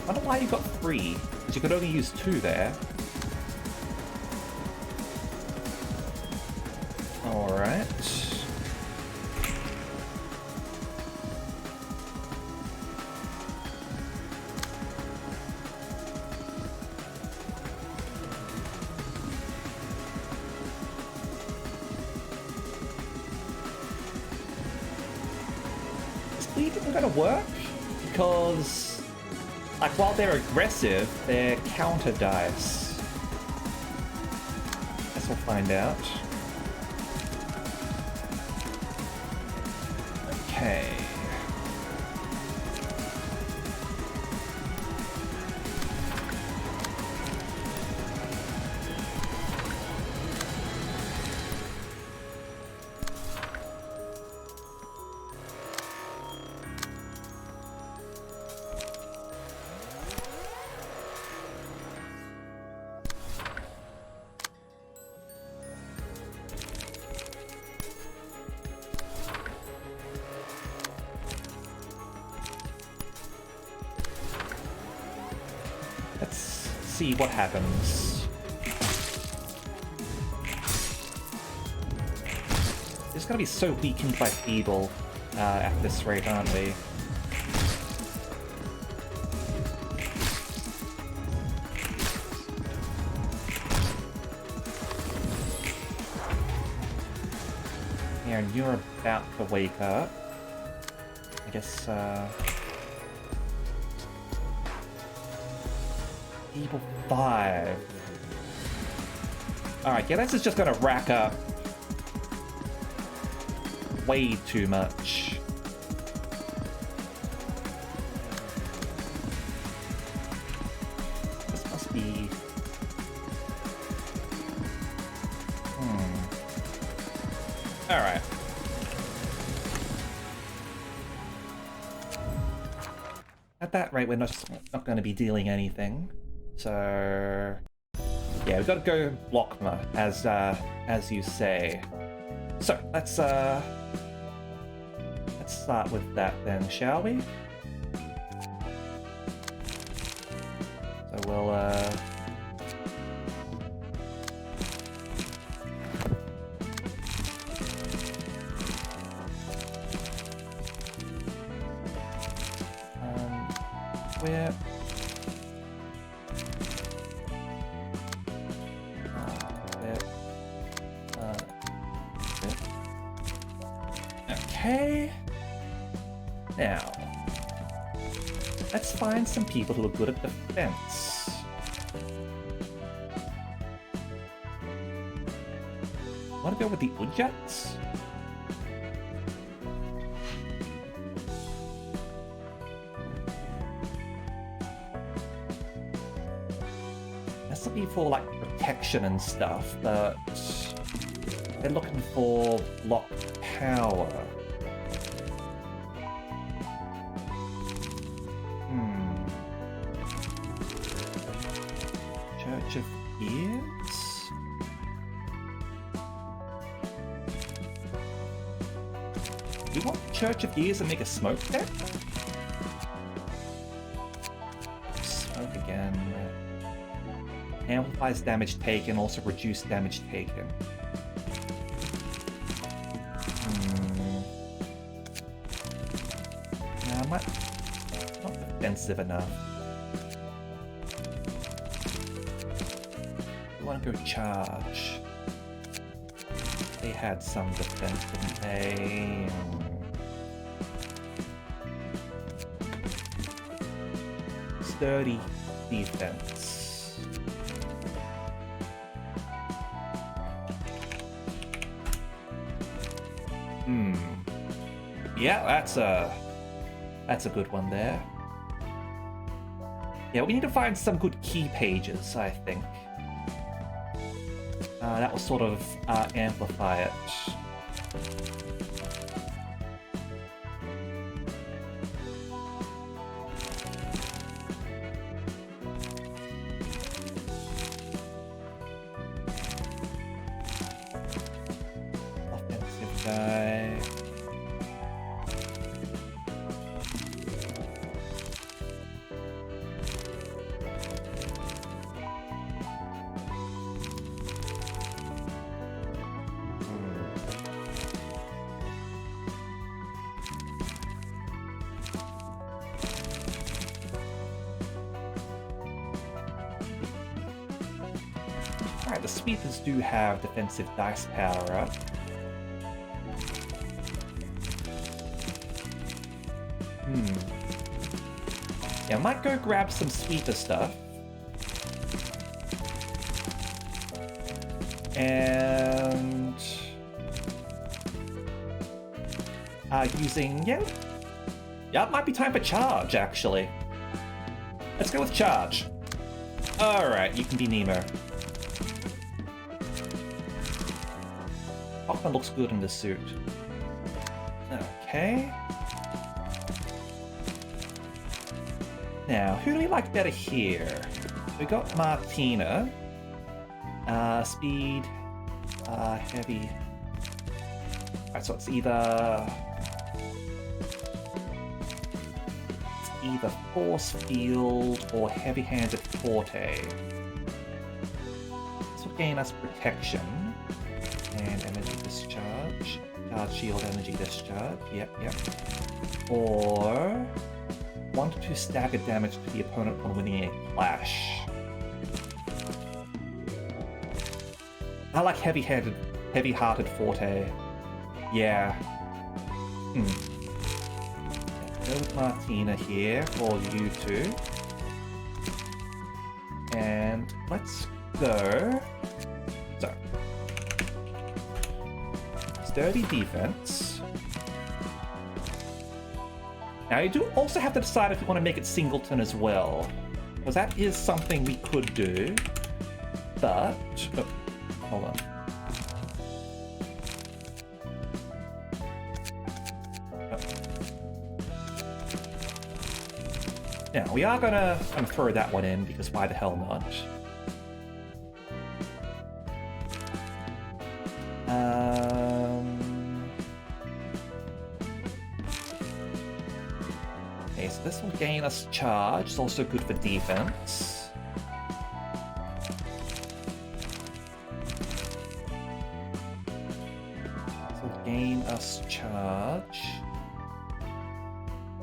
I wonder why you got 3, because you could only use 2 there. Alright. Is bleed even gonna work? Because, like, while they're aggressive, they're counter dice. Guess we'll find out. Okay. Let's see what happens. They're just gonna be so weakened by Feeble at this rate, aren't we? Yeah, and you're about to wake up. I guess, Evil 5. Alright, yeah, this is just gonna rack up way too much. This must be... Alright. At that rate, we're not going to be dealing anything. So... yeah, we've got to go Lockma, as you say. So, let's start with that then, shall we? So we'll, where... Okay. Now, let's find some people who are good at defense. Want to go with the Ujats? This will be for like protection and stuff, but they're looking for block power. Church of Ears? Do you want Church of Ears and make a smoke deck? Smoke again. Amplifies damage taken, also reduce damage taken. Yeah, not defensive enough. I want to go charge. They had some defense, didn't they? Sturdy defense. Yeah, that's a good one there. Yeah, we need to find some good key pages, I think. That will sort of amplify it. guy. Alright, the sweepers do have defensive dice power up. Yeah, I might go grab some sweeper stuff. And... using... Yeah, it might be time for charge, actually. Let's go with charge. Alright, you can be Nemo. Hoffman looks good in this suit. Okay. Now, who do we like better here? We got Martina. Speed. Heavy. Alright, so it's either force field or heavy-handed forte. This will gain us protection. And energy discharge. Charge shield energy discharge. Yep. Or 1 to 2 stagger damage to the opponent upon winning a clash. I like heavy-hearted forte. Yeah. Go with Martina here for you two. And let's go. So. Sturdy defense. Now you do also have to decide if you want to make it singleton as well. Because that is something we could do. But... Oh, hold on. Now, we are gonna throw that one in, because why the hell not? Okay, so this will gain us charge. It's also good for defense. This will gain us charge.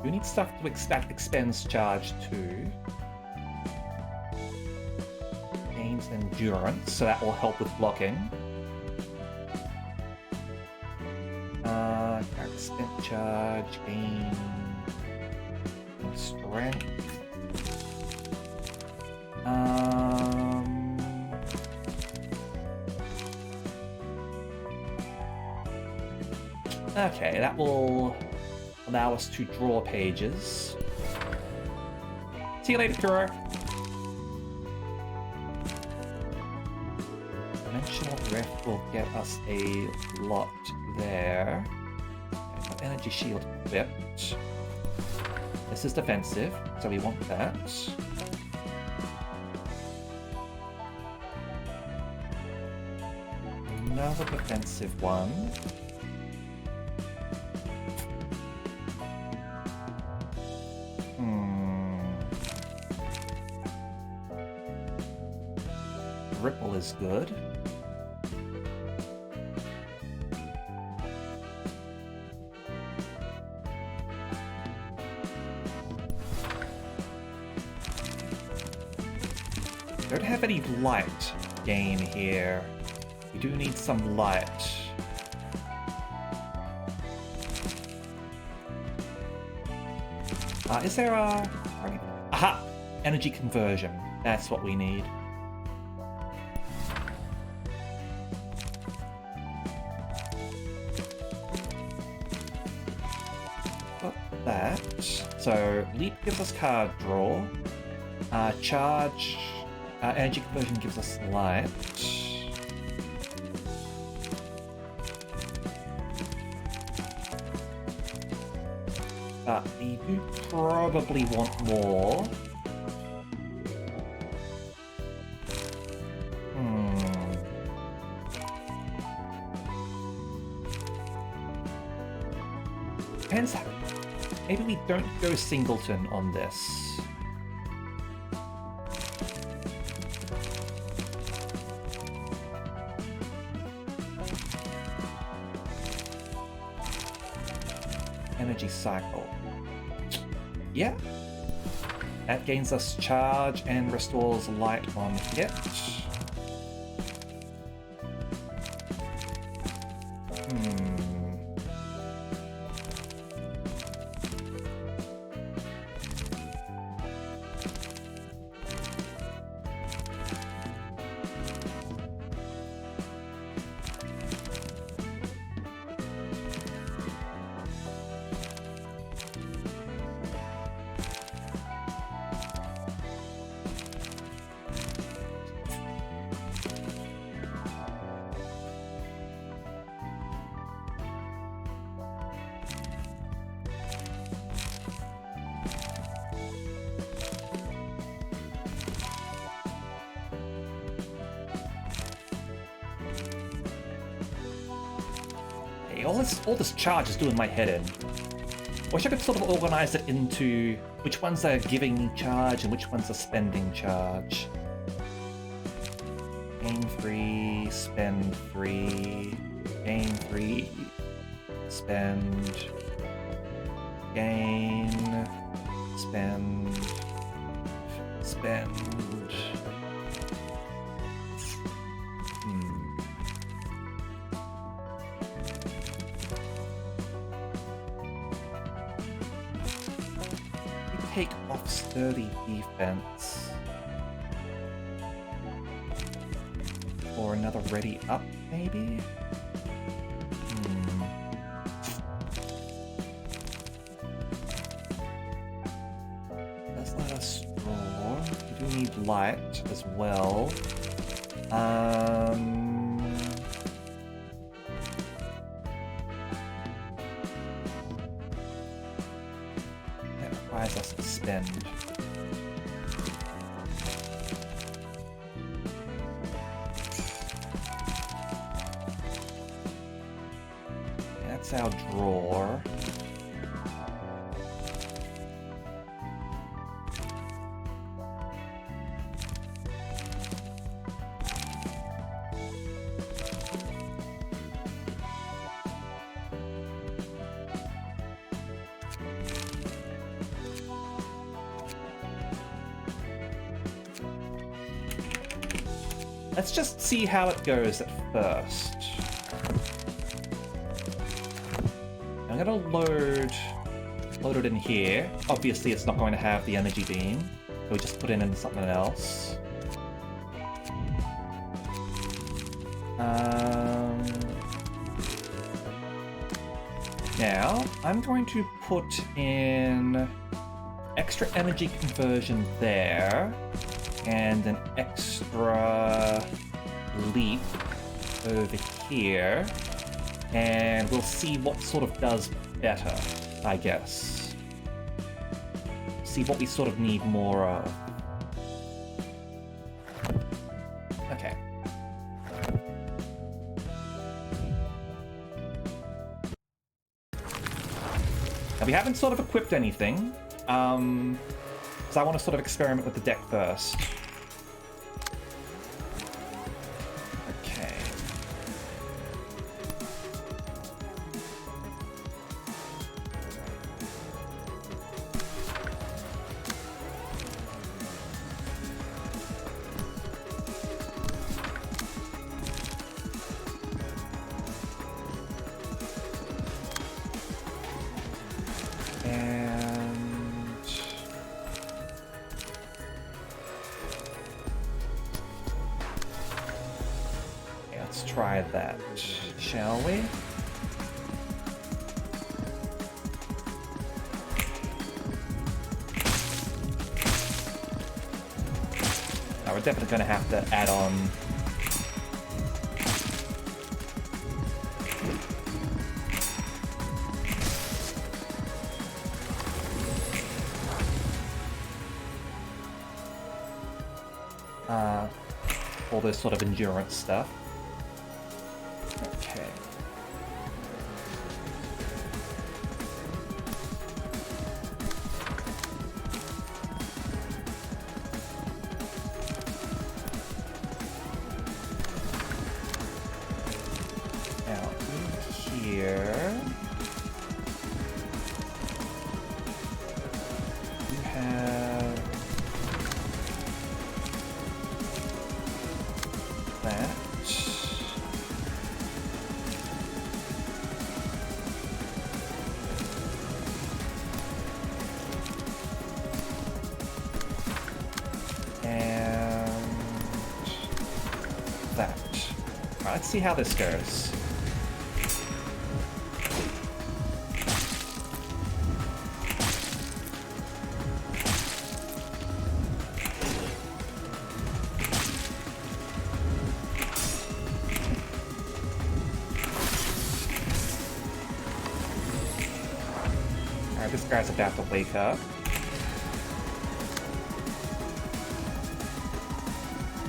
We need stuff to expends charge too. Gains endurance, so that will help with blocking. Expend charge, gain strength. Okay, that will allow us to draw pages. See you later, Kuro. Dimensional Drift will get us a lot there. Energy shield equipped. This is defensive, so we want that. Another defensive one. Ripple is good. Don't have any light gain here. We do need some light. Is there a... Aha! Energy conversion. That's what we need. Got that. So, leap gives us card draw. Charge... energy conversion gives us light. But we do probably want more. Depends. Maybe we don't go singleton on this. Energy cycle. Yeah. That gains us charge and restores light on hit. All this charge is doing my head in. Wish I could sort of organize it into which ones are giving charge and which ones are spending charge. Gain 3, spend 3, gain 3, spend, gain, spend, spend. Take off sturdy defense. Or another ready up, maybe? Let's let us draw. We do need light as well. Requires us to spend. That's our drawer. Let's just see how it goes at first. I'm gonna load it in here. Obviously it's not going to have the energy beam, so we just put it in something else. Now, I'm going to put in extra energy conversion there, and an extra leap over here, and we'll see what sort of does better, I guess. See what we sort of need more of. Okay. Now we haven't sort of equipped anything, because I want to sort of experiment with the deck first. Okay. Try that, shall we? Now we're definitely going to have to add on all this sort of endurance stuff. Okay. Now, in here... You have... that. And that. Alright, let's see how this goes. Alright, this guy's about to wake up.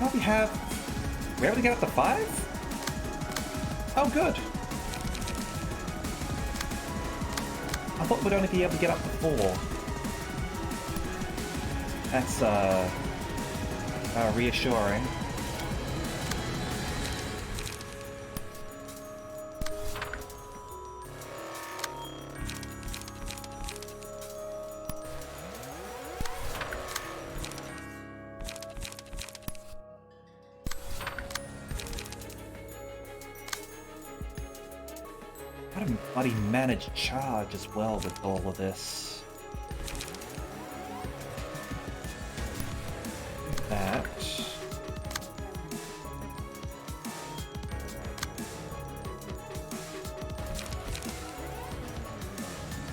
Oh, we're able to get up to 5? Oh, good. I thought we'd only be able to get up to 4. That's, reassuring. How do bloody manage charge as well with all of this? That.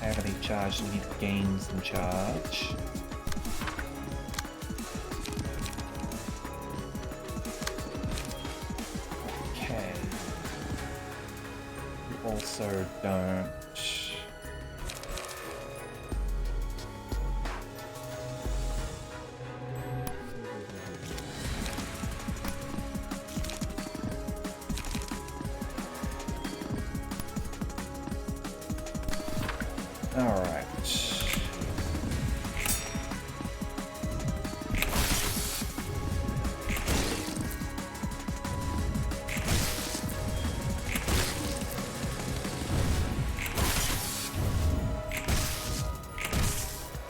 Have any charge, so we need to gain some charge. Okay. We also don't. All right.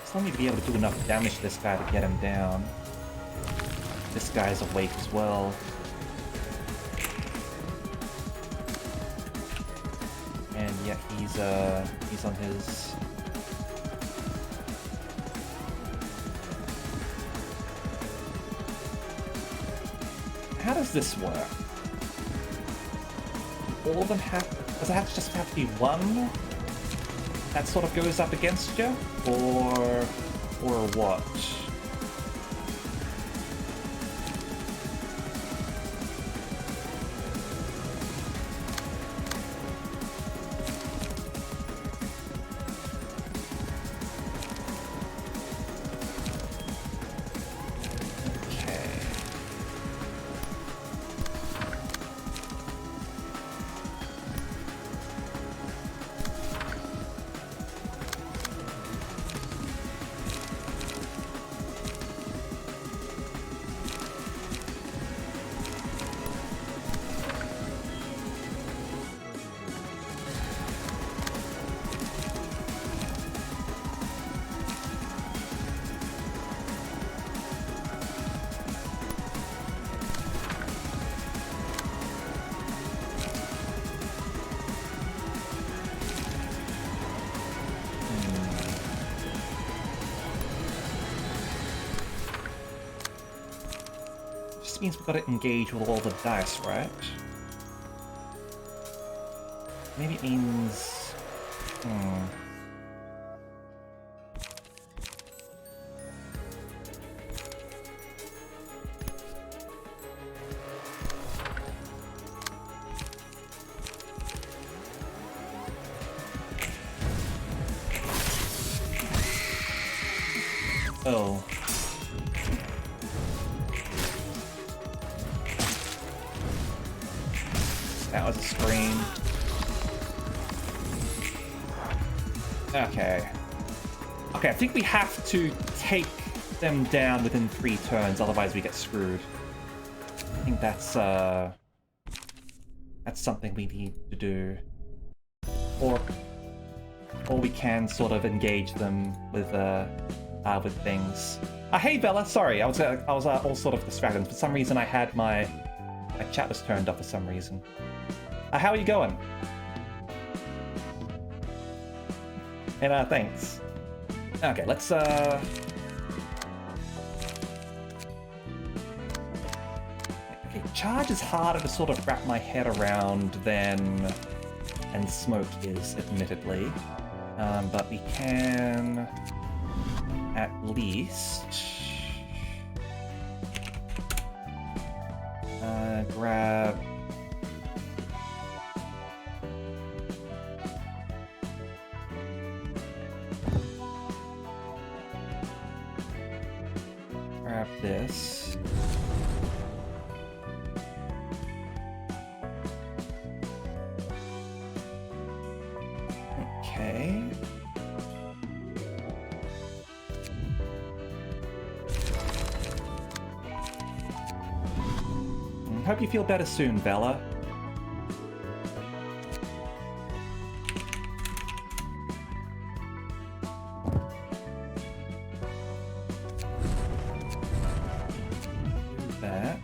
Still need to be able to do enough damage to this guy to get him down. This guy's awake as well. And yet he's on his... How does this work? All of them have... Does it just have to be one that sort of goes up against you? Or what? Just means we've got to engage with all the dice, right? Maybe it means... Oh. That was a scream. Okay. Okay, I think we have to take them down within 3 turns, otherwise we get screwed. I think that's That's something we need to do. Or we can sort of engage them with things. Hey Bella, sorry, I was all sort of distracted. For some reason, I had my chat was turned off for some reason. How are you going? And thanks. Okay, let's Okay, charge is harder to sort of wrap my head around than smoke is, admittedly. But we can at least grab this. Okay. Hope you feel better soon, Bella. That.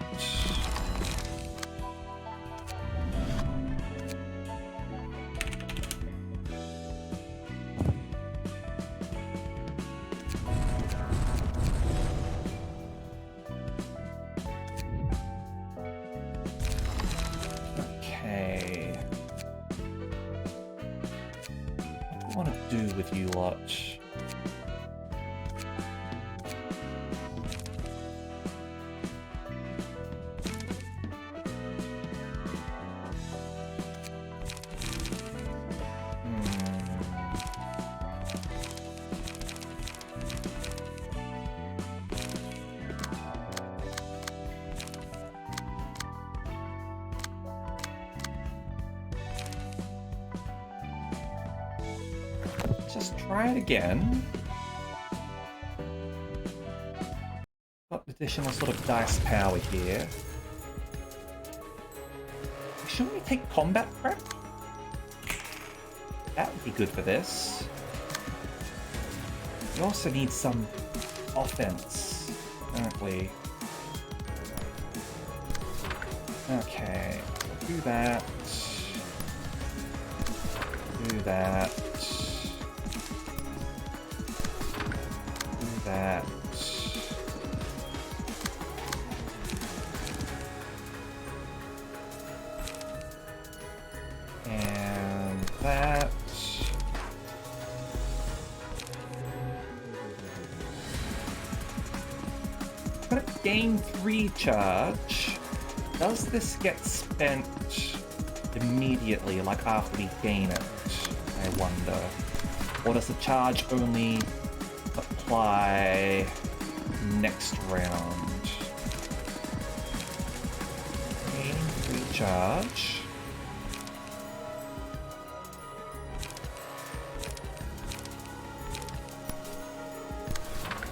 Okay. What do I want to do with you lot? Just try it again. Got additional sort of dice power here. Shouldn't we take combat prep? That would be good for this. We also need some offense, don't we? Okay, do that. Do that. That. And that. Gonna gain 3 charge. Does this get spent immediately, like after we gain it? I wonder. Or does the charge only apply next round? Gain 3 charge.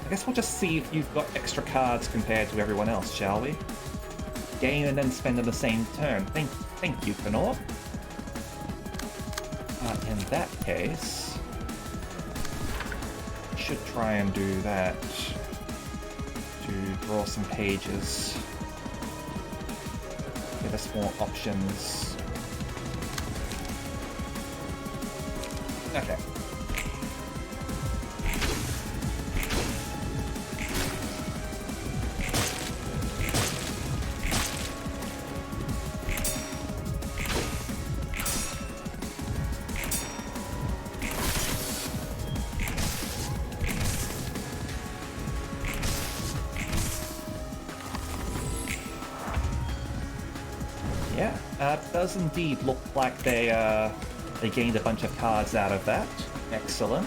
I guess we'll just see if you've got extra cards compared to everyone else, shall we? Gain and then spend in the same turn. Thank you, Fenor. In that case, should try and do that to draw some pages. Give us more options. Okay. Yeah, it does indeed look like they gained a bunch of cards out of that. Excellent.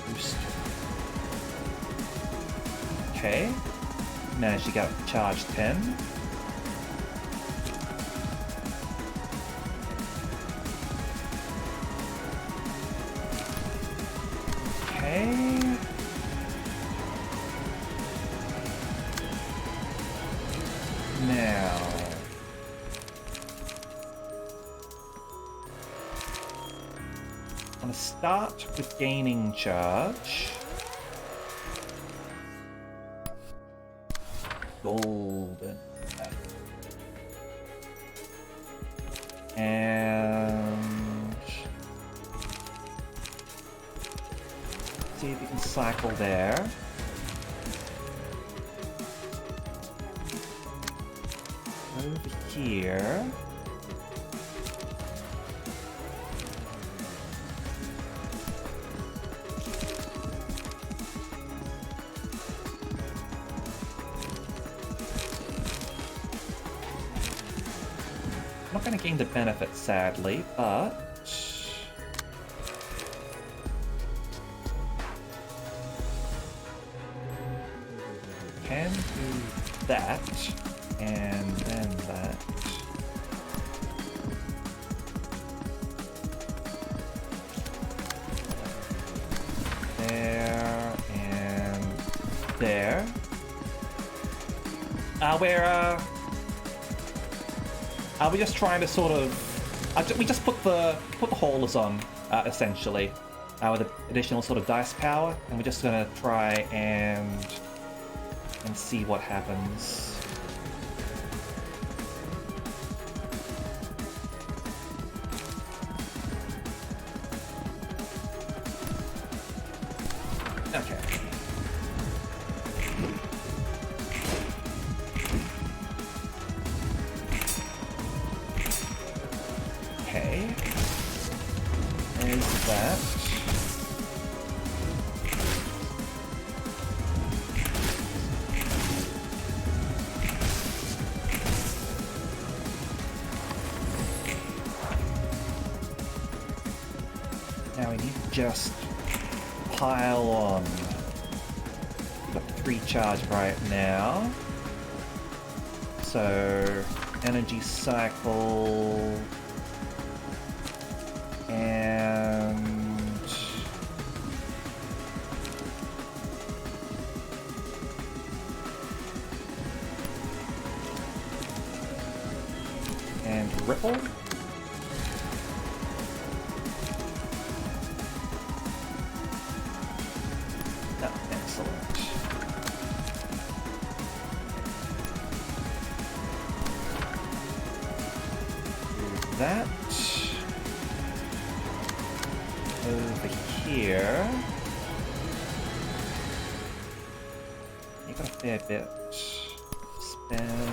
Boost. Okay. Managed to get charge 10. Okay. Now, I'm gonna start with gaining charge. Golden. And see if we can cycle there. Over here. I'm not going to gain the benefit, sadly, but can do that, and then that. There and there. We're just trying to sort of. We just put the haulers on, essentially, with additional sort of dice power, and we're just gonna try and see what happens. Okay. Okay. There's that. Now we need to just pile on. We've got 3 charge right now. So, energy cycle. And ripple. Oh, excellent. Do that. Over here. You got a fair bit. Spend.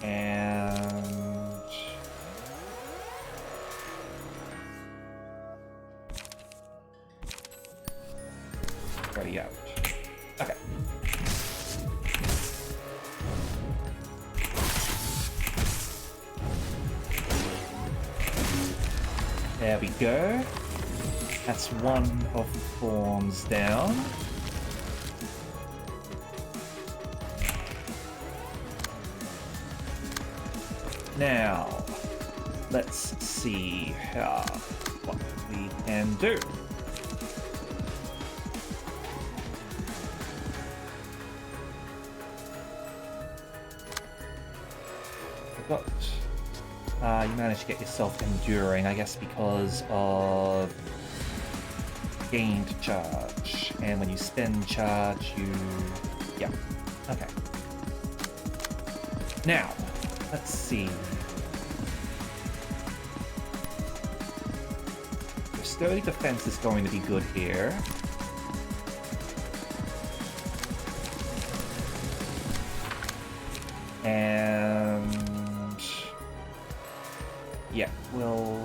And ready out. Okay. There we go. That's one of the forms down. Now, let's see what we can do. You managed to get yourself enduring, I guess because of gained charge. And when you spend charge, yeah, okay. Now, let's see. Your sturdy defense is going to be good here. And yeah, we'll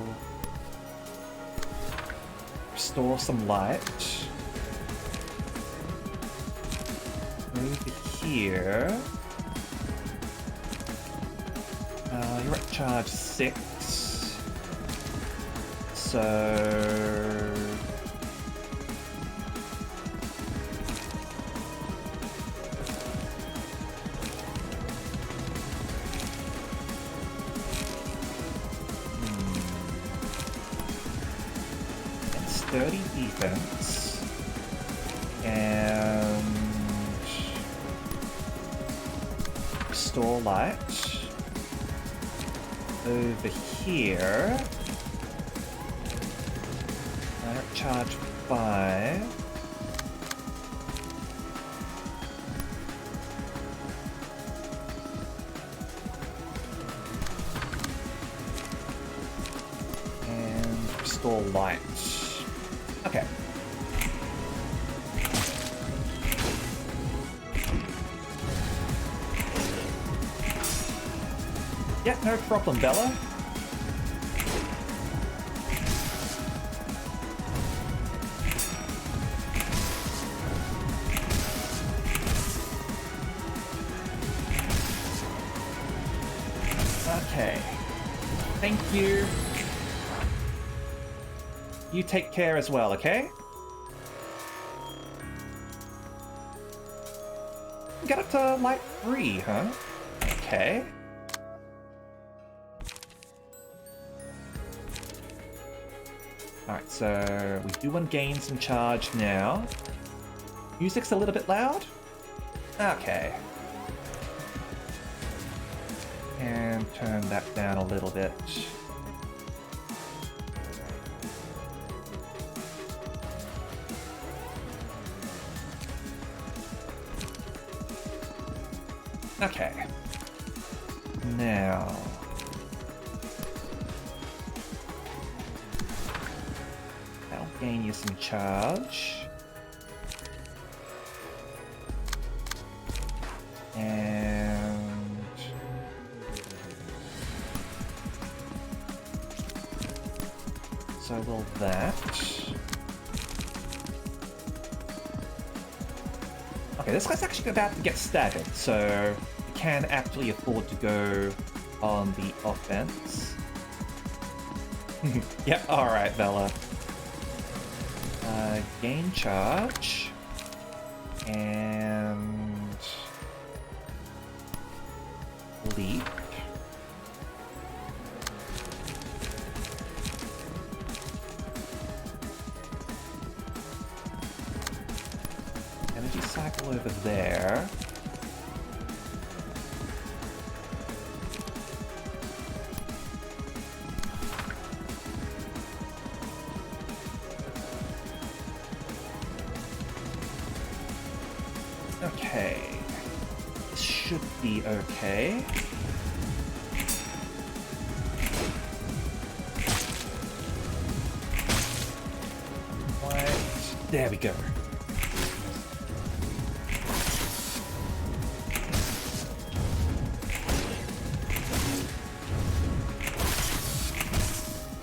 restore some light. Over here. You're at charge 6. So sturdy defense and restore light. Over here. Direct charge 5. And restore light. Okay. Yeah, no problem, Bella. Okay. Thank you. You take care as well, okay? Get up to light 3, huh? Okay. Alright, so we do want to gain some charge now. Music's a little bit loud? Okay. And turn that down a little bit. Okay. Now... that'll gain you some charge. And... so will that. Okay, this guy's actually about to get staggered, so we can actually afford to go on the offense. Yep, alright, Bella. Gain charge. And... leap. Energy cycle over there. Okay. This should be okay. Right. There we go.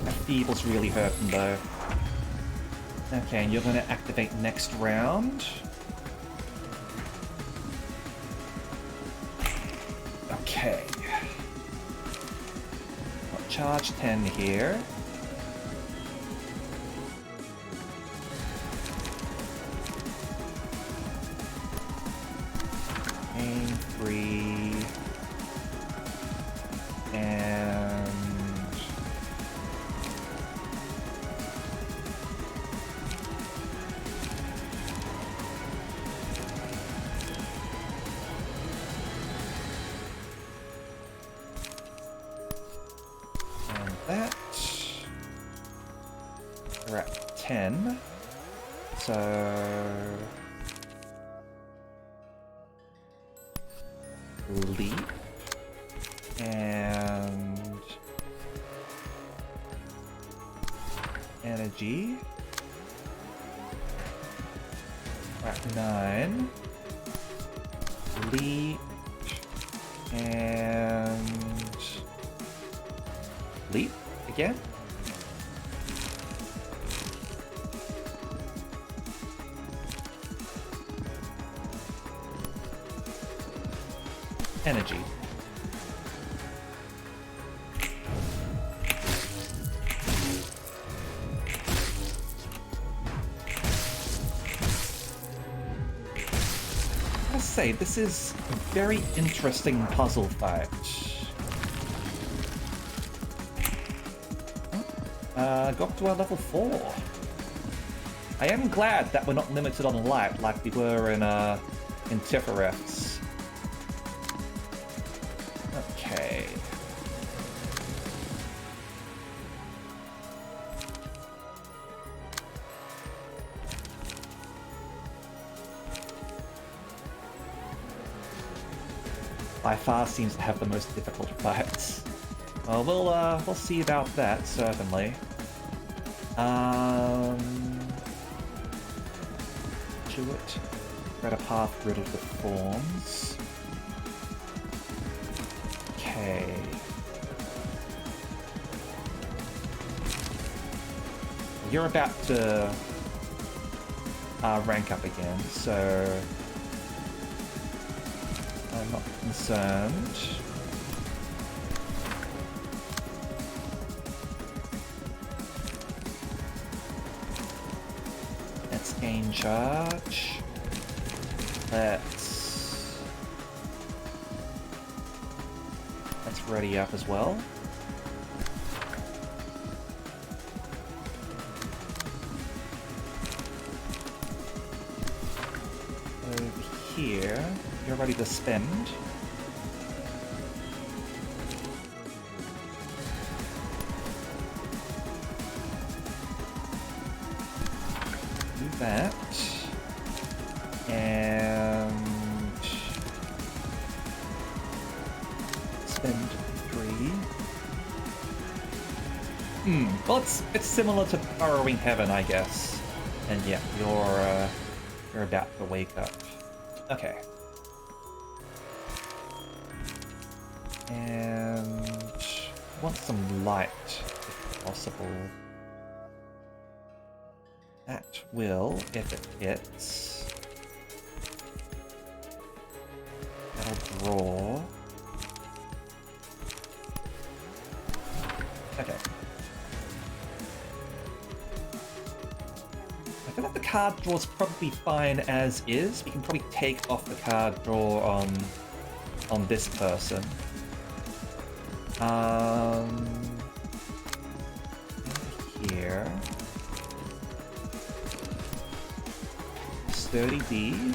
That feeble's really hurting though. Okay, and you're gonna activate next round. Okay. Got charge 10 here. Aim 3. And... that. We're at 10. So... leap. And... energy. We're at 9. Leap. And... leap again. Energy. I must say, this is a very interesting puzzle fight. Got up to our level 4. I am glad that we're not limited on light like we were in Tifereth's. Okay. By far seems to have the most difficult fights. Well, we'll see about that, certainly. Jewett. Red a path riddled with thorns. Okay. You're about to rank up again, so I'm not concerned. Let's gain charge. Let's ready up as well. Over here, you're ready to spend. Do that. And spend 3. Well, it's similar to Burrowing Heaven, I guess. And yeah, you're about to wake up. Okay. And want some light, if possible. That will, if it hits, that'll draw. Okay. I feel like the card draw's probably fine as is. We can probably take off the card draw on this person. Here. Sturdy D.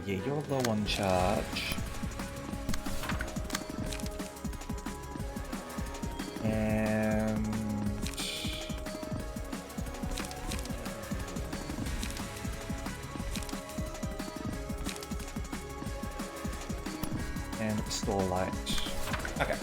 Yeah, you're low on charge. And restore light. Okay.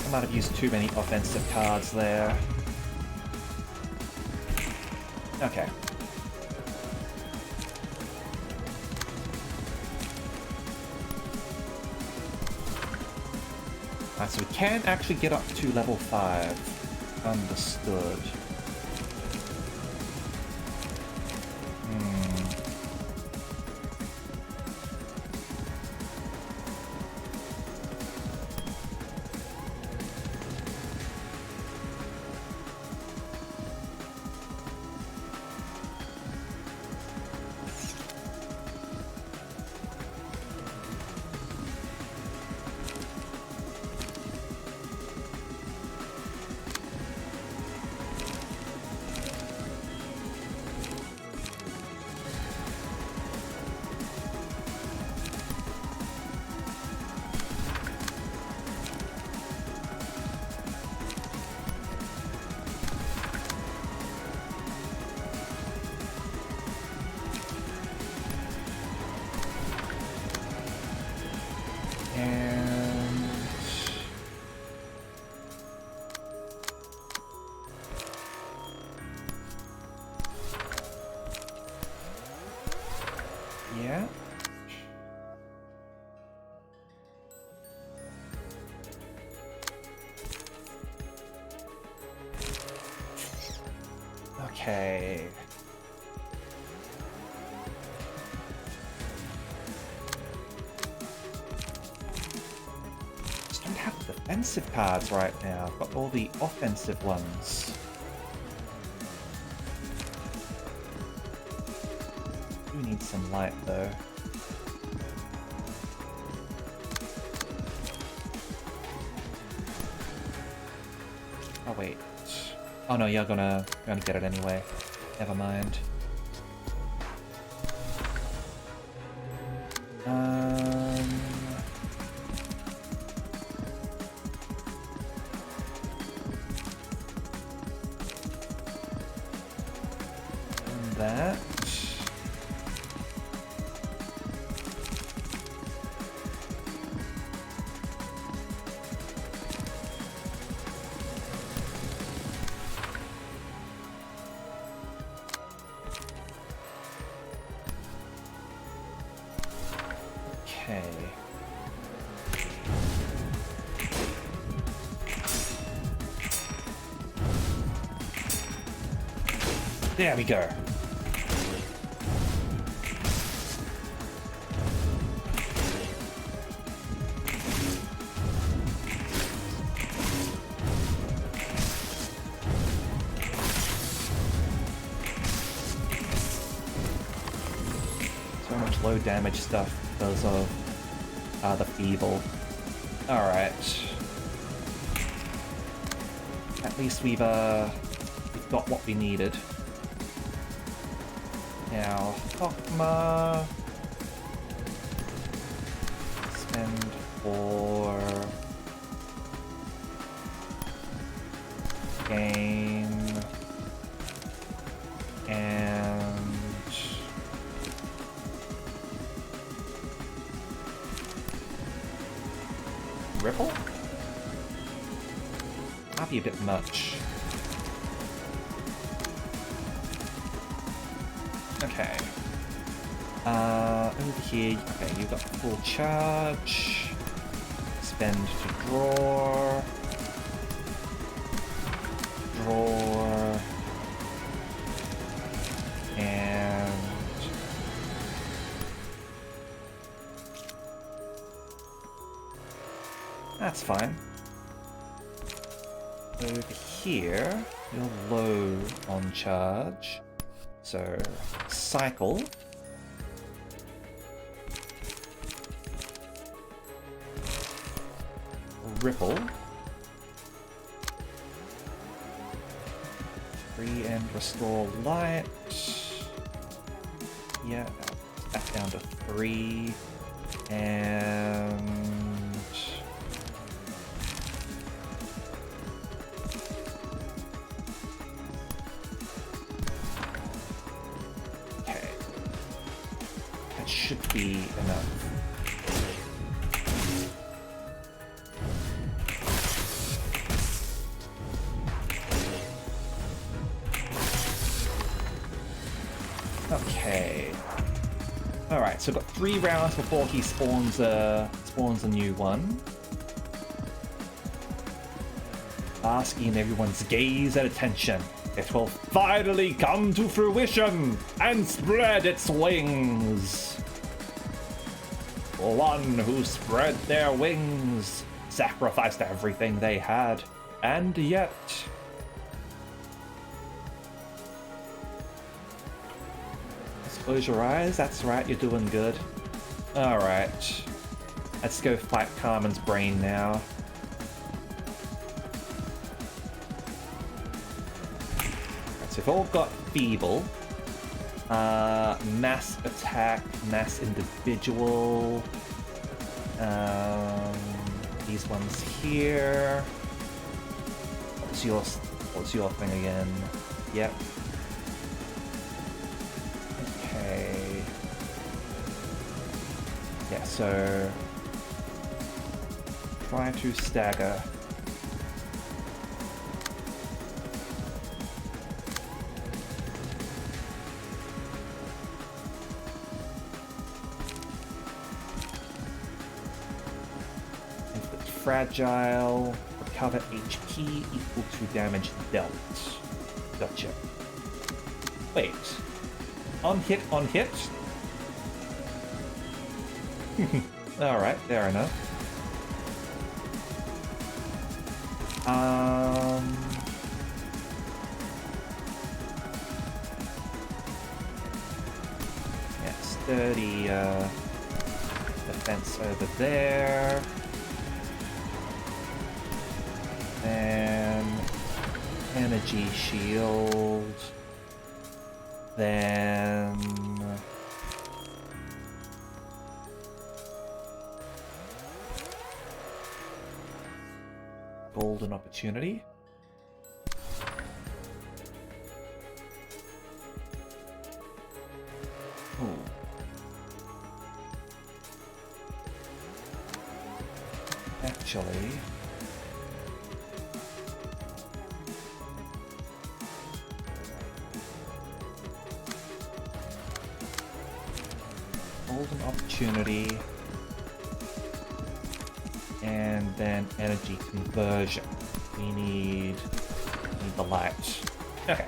I might have used too many offensive cards there. Okay. Alright, so we can actually get up to level 5. Understood. Yeah. Okay. defensive cards right now. I've got all the offensive ones. Do need some light though. Oh wait. Oh no, you're gonna get it anyway. Never mind. That. Okay. There we go. So much low damage stuff because of the feeble. Alright. At least we've got what we needed. Now, Hokma. Spend for game and Ripple? Might be a bit much. Okay. Over here, okay, you've got full charge. Spend to draw. Draw. And that's fine. Over here, you're low on charge. So, cycle. Ripple. Free and restore light. Yeah, back down to 3. And should be enough. Okay. Alright, so I've got 3 rounds before he spawns a new one. Asking everyone's gaze and attention. It will finally come to fruition and spread its wings. One who spread their wings sacrificed everything they had, and yet just close your eyes. That's right, you're doing good. Alright. Let's go fight Carmen's brain now. So we've all got feeble. Mass attack, mass individual. These ones here. What's your thing again? Yep. Okay. Yeah, so try to stagger. Fragile, recover HP equal to damage dealt. Gotcha. Wait. On hit, on hit? Alright, fair enough. Yeah, sturdy defense over there. Then energy shield. Then golden opportunity. Ooh. Actually, golden opportunity, and then energy conversion. We need the light. Okay.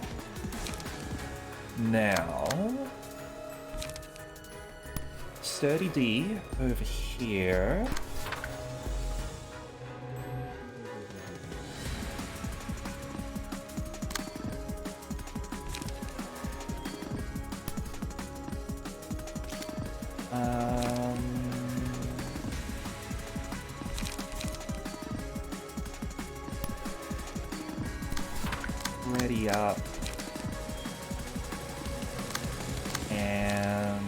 Now, sturdy D over here. Ready up. And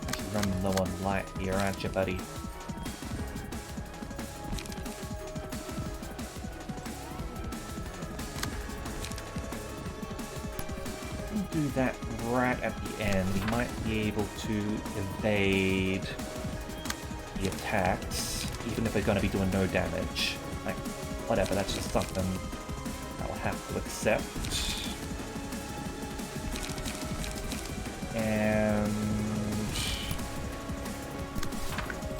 actually running low on light here, aren't you, buddy? Do that right at the end. We might be able to evade the attacks, even if they're going to be doing no damage. Like, whatever, that's just something I'll have to accept. And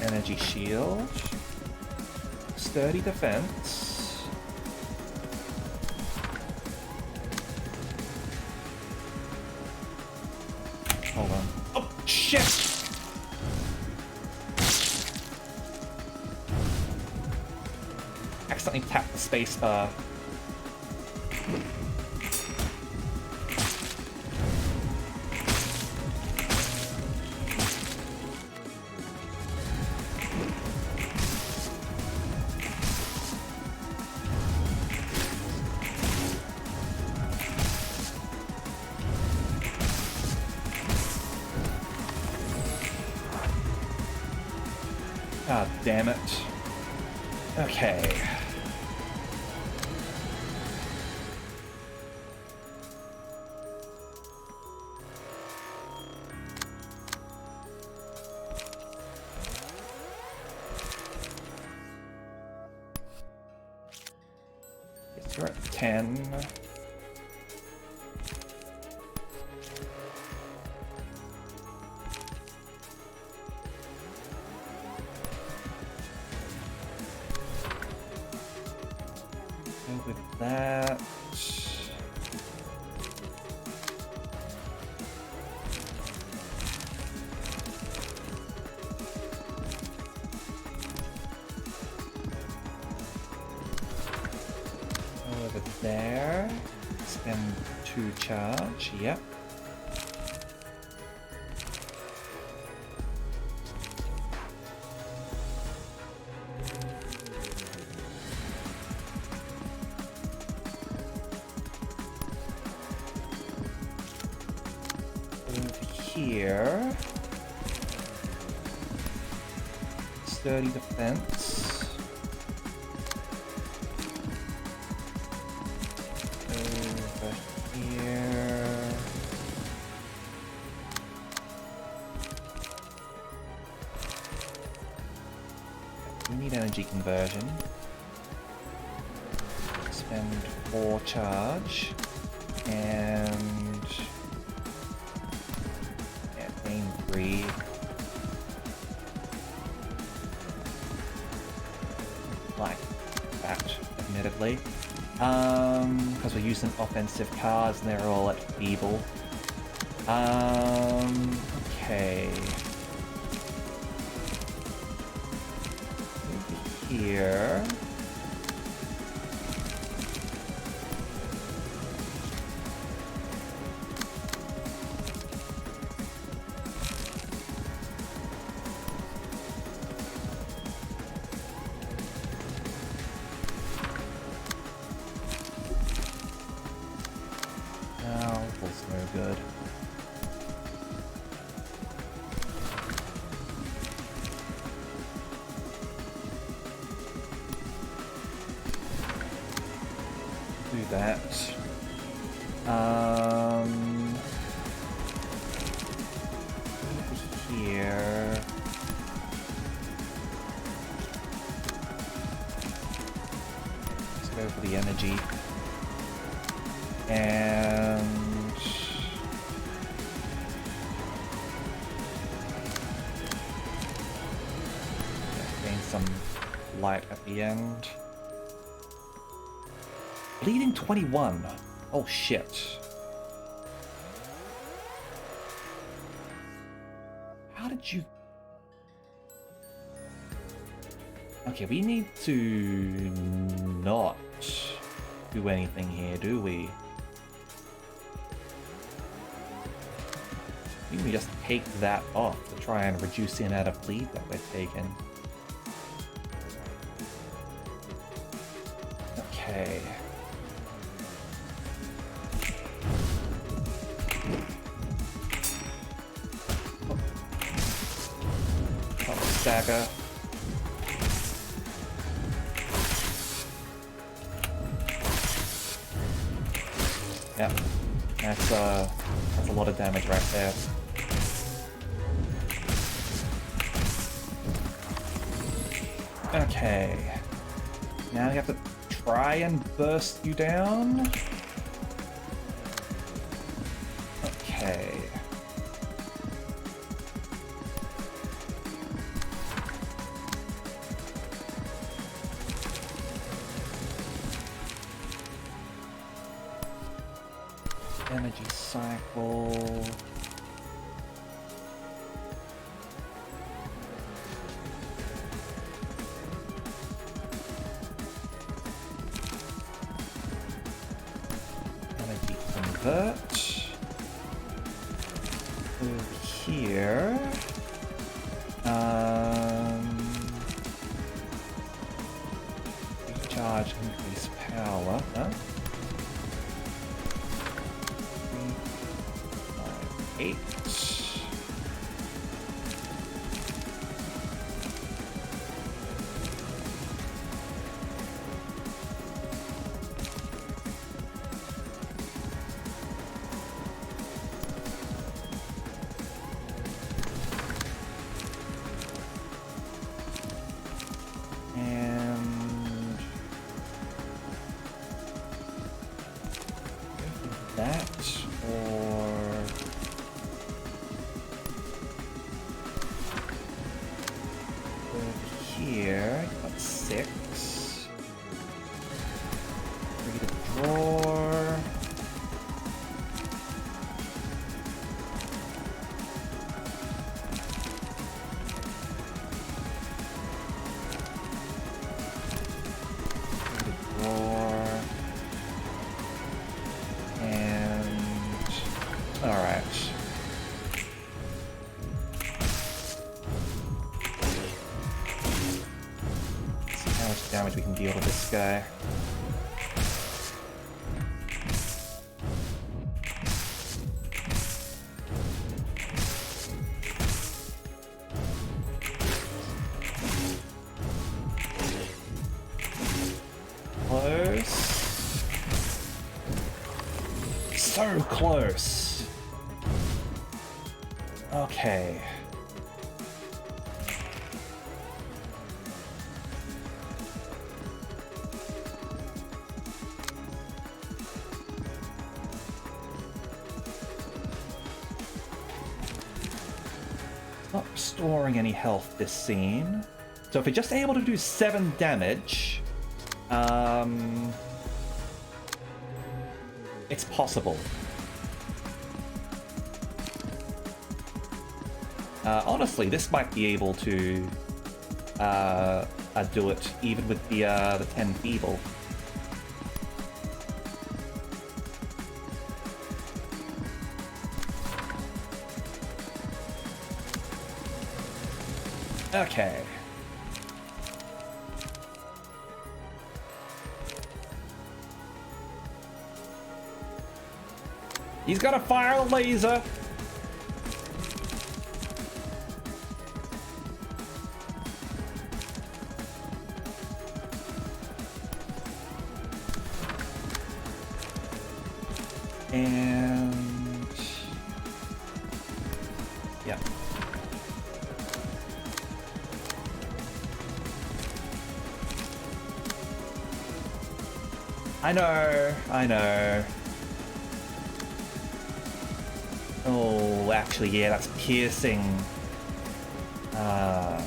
energy shield, sturdy defense. Hold on. Oh, shit! Accidentally tapped the space bar. God damn it. Okay. Yes, you're at 10. With that, over there, spend 2 charge, yep. Here, sturdy defense. Over here. We need energy conversion. Spend 4 charge and gain 3. Like that, admittedly. Because we're using offensive cards and they're all at feeble. Okay. Over here. No, that's no good. Do that. Over here. Let's go for the energy. And gain some light at the end. Bleeding 21. Oh shit. How did you... Okay, we need to not do anything here, do we? I think we just take that off to try and reduce the amount of bleed that we're taking. Okay. Stagger. Yep, that's a lot of damage right there. Okay, now we have to try and burst you down. Okay. Energy cycle. Energy convert. Over here. Recharge, increase power. Huh? 8. And that or here, got 6. 3 to draw. And alright. See how much damage we can deal to this guy. Close. So close. Okay. Not restoring any health this scene. So if we're just able to do 7 damage, It's possible. Honestly, this might be able to do it even with the 10 feeble. Okay. He's gonna fire a laser. And yeah. I know. Oh, actually, yeah, that's piercing. I'll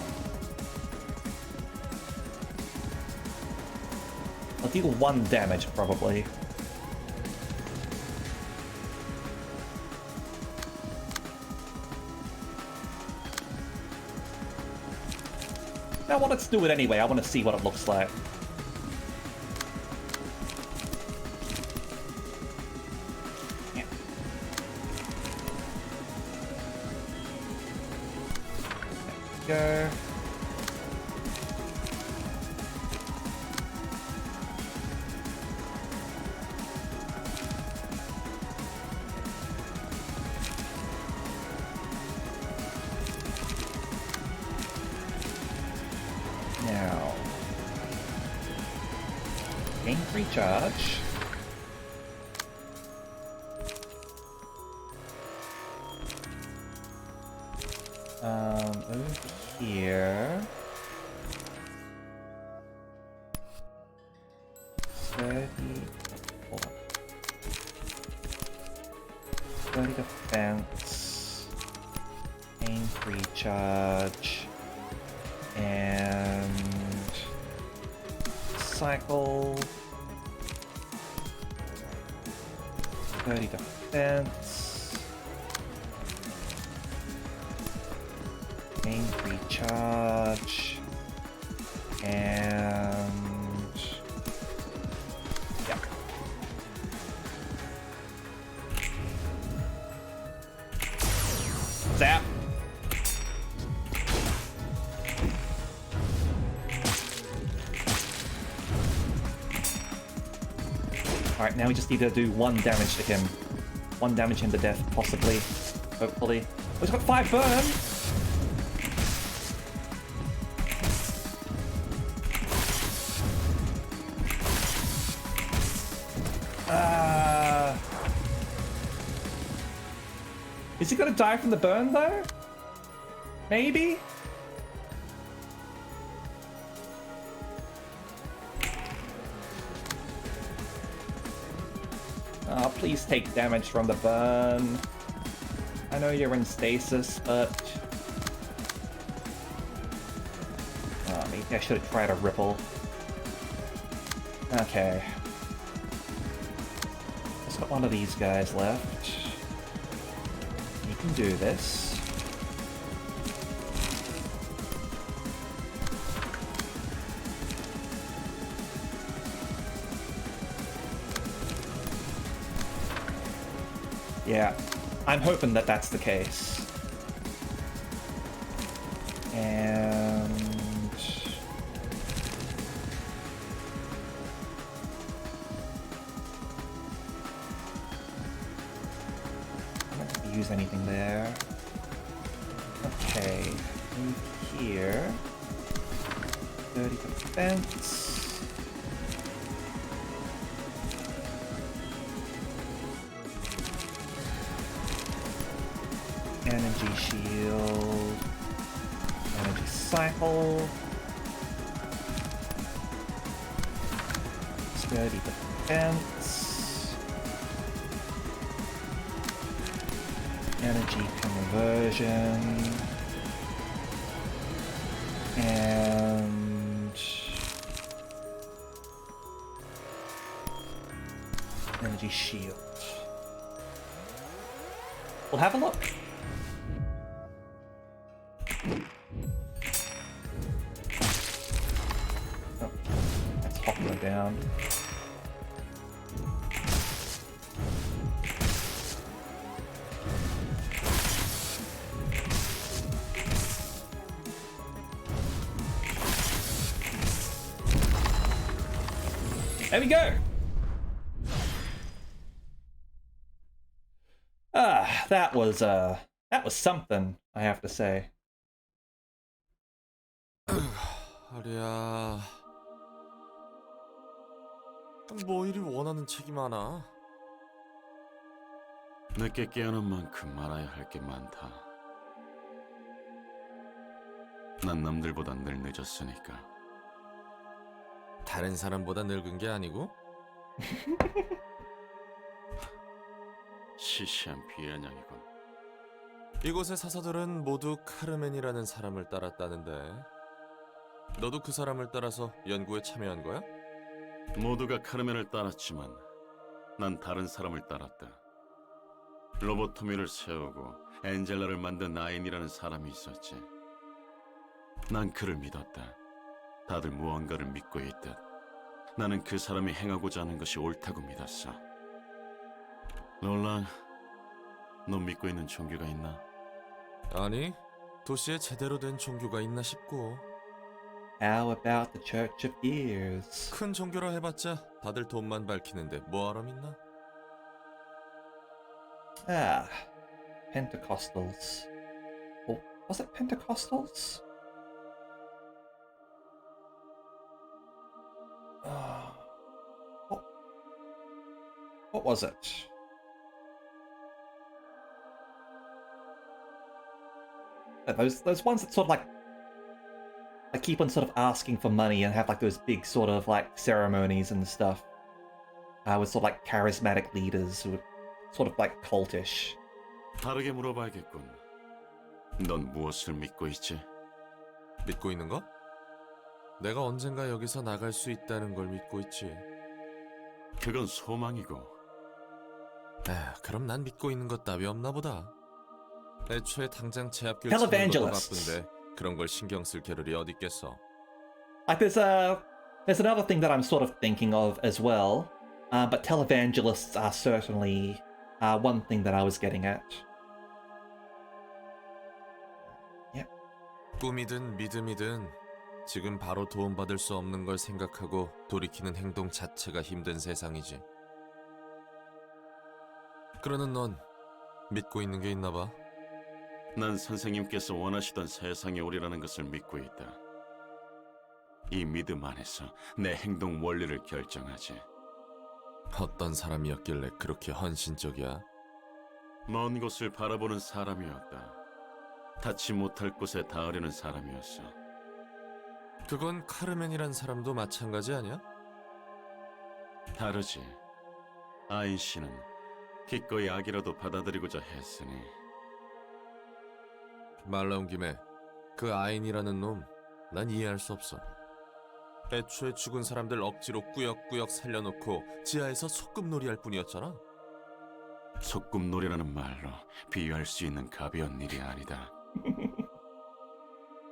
deal 1 damage, probably. I want to do it anyway. I want to see what it looks like. Yeah. There we go. Now, gain free charge. Over here. 30. Hold on. 30 defense. Gain free charge. And cycle 30 defense, main recharge, and yeah. Zap. Alright, now we just need to do 1 damage to him. 1 damage him to death, possibly. Hopefully. Oh, he's got 5 burn! Is he gonna die from the burn, though? Maybe? Oh, please take damage from the burn. I know you're in stasis, but... Oh, maybe I should have tried a ripple. Okay. Just got one of these guys left. You can do this. Yeah, I'm hoping that that's the case. And... I'm not going to use anything there. Okay, move here. 30 defense. Energy shield, energy cycle, sturdy defense, energy conversion, and energy shield. we'll have a look. Oh, let's hop her down. There we go. That was something, I have to say. 하리야, 뭐 이리 원하는 책이 많아? 늦게 깨어난 만큼 알아야 할 게 많다. 난 남들보다 늘 늦었으니까. 다른 사람보다 늙은 게 아니고? 시시한 비아냥이군. 이곳의 사서들은 모두 카르멘이라는 사람을 따랐다는데 너도 그 사람을 따라서 연구에 참여한 거야? 모두가 카르멘을 따랐지만 난 다른 사람을 따랐다. 로보토미를 세우고 엔젤라를 만든 아인이라는 사람이 있었지. 난 그를 믿었다. 다들 무언가를 믿고 있듯 나는 그 사람이 행하고자 하는 것이 옳다고 믿었어. 롤랑, 너 믿고 있는 종교가 있나? 아니, 도시에 제대로 된 종교가 있나 싶고. How about the Church of Ears? 큰 종교라 해봤자 다들 돈만 밝히는데 뭐하러 믿나? Ah, Pentecostals. Or was it Pentecostals? What was it? Those ones that sort of like keep on sort of asking for money and have like those big sort of like ceremonies and stuff. With sort of like charismatic leaders who are sort of like cultish. 다르게 물어봐야겠군. 넌 무엇을 믿고 있지? 믿고 있는 거? 내가 언젠가 여기서 나갈 수 있다는 걸 믿고 있지. 그건 소망이고. 그럼 난 믿고 있는 것 따위 없나 보다. 애초에 당장 제압길 Televangelists. 찾는 것도 바쁜데 그런 걸 신경 쓸 겨를이 어디 있겠어. Like there's another thing that I'm sort of thinking of as well, but televangelists are certainly one thing that I was getting at. Yep. 꿈이든 믿음이든 지금 바로 도움받을 수 없는 걸 생각하고 돌이키는 행동 자체가 힘든 세상이지. 그러는 넌 믿고 있는 게 있나 봐. 난 선생님께서 원하시던 세상이 오리라는 것을 믿고 있다. 이 믿음 안에서 내 행동 원리를 결정하지. 어떤 사람이었길래 그렇게 헌신적이야? 먼 곳을 바라보는 사람이었다. 닿지 못할 곳에 닿으려는 사람이었어. 그건 카르멘이란 사람도 마찬가지 아니야? 다르지. 아인 씨는 기꺼이 악이라도 받아들이고자 했으니. 말 나온 김에 그 아인이라는 놈 난 이해할 수 없어. 애초에 죽은 사람들 억지로 꾸역꾸역 살려놓고 지하에서 소꿉놀이 할 뿐이었잖아. 소꿉놀이라는 말로 비유할 수 있는 가벼운 일이 아니다.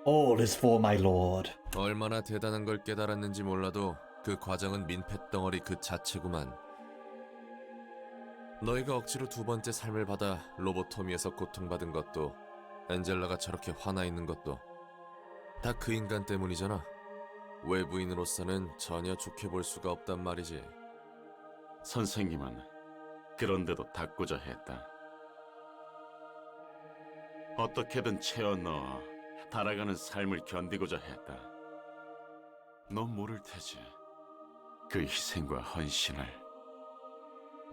All is for my lord. 얼마나 대단한 걸 깨달았는지 몰라도 그 과정은 민폐덩어리 그 자체구만. 너희가 억지로 두 번째 삶을 받아 로보토미에서 고통받은 것도 엔젤라가 저렇게 화나 있는 것도 다 그 인간 때문이잖아. 외부인으로서는 전혀 좋게 볼 수가 없단 말이지. 선생님은 그런데도 닦고자 했다. 어떻게든 채워 넣어 달아가는 삶을 견디고자 했다. 넌 모를 테지. 그 희생과 헌신을.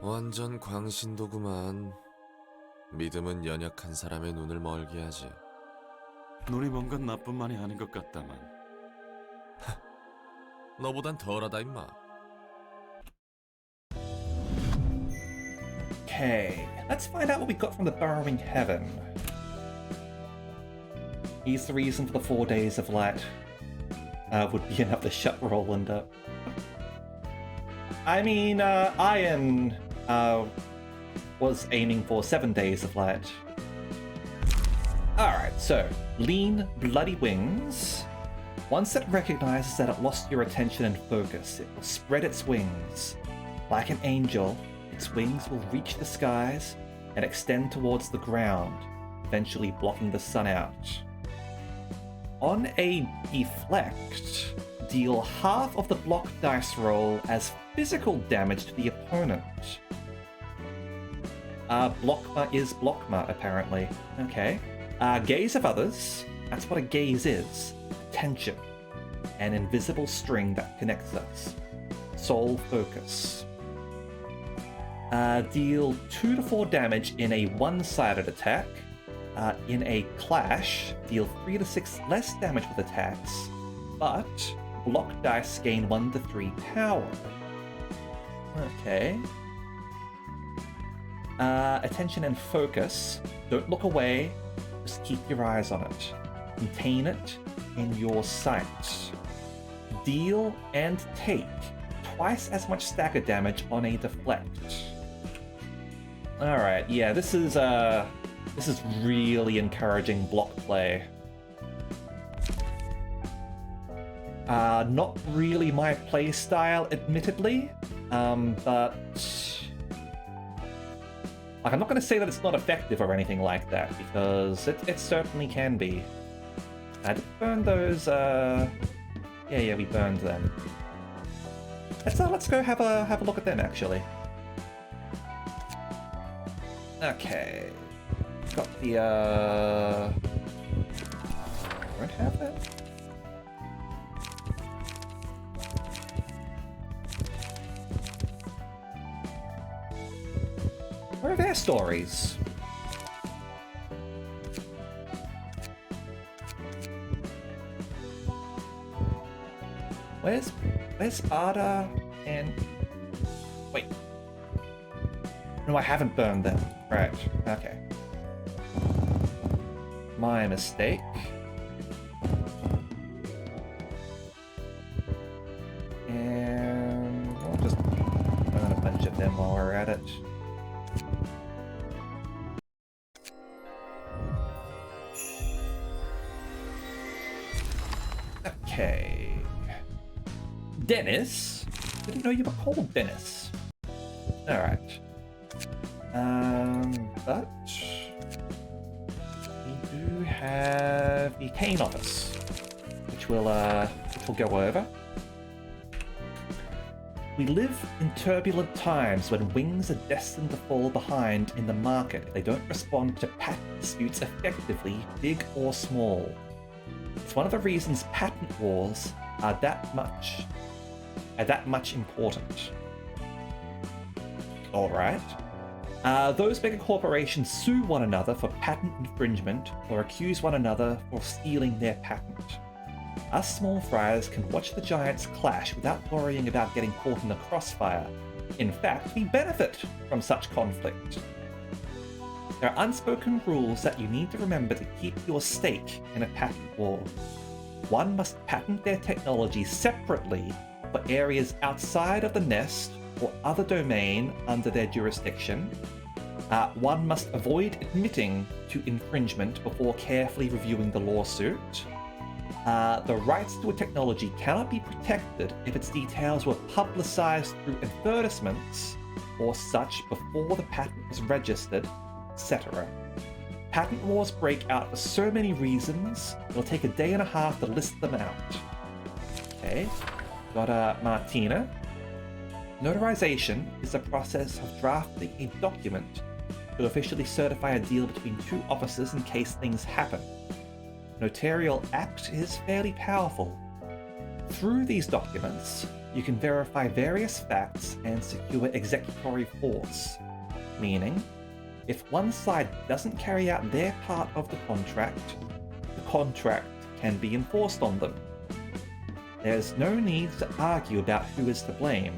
완전 광신도구만. 믿음은 연약한 사람의 눈을 멀게 하지. 눈이 먼 건 나뿐만이 아닌 것 같다만. 너보단 덜하다 임마. Okay, let's find out what we got from the Burrowing Heaven. He's the reason for the 4 days of light. Would be enough to shut Roland up. I mean, Iron was aiming for 7 days of light. Alright, so lean, bloody wings. Once it recognizes that it lost your attention and focus, it will spread its wings. Like an angel, its wings will reach the skies and extend towards the ground, eventually blocking the sun out. On a deflect, deal half of the block dice roll as physical damage to the opponent. Blockma is Blockma, apparently. Okay. Gaze of others. That's what a gaze is. Attention. An invisible string that connects us. Soul focus. Deal 2 to 4 damage in a one-sided attack. In a clash, deal 3 to 6 less damage with attacks, but block dice gain 1 to 3 power. Okay. Attention and focus. Don't look away, just keep your eyes on it. Contain it in your sight. Deal and take twice as much stagger damage on a deflect. Alright, yeah, this is really encouraging block play. Not really my play style, admittedly, but like, I'm not going to say that it's not effective or anything like that, because it certainly can be. I did burn those. Yeah, we burned them. Let's go have a look at them actually. Okay. Got the don't have that. Where are their stories? Where's Sparta and... Wait. No, I haven't burned them. Right, okay. My mistake. And we'll just burn a bunch of them while we're at it. Okay. Dennis? Didn't know you were called Dennis. Alright. But we do have the Kane office, which we'll go over. We live in turbulent times when wings are destined to fall behind in the market if they don't respond to patent disputes effectively, big or small. It's one of the reasons patent wars are that much important. Alright. Those bigger corporations sue one another for patent infringement or accuse one another for stealing their patent. Us small fries can watch the giants clash without worrying about getting caught in the crossfire. In fact, we benefit from such conflict. There are unspoken rules that you need to remember to keep your stake in a patent war. One must patent their technology separately for areas outside of the nest or other domain under their jurisdiction. One must avoid admitting to infringement before carefully reviewing the lawsuit. The rights to a technology cannot be protected if its details were publicized through advertisements or such before the patent was registered, etc. Patent wars break out for so many reasons, it'll take a day and a half to list them out. Okay, got Martina. Notarization is the process of drafting a document to officially certify a deal between two officers in case things happen. Notarial act is fairly powerful. Through these documents, you can verify various facts and secure executory force, meaning, if one side doesn't carry out their part of the contract can be enforced on them. There's no need to argue about who is to blame.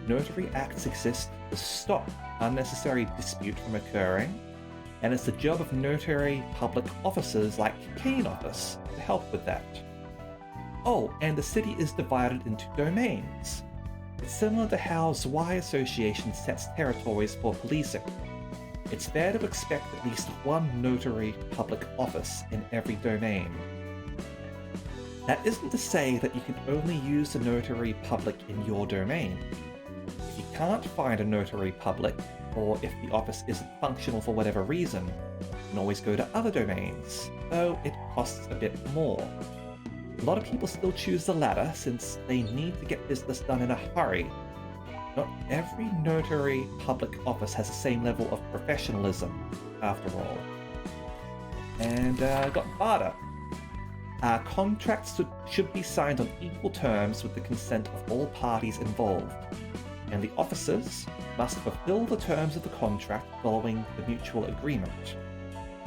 Notary acts exist to stop unnecessary dispute from occurring, and it's the job of notary public officers like Kane Office to help with that. Oh, and the city is divided into domains. It's similar to how Zwei Association sets territories for policing. it's fair to expect at least one notary public office in every domain. That isn't to say that you can only use the notary public in your domain. If you can't find a notary public, or if the office isn't functional for whatever reason, you can always go to other domains, though it costs a bit more. A lot of people still choose the latter since they need to get business done in a hurry. Not every notary public office has the same level of professionalism, after all. And got barter. Contracts should be signed on equal terms with the consent of all parties involved, and the officers must fulfill the terms of the contract following the mutual agreement.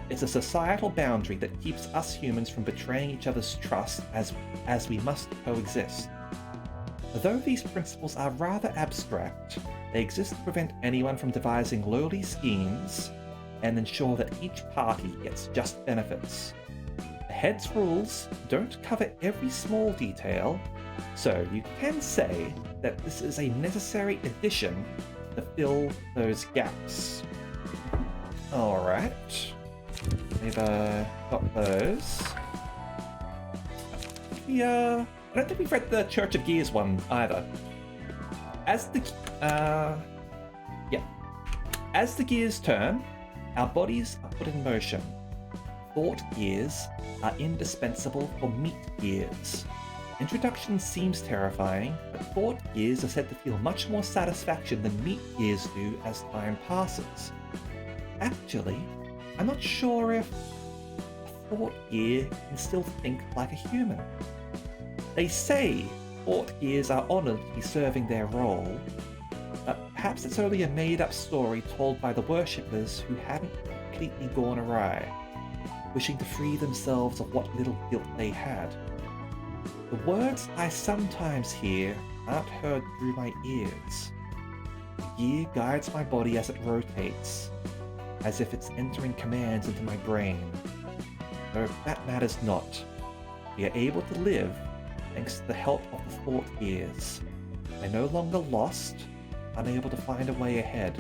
It's a societal boundary that keeps us humans from betraying each other's trust as we must coexist. Though these principles are rather abstract, they exist to prevent anyone from devising lowly schemes and ensure that each party gets just benefits. The head's rules don't cover every small detail, so you can say that this is a necessary addition to fill those gaps. Alright, we've got those. I don't think we've read the Church of Gears one either. As the gears turn, our bodies are put in motion. Thought gears are indispensable for meat gears. Introduction seems terrifying, but thought gears are said to feel much more satisfaction than meat gears do as time passes. Actually, I'm not sure if a thought gear can still think like a human. They say thought gears are honoured to be serving their role, but perhaps it's only a made-up story told by the worshippers who hadn't completely gone awry, wishing to free themselves of what little guilt they had. The words I sometimes hear aren't heard through my ears. The gear guides my body as it rotates, as if it's entering commands into my brain. Though that matters not. We are able to live thanks to the help of the thought gears. I'm no longer lost, unable to find a way ahead.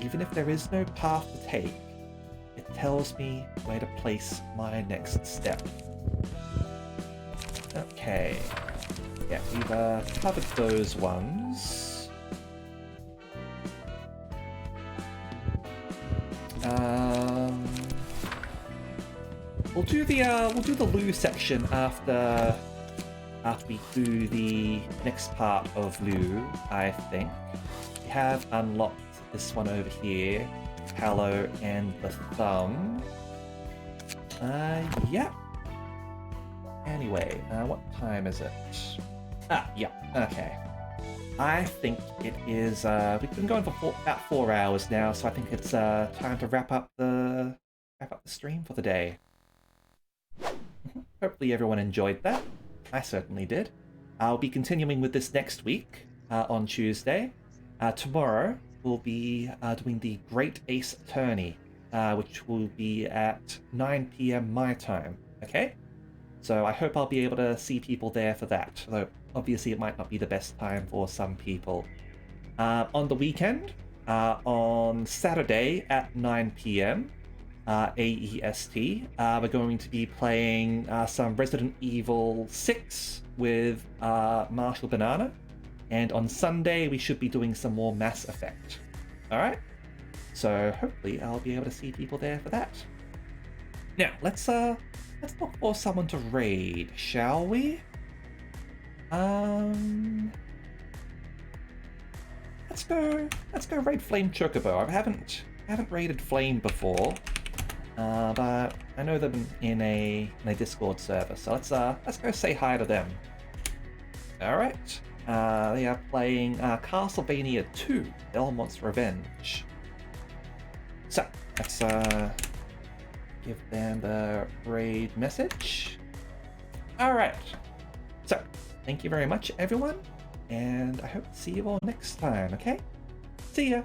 Even if there is no path to take, it tells me where to place my next step. Okay. Yeah, we've covered those ones. We'll do the Lou section after we do the next part of Lou, I think. We have unlocked this one over here, Hallow and the Thumb. Yeah. Anyway, what time is it? Yeah, okay. I think it is, we've been going for about 4 hours now, so I think it's time to wrap up the stream for the day. Hopefully everyone enjoyed that. I certainly did. I'll be continuing with this next week, on Tuesday. Tomorrow, we'll be doing the Great Ace Attorney, which will be at 9 PM my time, okay? So I hope I'll be able to see people there for that, though obviously it might not be the best time for some people. On the weekend, on Saturday at 9 PM, AEST, we're going to be playing some Resident Evil 6 with Marshall Banana, and on Sunday we should be doing some more Mass Effect. Alright? So hopefully I'll be able to see people there for that. Now, let's look for someone to raid, shall we? Let's go raid Flame Chocobo. I haven't raided Flame before, but I know them in a Discord server, so let's go say hi to them. All right, they are playing Castlevania 2: Belmont's Revenge. So let's give them the raid message. All right. So thank you very much, everyone, and I hope to see you all next time. Okay? See ya.